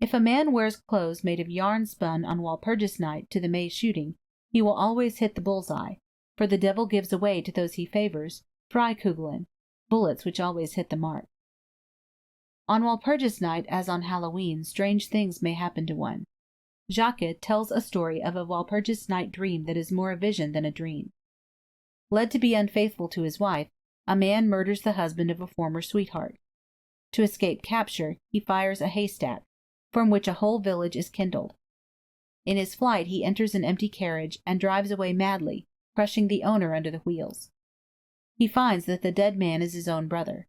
If a man wears clothes made of yarn spun on Walpurgis Night to the May shooting, he will always hit the bull's-eye, for the devil gives away to those he favors Freikugeln, bullets which always hit the mark. On Walpurgis Night, as on Halloween, strange things may happen to one. Jacques tells a story of a Walpurgis Night dream that is more a vision than a dream. Led to be unfaithful to his wife, a man murders the husband of a former sweetheart. To escape capture, he fires a haystack, from which a whole village is kindled. In his flight he enters an empty carriage and drives away madly, crushing the owner under the wheels. He finds that the dead man is his own brother.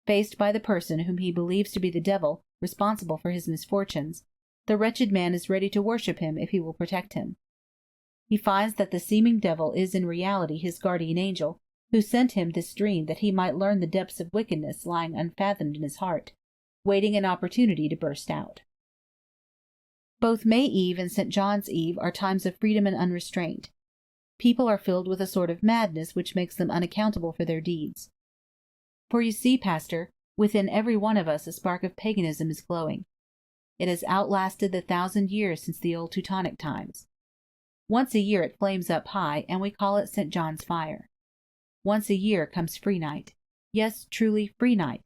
Faced by the person whom he believes to be the devil responsible for his misfortunes, the wretched man is ready to worship him if he will protect him. He finds that the seeming devil is in reality his guardian angel, who sent him this dream that he might learn the depths of wickedness lying unfathomed in his heart, waiting an opportunity to burst out. Both May Eve and St. John's Eve are times of freedom and unrestraint. People are filled with a sort of madness which makes them unaccountable for their deeds. For you see, Pastor, within every one of us a spark of paganism is glowing. It has outlasted the 1,000 years since the old Teutonic times. Once a year it flames up high, and we call it St. John's fire. Once a year comes Free Night. Yes, truly, Free Night.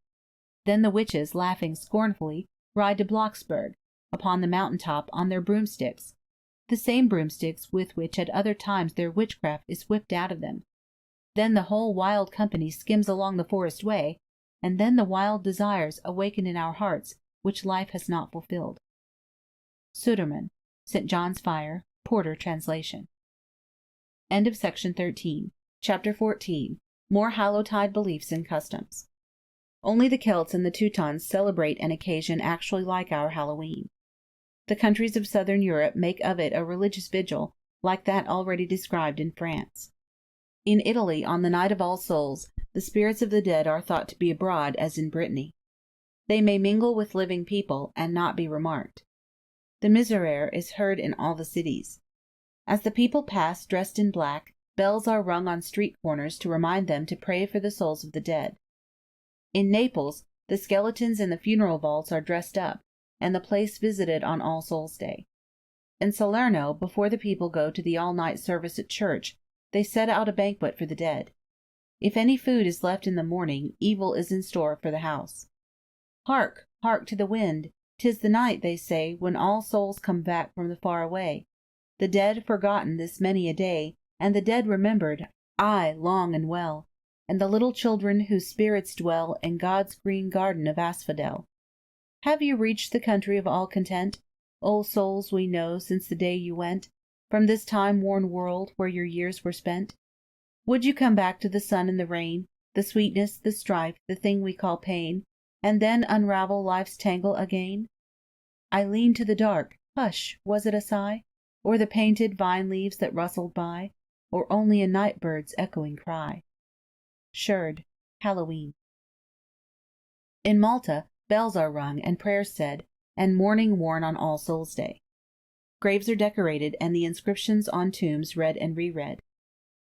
Then the witches, laughing scornfully, ride to Blocksberg, upon the mountain-top, on their broomsticks, the same broomsticks with which at other times their witchcraft is whipped out of them. Then the whole wild company skims along the forest way, and then the wild desires awaken in our hearts which life has not fulfilled. Sudermann, St. John's Fire, Porter translation. End of section 13. Chapter 14. More Hallowtide Beliefs and Customs. Only the Celts and the Teutons celebrate an occasion actually like our Halloween. The countries of southern Europe make of it a religious vigil, like that already described in France. In Italy, on the night of All Souls, the spirits of the dead are thought to be abroad, as in Brittany. They may mingle with living people, and not be remarked. The Miserere is heard in all the cities. As the people pass dressed in black, bells are rung on street corners to remind them to pray for the souls of the dead. In Naples, the skeletons in the funeral vaults are dressed up, and the place visited on All Souls' Day. In Salerno, before the people go to the all-night service at church, they set out a banquet for the dead. If any food is left in the morning, evil is in store for the house. Hark, hark to the wind! 'Tis the night, they say, when all souls come back from the far away. The dead forgotten this many a day, and the dead remembered, aye, long and well, and the little children whose spirits dwell in God's green garden of asphodel. Have you reached the country of all content, O souls we know since the day you went from this time-worn world where your years were spent? Would you come back to the sun and the rain, the sweetness, the strife, the thing we call pain, and then unravel life's tangle again? I lean to the dark. Hush! Was it a sigh? Or the painted vine leaves that rustled by? Or only a night bird's echoing cry? Sherd, Hallowe'en. In Malta, bells are rung and prayers said, and mourning worn on All Souls' Day. Graves are decorated and the inscriptions on tombs read and reread.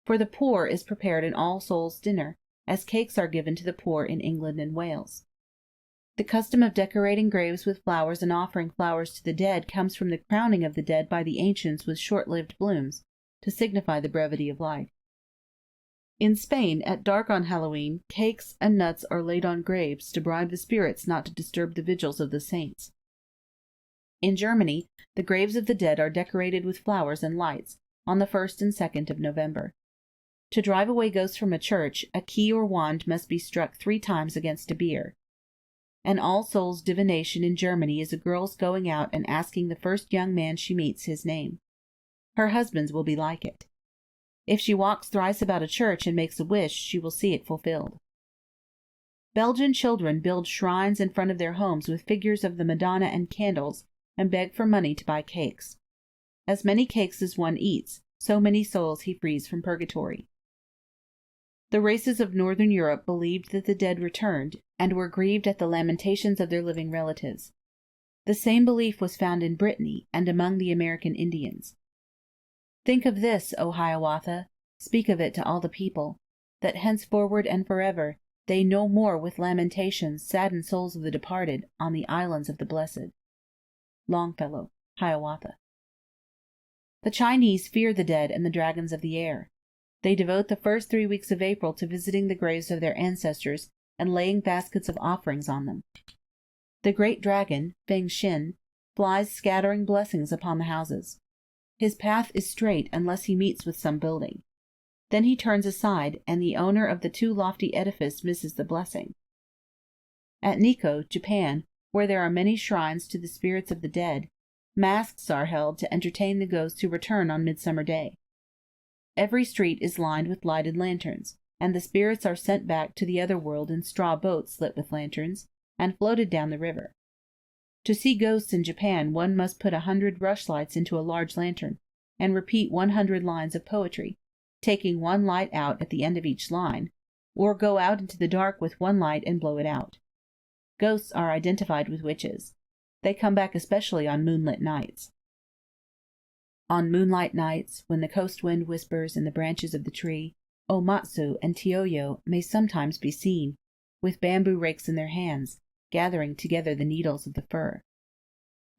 For the poor is prepared an All Souls' dinner, as cakes are given to the poor in England and Wales. The custom of decorating graves with flowers and offering flowers to the dead comes from the crowning of the dead by the ancients with short-lived blooms, to signify the brevity of life. In Spain, at dark on Halloween, cakes and nuts are laid on graves to bribe the spirits not to disturb the vigils of the saints. In Germany, the graves of the dead are decorated with flowers and lights on the 1st and 2nd of November. To drive away ghosts from a church, a key or wand must be struck 3 times against a bier. An All Souls divination in Germany is a girl's going out and asking the first young man she meets his name. Her husband's will be like it. If she walks thrice about a church and makes a wish, she will see it fulfilled. Belgian children build shrines in front of their homes with figures of the Madonna and candles, and beg for money to buy cakes. As many cakes as one eats, so many souls he frees from purgatory. The races of northern Europe believed that the dead returned, and were grieved at the lamentations of their living relatives. The same belief was found in Brittany and among the American Indians. Think of this, O Hiawatha, speak of it to all the people, that henceforward and forever they no more with lamentations sadden souls of the departed on the islands of the blessed. Longfellow, Hiawatha. The Chinese fear the dead and the dragons of the air. They devote the first 3 weeks of April to visiting the graves of their ancestors and laying baskets of offerings on them. The great dragon, Feng Shin, flies scattering blessings upon the houses. His path is straight unless he meets with some building. Then he turns aside, and the owner of the too lofty edifice misses the blessing. At Nikko, Japan, where there are many shrines to the spirits of the dead, masques are held to entertain the ghosts who return on Midsummer Day. Every street is lined with lighted lanterns, and the spirits are sent back to the other world in straw boats lit with lanterns, and floated down the river. To see ghosts in Japan, one must put 100 rushlights into a large lantern, and repeat 100 lines of poetry, taking 1 light out at the end of each line, or go out into the dark with 1 light and blow it out. Ghosts are identified with witches. They come back especially on moonlit nights. On moonlight nights, when the coast wind whispers in the branches of the tree, Omatsu and Tioyo may sometimes be seen, with bamboo rakes in their hands, gathering together the needles of the fir.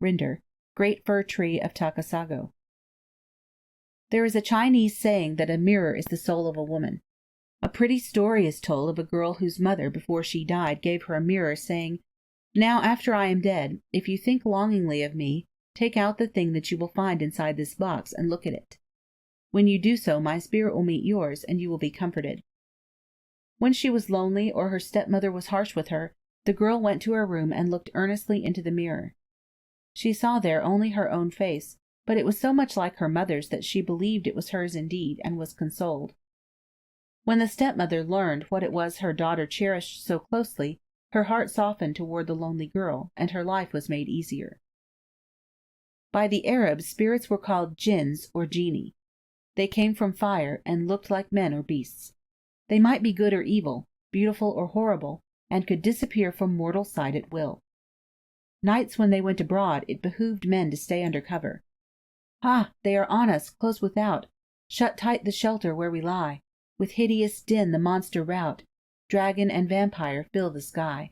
Rinder, Great Fir Tree of Takasago. There is a Chinese saying that a mirror is the soul of a woman. A pretty story is told of a girl whose mother, before she died, gave her a mirror, saying, "Now, after I am dead, if you think longingly of me, take out the thing that you will find inside this box and look at it. When you do so, my spirit will meet yours, and you will be comforted." When she was lonely or her stepmother was harsh with her, the girl went to her room and looked earnestly into the mirror. She saw there only her own face, but it was so much like her mother's that she believed it was hers indeed, and was consoled. When the stepmother learned what it was her daughter cherished so closely, her heart softened toward the lonely girl, and her life was made easier. By the Arabs, spirits were called jinns or genii. They came from fire, and looked like men or beasts. They might be good or evil, beautiful or horrible, and could disappear from mortal sight at will. Nights when they went abroad, it behooved men to stay under cover. "Ha! They are on us, close without. Shut tight the shelter where we lie. With hideous din the monster rout. Dragon and vampire fill the sky."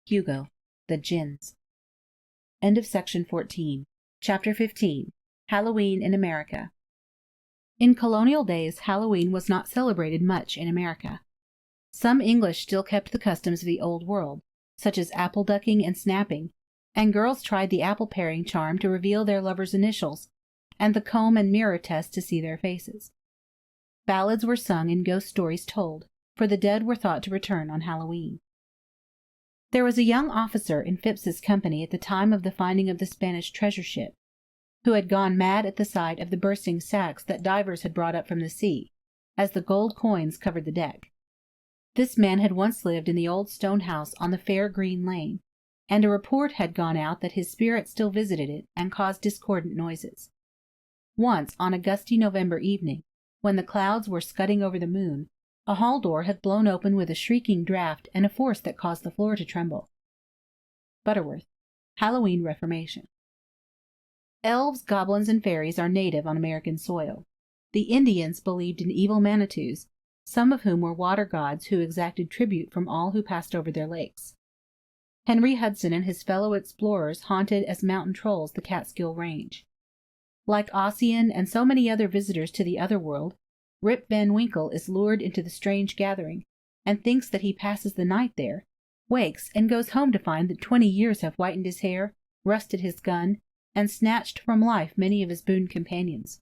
Hugo, The Jinns. End of section 14. Chapter 15. Halloween in America. In colonial days, Halloween was not celebrated much in America. Some English still kept the customs of the Old World, such as apple ducking and snapping, and girls tried the apple paring charm to reveal their lovers' initials, and the comb and mirror test to see their faces. Ballads were sung and ghost stories told, for the dead were thought to return on Halloween. There was a young officer in Phips's company at the time of the finding of the Spanish treasure ship, who had gone mad at the sight of the bursting sacks that divers had brought up from the sea, as the gold coins covered the deck. This man had once lived in the old stone house on the fair green lane, and a report had gone out that his spirit still visited it and caused discordant noises. Once, on a gusty November evening, when the clouds were scudding over the moon, a hall door had blown open with a shrieking draught and a force that caused the floor to tremble. Butterworth, Halloween Reformation. Elves, goblins, and fairies are native on American soil. The Indians believed in evil manitous, some of whom were water gods who exacted tribute from all who passed over their lakes. Henry Hudson and his fellow explorers haunted as mountain trolls the Catskill Range. Like Ossian and so many other visitors to the other world, Rip Van Winkle is lured into the strange gathering, and thinks that he passes the night there, wakes, and goes home to find that 20 years have whitened his hair, rusted his gun, and snatched from life many of his boon companions.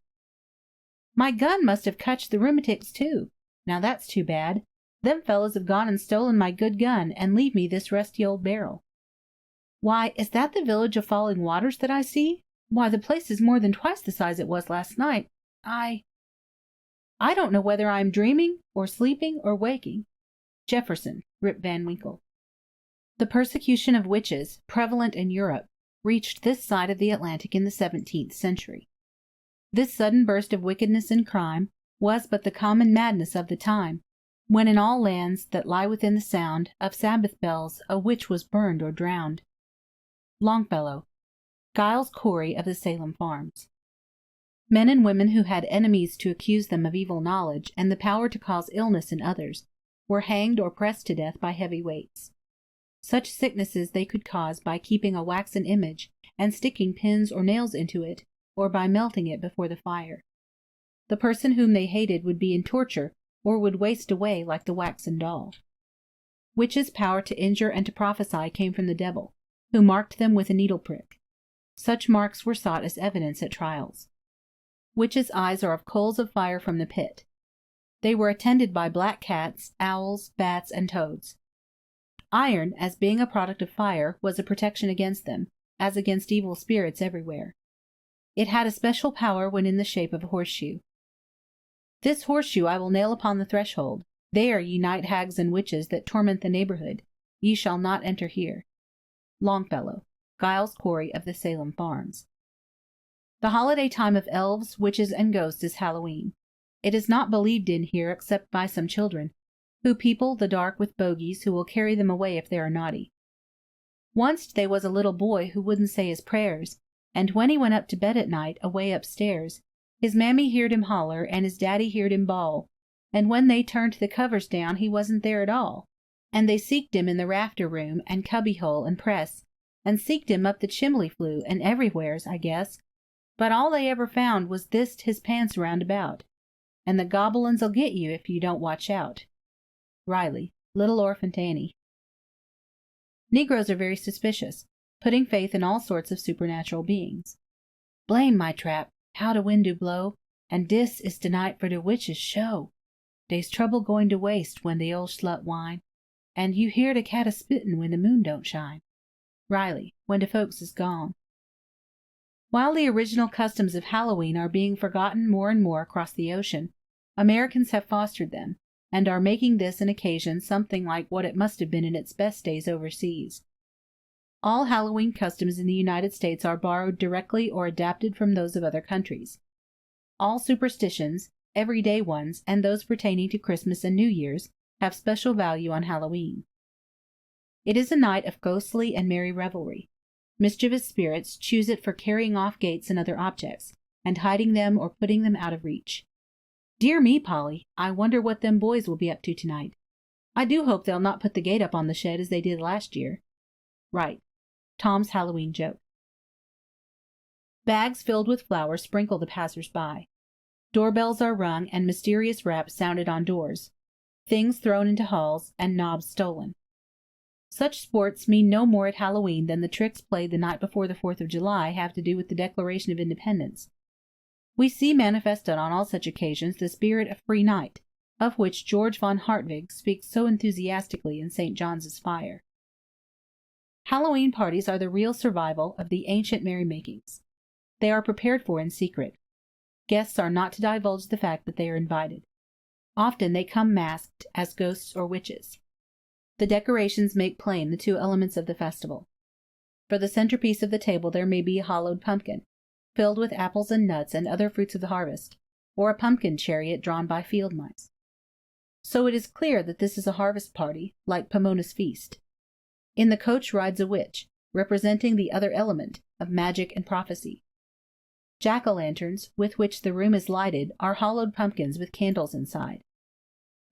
"My gun must have catched the rheumatics, too. Now that's too bad. Them fellows have gone and stolen my good gun, and leave me this rusty old barrel. Why, is that the village of Falling Waters that I see? Why, the place is more than twice the size it was last night. I don't know whether I am dreaming, or sleeping, or waking." Jefferson, Rip Van Winkle. The persecution of witches, prevalent in Europe, reached this side of the Atlantic in the 17th century. This sudden burst of wickedness and crime was but the common madness of the time, when in all lands that lie within the sound of Sabbath bells a witch was burned or drowned. Longfellow, Giles Corey of the Salem Farms. Men and women who had enemies to accuse them of evil knowledge and the power to cause illness in others were hanged or pressed to death by heavy weights. Such sicknesses they could cause by keeping a waxen image and sticking pins or nails into it, or by melting it before the fire. The person whom they hated would be in torture or would waste away like the waxen doll. Witches' power to injure and to prophesy came from the devil, who marked them with a needle prick. Such marks were sought as evidence at trials. Witches' eyes are of coals of fire from the pit. They were attended by black cats, owls, bats, and toads. Iron, as being a product of fire, was a protection against them, as against evil spirits everywhere. It had a special power when in the shape of a horseshoe. "This horseshoe I will nail upon the threshold. There, ye night hags and witches that torment the neighborhood, ye shall not enter here." Longfellow, Giles Corey of the Salem Farms. The holiday time of elves, witches, and ghosts is Halloween. It is not believed in here except by some children, who people the dark with bogies who will carry them away if they are naughty. Once they was a little boy who wouldn't say his prayers, and when he went up to bed at night away upstairs, his mammy heard him holler and his daddy heard him bawl, and when they turned the covers down he wasn't there at all, and they seeked him in the rafter room and cubby-hole and press, and seeked him up the chimley flue and everywheres, I guess, but all they ever found was this his pants round about, and the gobelins'll get you if you don't watch out. Riley, Little Orphant Annie. Negroes are very suspicious, putting faith in all sorts of supernatural beings. "Blame my trap, how de wind do blow, and dis is de night for de witches' show. Dey's trouble going to waste when the old slut whine, and you hear de cat a-spittin' when the moon don't shine." Riley, When de Folks is Gone. While the original customs of Halloween are being forgotten more and more across the ocean, Americans have fostered them, and are making this an occasion something like what it must have been in its best days overseas. All Halloween customs in the United States are borrowed directly or adapted from those of other countries. All superstitions, everyday ones, and those pertaining to Christmas and New Year's, have special value on Halloween. It is a night of ghostly and merry revelry. Mischievous spirits choose it for carrying off gates and other objects, and hiding them or putting them out of reach. Dear me, Polly, I wonder what them boys will be up to tonight. I do hope they'll not put the gate up on the shed as they did last year. Right. Tom's Halloween Joke. Bags filled with flowers sprinkle the passers-by. Doorbells are rung and mysterious raps sounded on doors. Things thrown into halls and knobs stolen. Such sports mean no more at Halloween than the tricks played the night before the 4th of July have to do with the Declaration of Independence. We see manifested on all such occasions the spirit of free night, of which George von Hartwig speaks so enthusiastically in St. John's Fire. Halloween parties are the real survival of the ancient merrymakings. They are prepared for in secret. Guests are not to divulge the fact that they are invited. Often they come masked as ghosts or witches. The decorations make plain the two elements of the festival. For the centerpiece of the table there may be a hollowed pumpkin, filled with apples and nuts and other fruits of the harvest, or a pumpkin chariot drawn by field mice. So it is clear that this is a harvest party, like Pomona's feast. In the coach rides a witch, representing the other element of magic and prophecy. Jack-o'-lanterns, with which the room is lighted, are hollowed pumpkins with candles inside.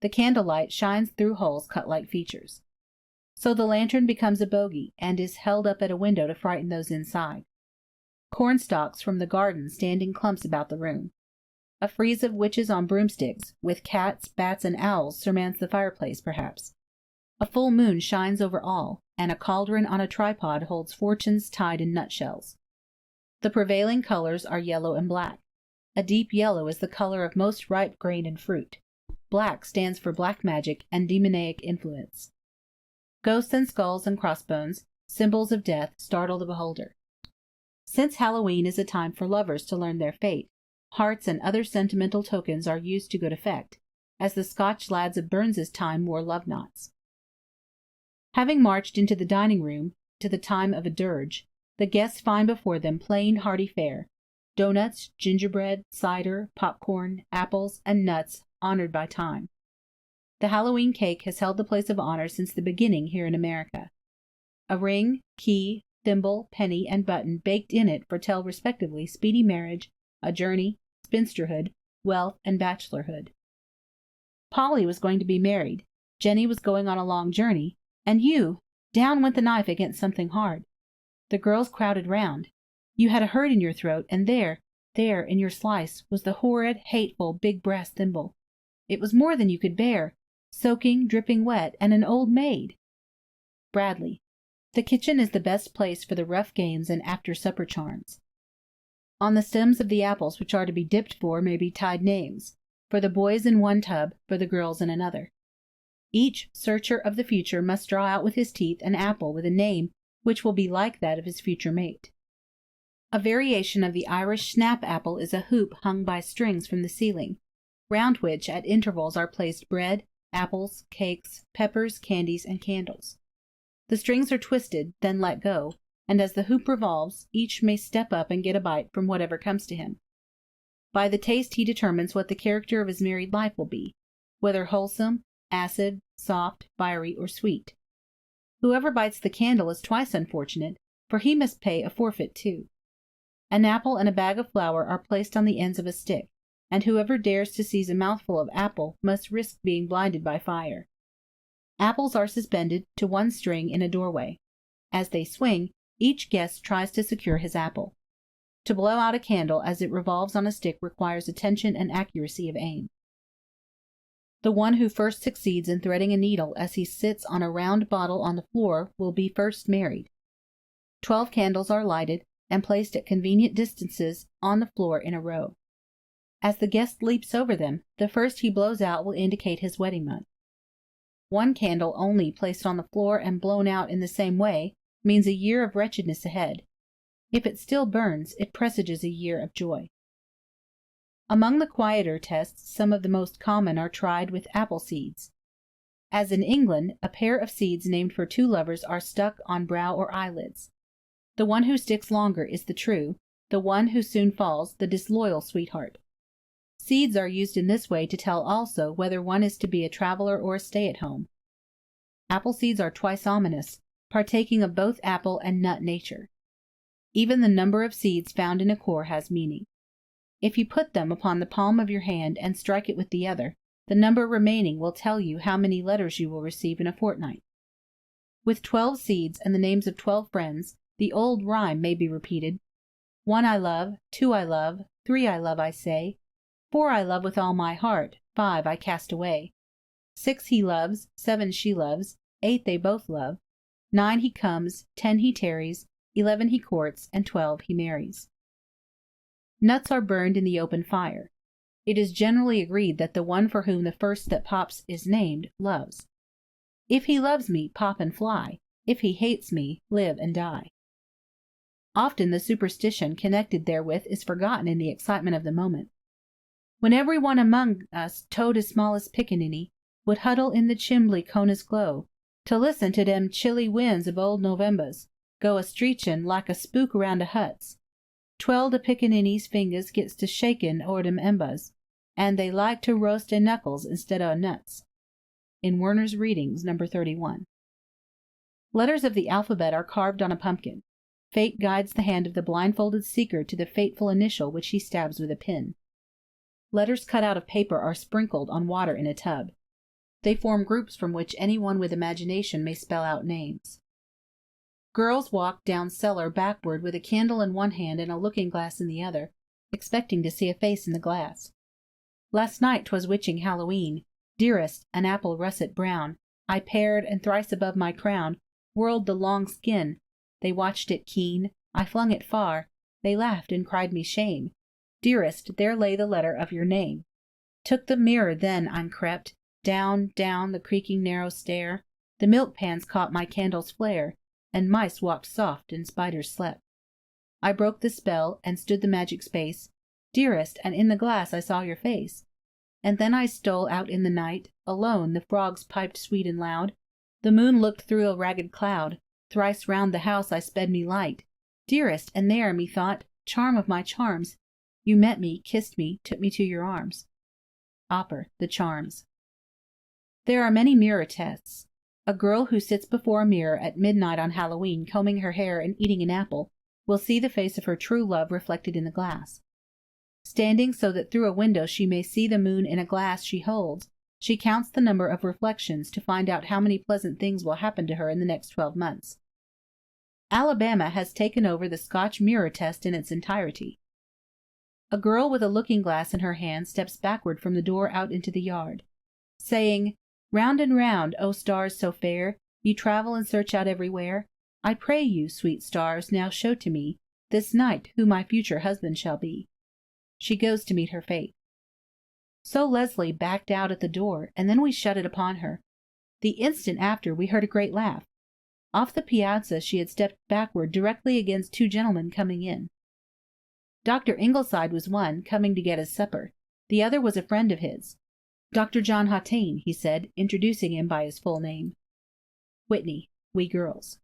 The candlelight shines through holes cut like features. So the lantern becomes a bogey and is held up at a window to frighten those inside. Cornstalks from the garden stand in clumps about the room. A frieze of witches on broomsticks, with cats, bats, and owls, surmounts the fireplace, perhaps. A full moon shines over all, and a cauldron on a tripod holds fortunes tied in nutshells. The prevailing colors are yellow and black. A deep yellow is the color of most ripe grain and fruit. Black stands for black magic and demoniac influence. Ghosts and skulls and crossbones, symbols of death, startle the beholder. Since Halloween is a time for lovers to learn their fate, hearts and other sentimental tokens are used to good effect, as the Scotch lads of Burns's time wore love knots. Having marched into the dining room to the time of a dirge, the guests find before them plain, hearty fare: doughnuts, gingerbread, cider, popcorn, apples, and nuts honored by time. The Halloween cake has held the place of honor since the beginning here in America. A ring, key, thimble, penny, and button baked in it foretell respectively speedy marriage, a journey, spinsterhood, wealth, and bachelorhood. Polly was going to be married, Jenny was going on a long journey, and down went the knife against something hard. The girls crowded round. You had a hurt in your throat, and there, in your slice, was the horrid, hateful, big brass thimble. It was more than you could bear, soaking, dripping wet, and an old maid. Bradley. The kitchen is the best place for the rough games and after-supper charms. On the stems of the apples which are to be dipped for may be tied names, for the boys in one tub, for the girls in another. Each searcher of the future must draw out with his teeth an apple with a name which will be like that of his future mate. A variation of the Irish snap apple is a hoop hung by strings from the ceiling, round which at intervals are placed bread, apples, cakes, peppers, candies, and candles. The strings are twisted, then let go, and as the hoop revolves, each may step up and get a bite from whatever comes to him. By the taste he determines what the character of his married life will be, whether wholesome, acid, soft, fiery, or sweet. Whoever bites the candle is twice unfortunate, for he must pay a forfeit too. An apple and a bag of flour are placed on the ends of a stick, and whoever dares to seize a mouthful of apple must risk being blinded by fire. Apples are suspended to one string in a doorway. As they swing, each guest tries to secure his apple. To blow out a candle as it revolves on a stick requires attention and accuracy of aim. The one who first succeeds in threading a needle as he sits on a round bottle on the floor will be first married. 12 candles are lighted and placed at convenient distances on the floor in a row. As the guest leaps over them, the first he blows out will indicate his wedding month. One candle only placed on the floor and blown out in the same way means a year of wretchedness ahead. If it still burns, it presages a year of joy. Among the quieter tests, some of the most common are tried with apple seeds. As in England, a pair of seeds named for two lovers are stuck on brow or eyelids. The one who sticks longer is the true, the one who soon falls the disloyal sweetheart. Seeds are used in this way to tell also whether one is to be a traveler or a stay-at-home. Apple seeds are twice ominous, partaking of both apple and nut nature. Even the number of seeds found in a core has meaning. If you put them upon the palm of your hand and strike it with the other, the number remaining will tell you how many letters you will receive in a fortnight. With 12 seeds and the names of 12 friends, the old rhyme may be repeated. 1 I love, 2 I love, 3 I love I say, 4 I love with all my heart, 5 I cast away. 6 he loves, 7 she loves, 8 they both love, 9 he comes, 10 he tarries, 11 he courts, and 12 he marries. Nuts are burned in the open fire. It is generally agreed that the one for whom the first that pops is named loves. If he loves me, pop and fly. If he hates me, live and die. Often the superstition connected therewith is forgotten in the excitement of the moment. when every one among us, toad as small as pickaninny, would huddle in the chimbley cona's glow, to listen to dem chilly winds of old Novembers, go a-streechin' like a spook around de huts. 'Twell de pickaninny's fingers gets to shakin' o'er dem embers, and they like to roast de knuckles instead o' nuts. In Werner's Readings, No. 31. Letters of the alphabet are carved on a pumpkin. Fate guides the hand of the blindfolded seeker to the fateful initial which he stabs with a pin. Letters cut out of paper are sprinkled on water in a tub. They form groups from which anyone with imagination may spell out names. Girls walk down cellar backward with a candle in one hand and a looking-glass in the other, expecting to see a face in the glass. Last night 'twas witching Hallowe'en. Dearest, an apple russet brown, I pared, and thrice above my crown whirled the long skin. They watched it keen, I flung it far, they laughed and cried me shame. Dearest, there lay the letter of your name. Took the mirror then I'm crept, down, down the creaking narrow stair. The milk pans caught my candle's flare, and mice walked soft and spiders slept. I broke the spell, and stood the magic space. Dearest, and in the glass I saw your face. And then I stole out in the night, alone the frogs piped sweet and loud. The moon looked through a ragged cloud. Thrice round the house I sped me light. Dearest, and there, methought, charm of my charms, you met me, kissed me, took me to your arms. Opper, The Charms. There are many mirror tests. A girl who sits before a mirror at midnight on Halloween, combing her hair and eating an apple, will see the face of her true love reflected in the glass. Standing so that through a window she may see the moon in a glass she holds, she counts the number of reflections to find out how many pleasant things will happen to her in the next 12 months. Alabama has taken over the Scotch mirror test in its entirety. A girl with a looking-glass in her hand steps backward from the door out into the yard, saying, "Round and round, O stars so fair, ye travel and search out everywhere. I pray you, sweet stars, now show to me this night who my future husband shall be." She goes to meet her fate. So Leslie backed out at the door, and then we shut it upon her. The instant after we heard a great laugh. Off the piazza she had stepped backward directly against two gentlemen coming in. Dr. Ingleside was one, coming to get his supper. The other was a friend of his. Dr. John Hatain, he said, introducing him by his full name. Whitney, We Girls.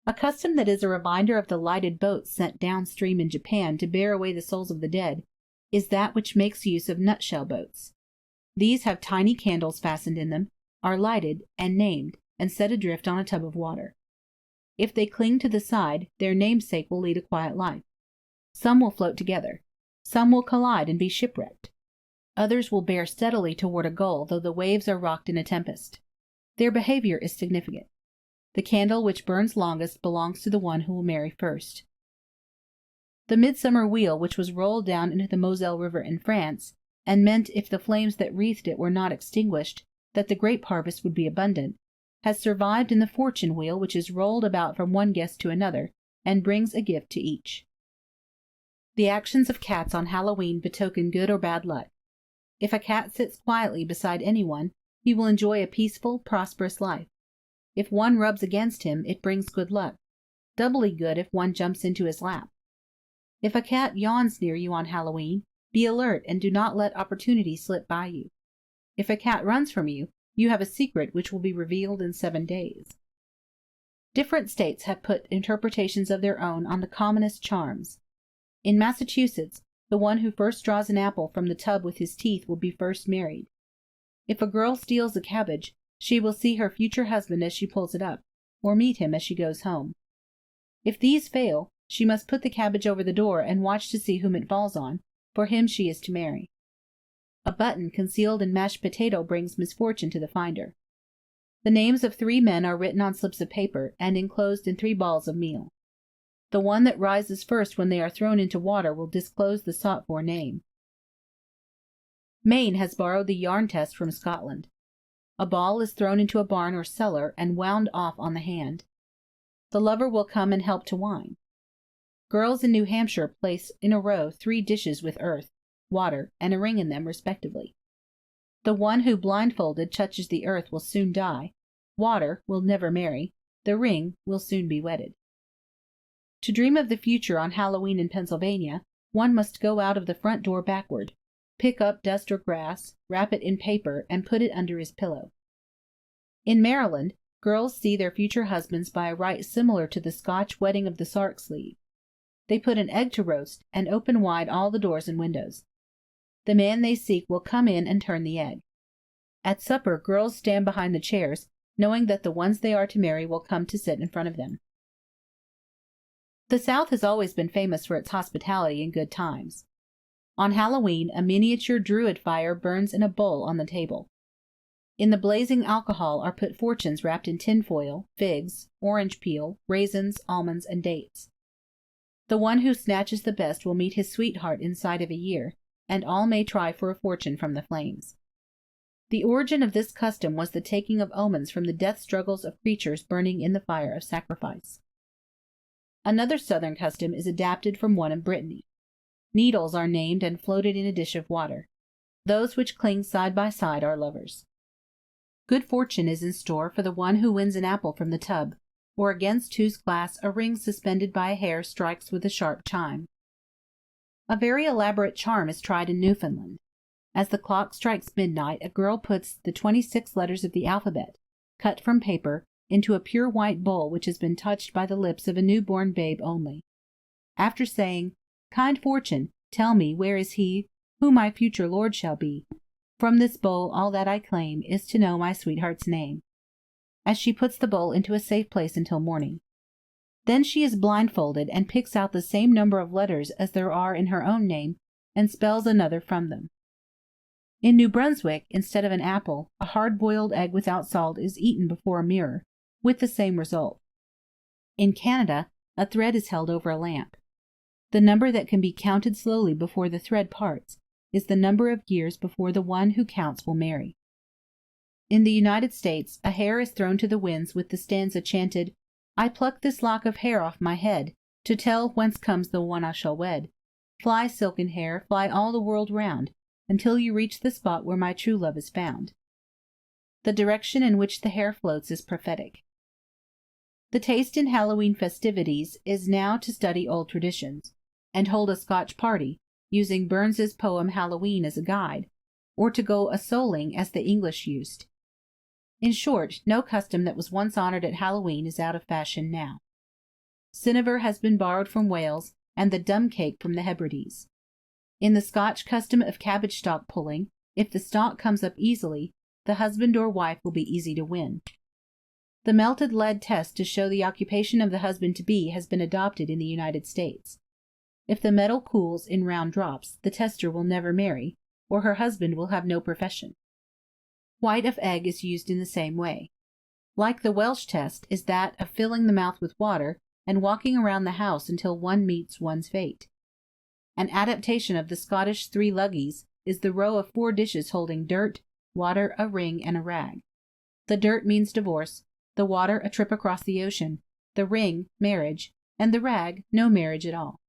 A custom that is a reminder of the lighted boats sent downstream in Japan to bear away the souls of the dead is that which makes use of nutshell boats. These have tiny candles fastened in them, are lighted and named, and set adrift on a tub of water. If they cling to the side, their namesake will lead a quiet life. Some will float together. Some will collide and be shipwrecked. Others will bear steadily toward a goal, though the waves are rocked in a tempest. Their behavior is significant. The candle which burns longest belongs to the one who will marry first. The midsummer wheel, which was rolled down into the Moselle River in France, and meant if the flames that wreathed it were not extinguished, that the grape harvest would be abundant, has survived in the fortune wheel, which is rolled about from one guest to another, and brings a gift to each. The actions of cats on Halloween betoken good or bad luck. If a cat sits quietly beside anyone, he will enjoy a peaceful, prosperous life. If one rubs against him, it brings good luck, doubly good if one jumps into his lap. If a cat yawns near you on Halloween, be alert and do not let opportunity slip by you. If a cat runs from you, you have a secret which will be revealed in 7 days. Different states have put interpretations of their own on the commonest charms. In Massachusetts, the one who first draws an apple from the tub with his teeth will be first married. If a girl steals a cabbage, she will see her future husband as she pulls it up, or meet him as she goes home. If these fail, she must put the cabbage over the door and watch to see whom it falls on, for him she is to marry. A button concealed in mashed potato brings misfortune to the finder. The names of 3 men are written on slips of paper and enclosed in 3 balls of meal. The one that rises first when they are thrown into water will disclose the sought-for name. Maine has borrowed the yarn test from Scotland. A ball is thrown into a barn or cellar and wound off on the hand. The lover will come and help to wind. Girls in New Hampshire place in a row 3 dishes with earth, water, and a ring in them, respectively. The one who blindfolded touches the earth will soon die. Water will never marry. The ring will soon be wedded. To dream of the future on Halloween in Pennsylvania, one must go out of the front door backward. pick up dust or grass, wrap it in paper, and put it under his pillow. In Maryland, girls see their future husbands by a rite similar to the Scotch wedding of the sark sleeve. They put an egg to roast and open wide all the doors and windows. The man they seek will come in and turn the egg. At supper, girls stand behind the chairs, knowing that the ones they are to marry will come to sit in front of them. The South has always been famous for its hospitality and good times. On Halloween, a miniature druid fire burns in a bowl on the table. In the blazing alcohol are put fortunes wrapped in tinfoil, figs, orange peel, raisins, almonds, and dates. The one who snatches the best will meet his sweetheart inside of a year, and all may try for a fortune from the flames. The origin of this custom was the taking of omens from the death struggles of creatures burning in the fire of sacrifice. Another southern custom is adapted from one of Brittany. Needles are named and floated in a dish of water. Those which cling side by side are lovers. Good fortune is in store for the one who wins an apple from the tub, or against whose glass a ring suspended by a hair strikes with a sharp chime. A very elaborate charm is tried in Newfoundland. As the clock strikes midnight, a girl puts the 26 letters of the alphabet, cut from paper, into a pure white bowl which has been touched by the lips of a newborn babe only. After saying, "Kind fortune, tell me where is he who my future lord shall be? From this bowl all that I claim is to know my sweetheart's name," as she puts the bowl into a safe place until morning. Then she is blindfolded and picks out the same number of letters as there are in her own name and spells another from them. In New Brunswick, instead of an apple, a hard-boiled egg without salt is eaten before a mirror, with the same result. In Canada, a thread is held over a lamp. The number that can be counted slowly before the thread parts is the number of years before the one who counts will marry. In the United States, a hair is thrown to the winds with the stanza chanted, "I pluck this lock of hair off my head, to tell whence comes the one I shall wed. Fly, silken hair, fly all the world round, until you reach the spot where my true love is found." The direction in which the hair floats is prophetic. The taste in Halloween festivities is now to study old traditions, and hold a Scotch party, using Burns's poem Hallowe'en as a guide, or to go a-souling as the English used. In short, no custom that was once honored at Halloween is out of fashion now. Cinnabar has been borrowed from Wales, and the dumb cake from the Hebrides. In the Scotch custom of cabbage stalk pulling, if the stalk comes up easily, the husband or wife will be easy to win. The melted lead test to show the occupation of the husband-to-be has been adopted in the United States. If the metal cools in round drops, the tester will never marry, or her husband will have no profession. White of egg is used in the same way. Like the Welsh test is that of filling the mouth with water and walking around the house until one meets one's fate. An adaptation of the Scottish 3 luggies is the row of 4 dishes holding dirt, water, a ring, and a rag. The dirt means divorce, the water a trip across the ocean, the ring marriage, and the rag no marriage at all.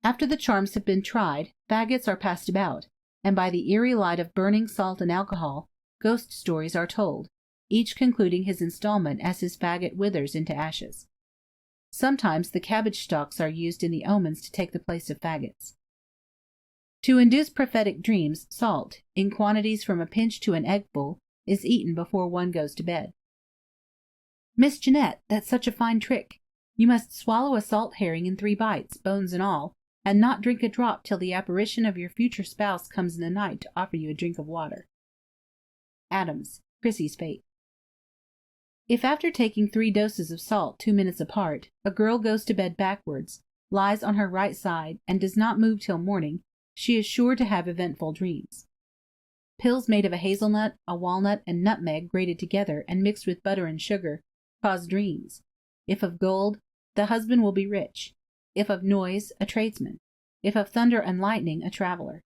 After the charms have been tried, faggots are passed about, and by the eerie light of burning salt and alcohol, ghost stories are told, each concluding his installment as his faggot withers into ashes. Sometimes the cabbage stalks are used in the omens to take the place of faggots. To induce prophetic dreams, salt, in quantities from a pinch to an eggful, is eaten before one goes to bed. "Miss Jeanette, that's such a fine trick. You must swallow a salt herring in 3 bites, bones and all, and not drink a drop till the apparition of your future spouse comes in the night to offer you a drink of water." Adams, Chrissy's Fate. If after taking 3 doses of salt 2 minutes apart, a girl goes to bed backwards, lies on her right side, and does not move till morning, she is sure to have eventful dreams. Pills made of a hazelnut, a walnut, and nutmeg grated together and mixed with butter and sugar cause dreams. If of gold, the husband will be rich. If of noise, a tradesman. If of thunder and lightning, a traveler.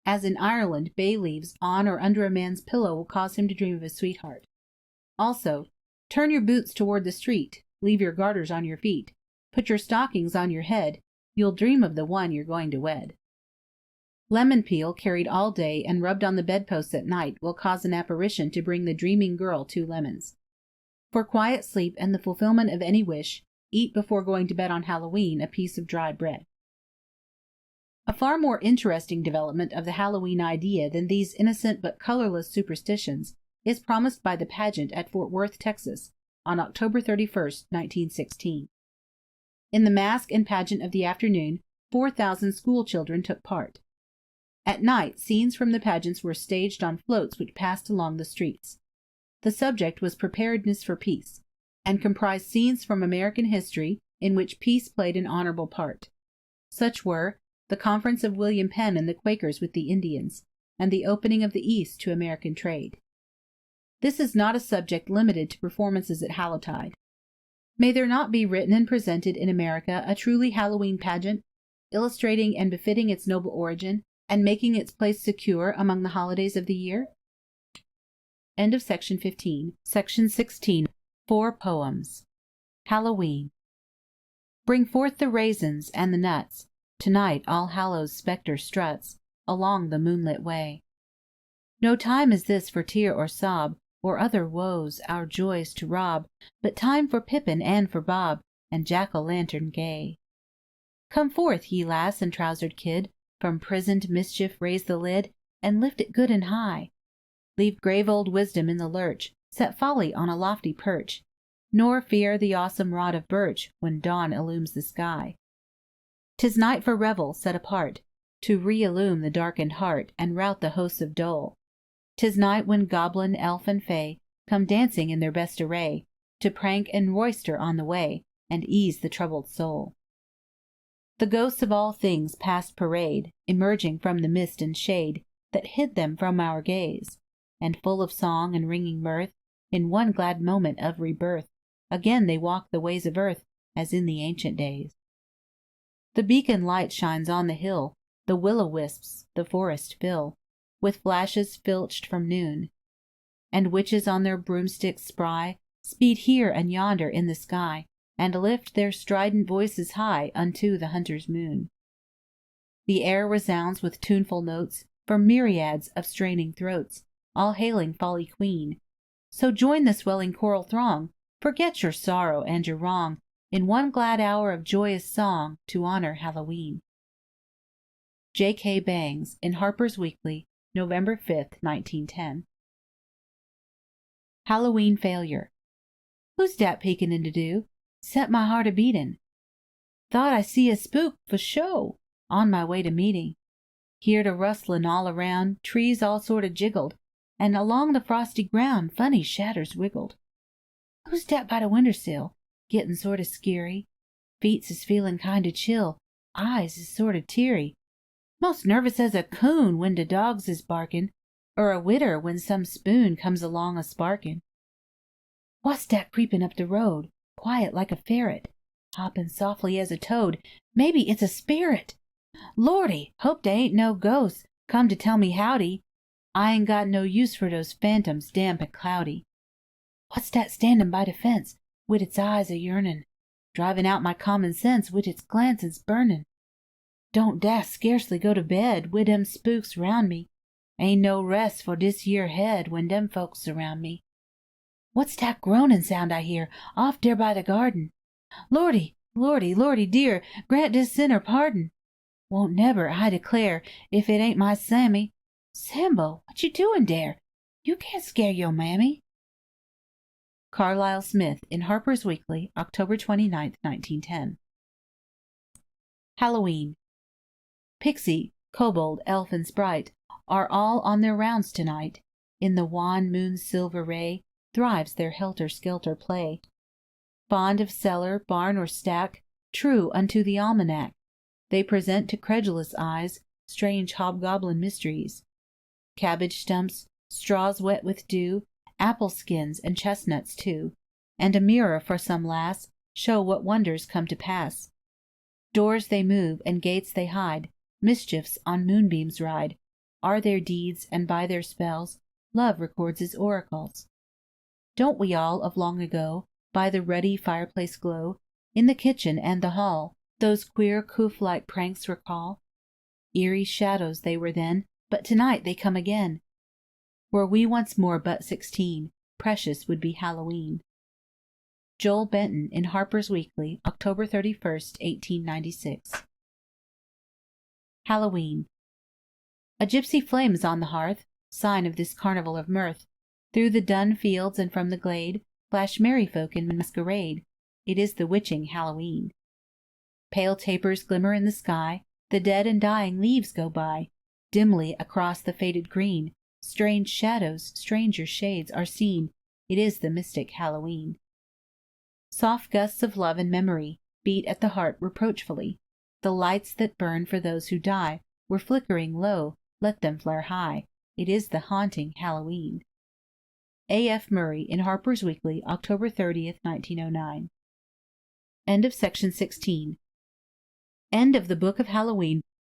As in Ireland, bay leaves on or under a man's pillow will cause him to dream of his sweetheart. Also, turn your boots toward the street, leave your garters on your feet, put your stockings on your head, you'll dream of the one you're going to wed. Lemon peel carried all day and rubbed on the bedposts at night will cause an apparition to bring the dreaming girl 2 lemons. For quiet sleep and the fulfillment of any wish, eat before going to bed on Halloween a piece of dry bread. A far more interesting development of the Halloween idea than these innocent but colorless superstitions is promised by the pageant at Fort Worth, Texas, on October 31st, 1916. In the masque and pageant of the afternoon, 4,000 school children took part. At night, scenes from the pageants were staged on floats which passed along the streets. The subject was preparedness for peace, and comprised scenes from American history in which peace played an honorable part. Such were the conference of William Penn and the Quakers with the Indians, and the opening of the East to American trade. This is not a subject limited to performances at Hallowtide. May there not be written and presented in America a truly Halloween pageant, illustrating and befitting its noble origin, and making its place secure among the holidays of the year? End of section 15. Section 16. 4 poems. Halloween. Bring forth the raisins and the nuts. Tonight All Hallows' spectre struts along the moonlit way. No time is this for tear or sob, or other woes our joys to rob, but time for Pippin and for Bob, and jack-o'-lantern gay. Come forth, ye lass and trousered kid, from prisoned mischief raise the lid, and lift it good and high. Leave grave old wisdom in the lurch, set folly on a lofty perch, nor fear the awesome rod of birch when dawn illumes the sky. 'Tis night for revel set apart, to re-illume the darkened heart and rout the hosts of dole. 'Tis night when goblin, elf, and fay come dancing in their best array, to prank and roister on the way, and ease the troubled soul. The ghosts of all things past parade, emerging from the mist and shade that hid them from our gaze, and full of song and ringing mirth, in one glad moment of rebirth, again they walk the ways of earth as in the ancient days. The beacon light shines on the hill, the will-o'-wisps the forest fill with flashes filched from noon, and witches on their broomsticks spry speed here and yonder in the sky, and lift their strident voices high unto the hunter's moon. The air resounds with tuneful notes from myriads of straining throats, all hailing Folly Queen. So join the swelling choral throng, forget your sorrow and your wrong, in one glad hour of joyous song to honor Halloween. J.K. Bangs, in Harper's Weekly, November 5th, 1910. Halloween failure. Who's dat peekin' in de dew? Set my heart a-beatin'. Thought I see a spook for show, on my way to meeting. Heerd a rustlin' all around, trees all sort of jiggled, and along the frosty ground funny shadders wiggled. Who's dat by de windersill, gettin' sort of skeery? Feets is feelin' kind of chill, eyes is sort of teary. Most nervous as a coon when de dogs is barkin', or a widder when some spoon comes along a-sparkin'. What's dat creepin' up de road, quiet like a ferret, hoppin' softly as a toad? Maybe it's a spirit. Lordy, hope dey ain't no ghosts come to tell me howdy. I ain't got no use for those phantoms damp and cloudy. What's dat standin' by de fence, wid its eyes a-yearnin', drivin' out my common sense wid its glances burnin'? Don't dast scarcely go to bed wid dem spooks round me. Ain't no rest for dis yer head when dem folks surround me. What's dat groanin' sound I hear off dere by the garden? Lordy, lordy, lordy dear, grant dis sinner pardon. Won't neber, I declare, if it ain't my Sammy. Sambo, what you doin' dere? You can't scare yo' mammy. Carlyle Smith, in Harper's Weekly, October 29th, 1910. Halloween. Pixie, kobold, elf, and sprite are all on their rounds tonight. In the wan moon's silver ray thrives their helter-skelter play. Fond of cellar, barn, or stack, true unto the almanac, they present to credulous eyes strange hobgoblin mysteries. Cabbage stumps, straws wet with dew, apple skins and chestnuts too, and a mirror for some lass show what wonders come to pass. Doors they move and gates they hide, mischiefs on moonbeams ride, are their deeds, and by their spells love records his oracles. Don't we all of long ago, by the ruddy fireplace glow, in the kitchen and the hall, those queer coof-like pranks recall? Eerie shadows they were then, but tonight they come again. Were we once more but 16, precious would be Halloween. Joel Benton, in Harper's Weekly, October 31st, 1896. Hallowe'en. A gypsy flame is on the hearth, sign of this carnival of mirth. Through the dun fields and from the glade flash merry folk in masquerade. It is the witching Hallowe'en. Pale tapers glimmer in the sky, the dead and dying leaves go by. Dimly across the faded green, strange shadows, stranger shades are seen. It is the mystic Hallowe'en. Soft gusts of love and memory beat at the heart reproachfully. The lights that burn for those who die were flickering low, let them flare high. It is the haunting Hallowe'en. A. F. Murray in Harper's Weekly, October 30th, 1909. End of section 16. End of the Book of Hallowe'en.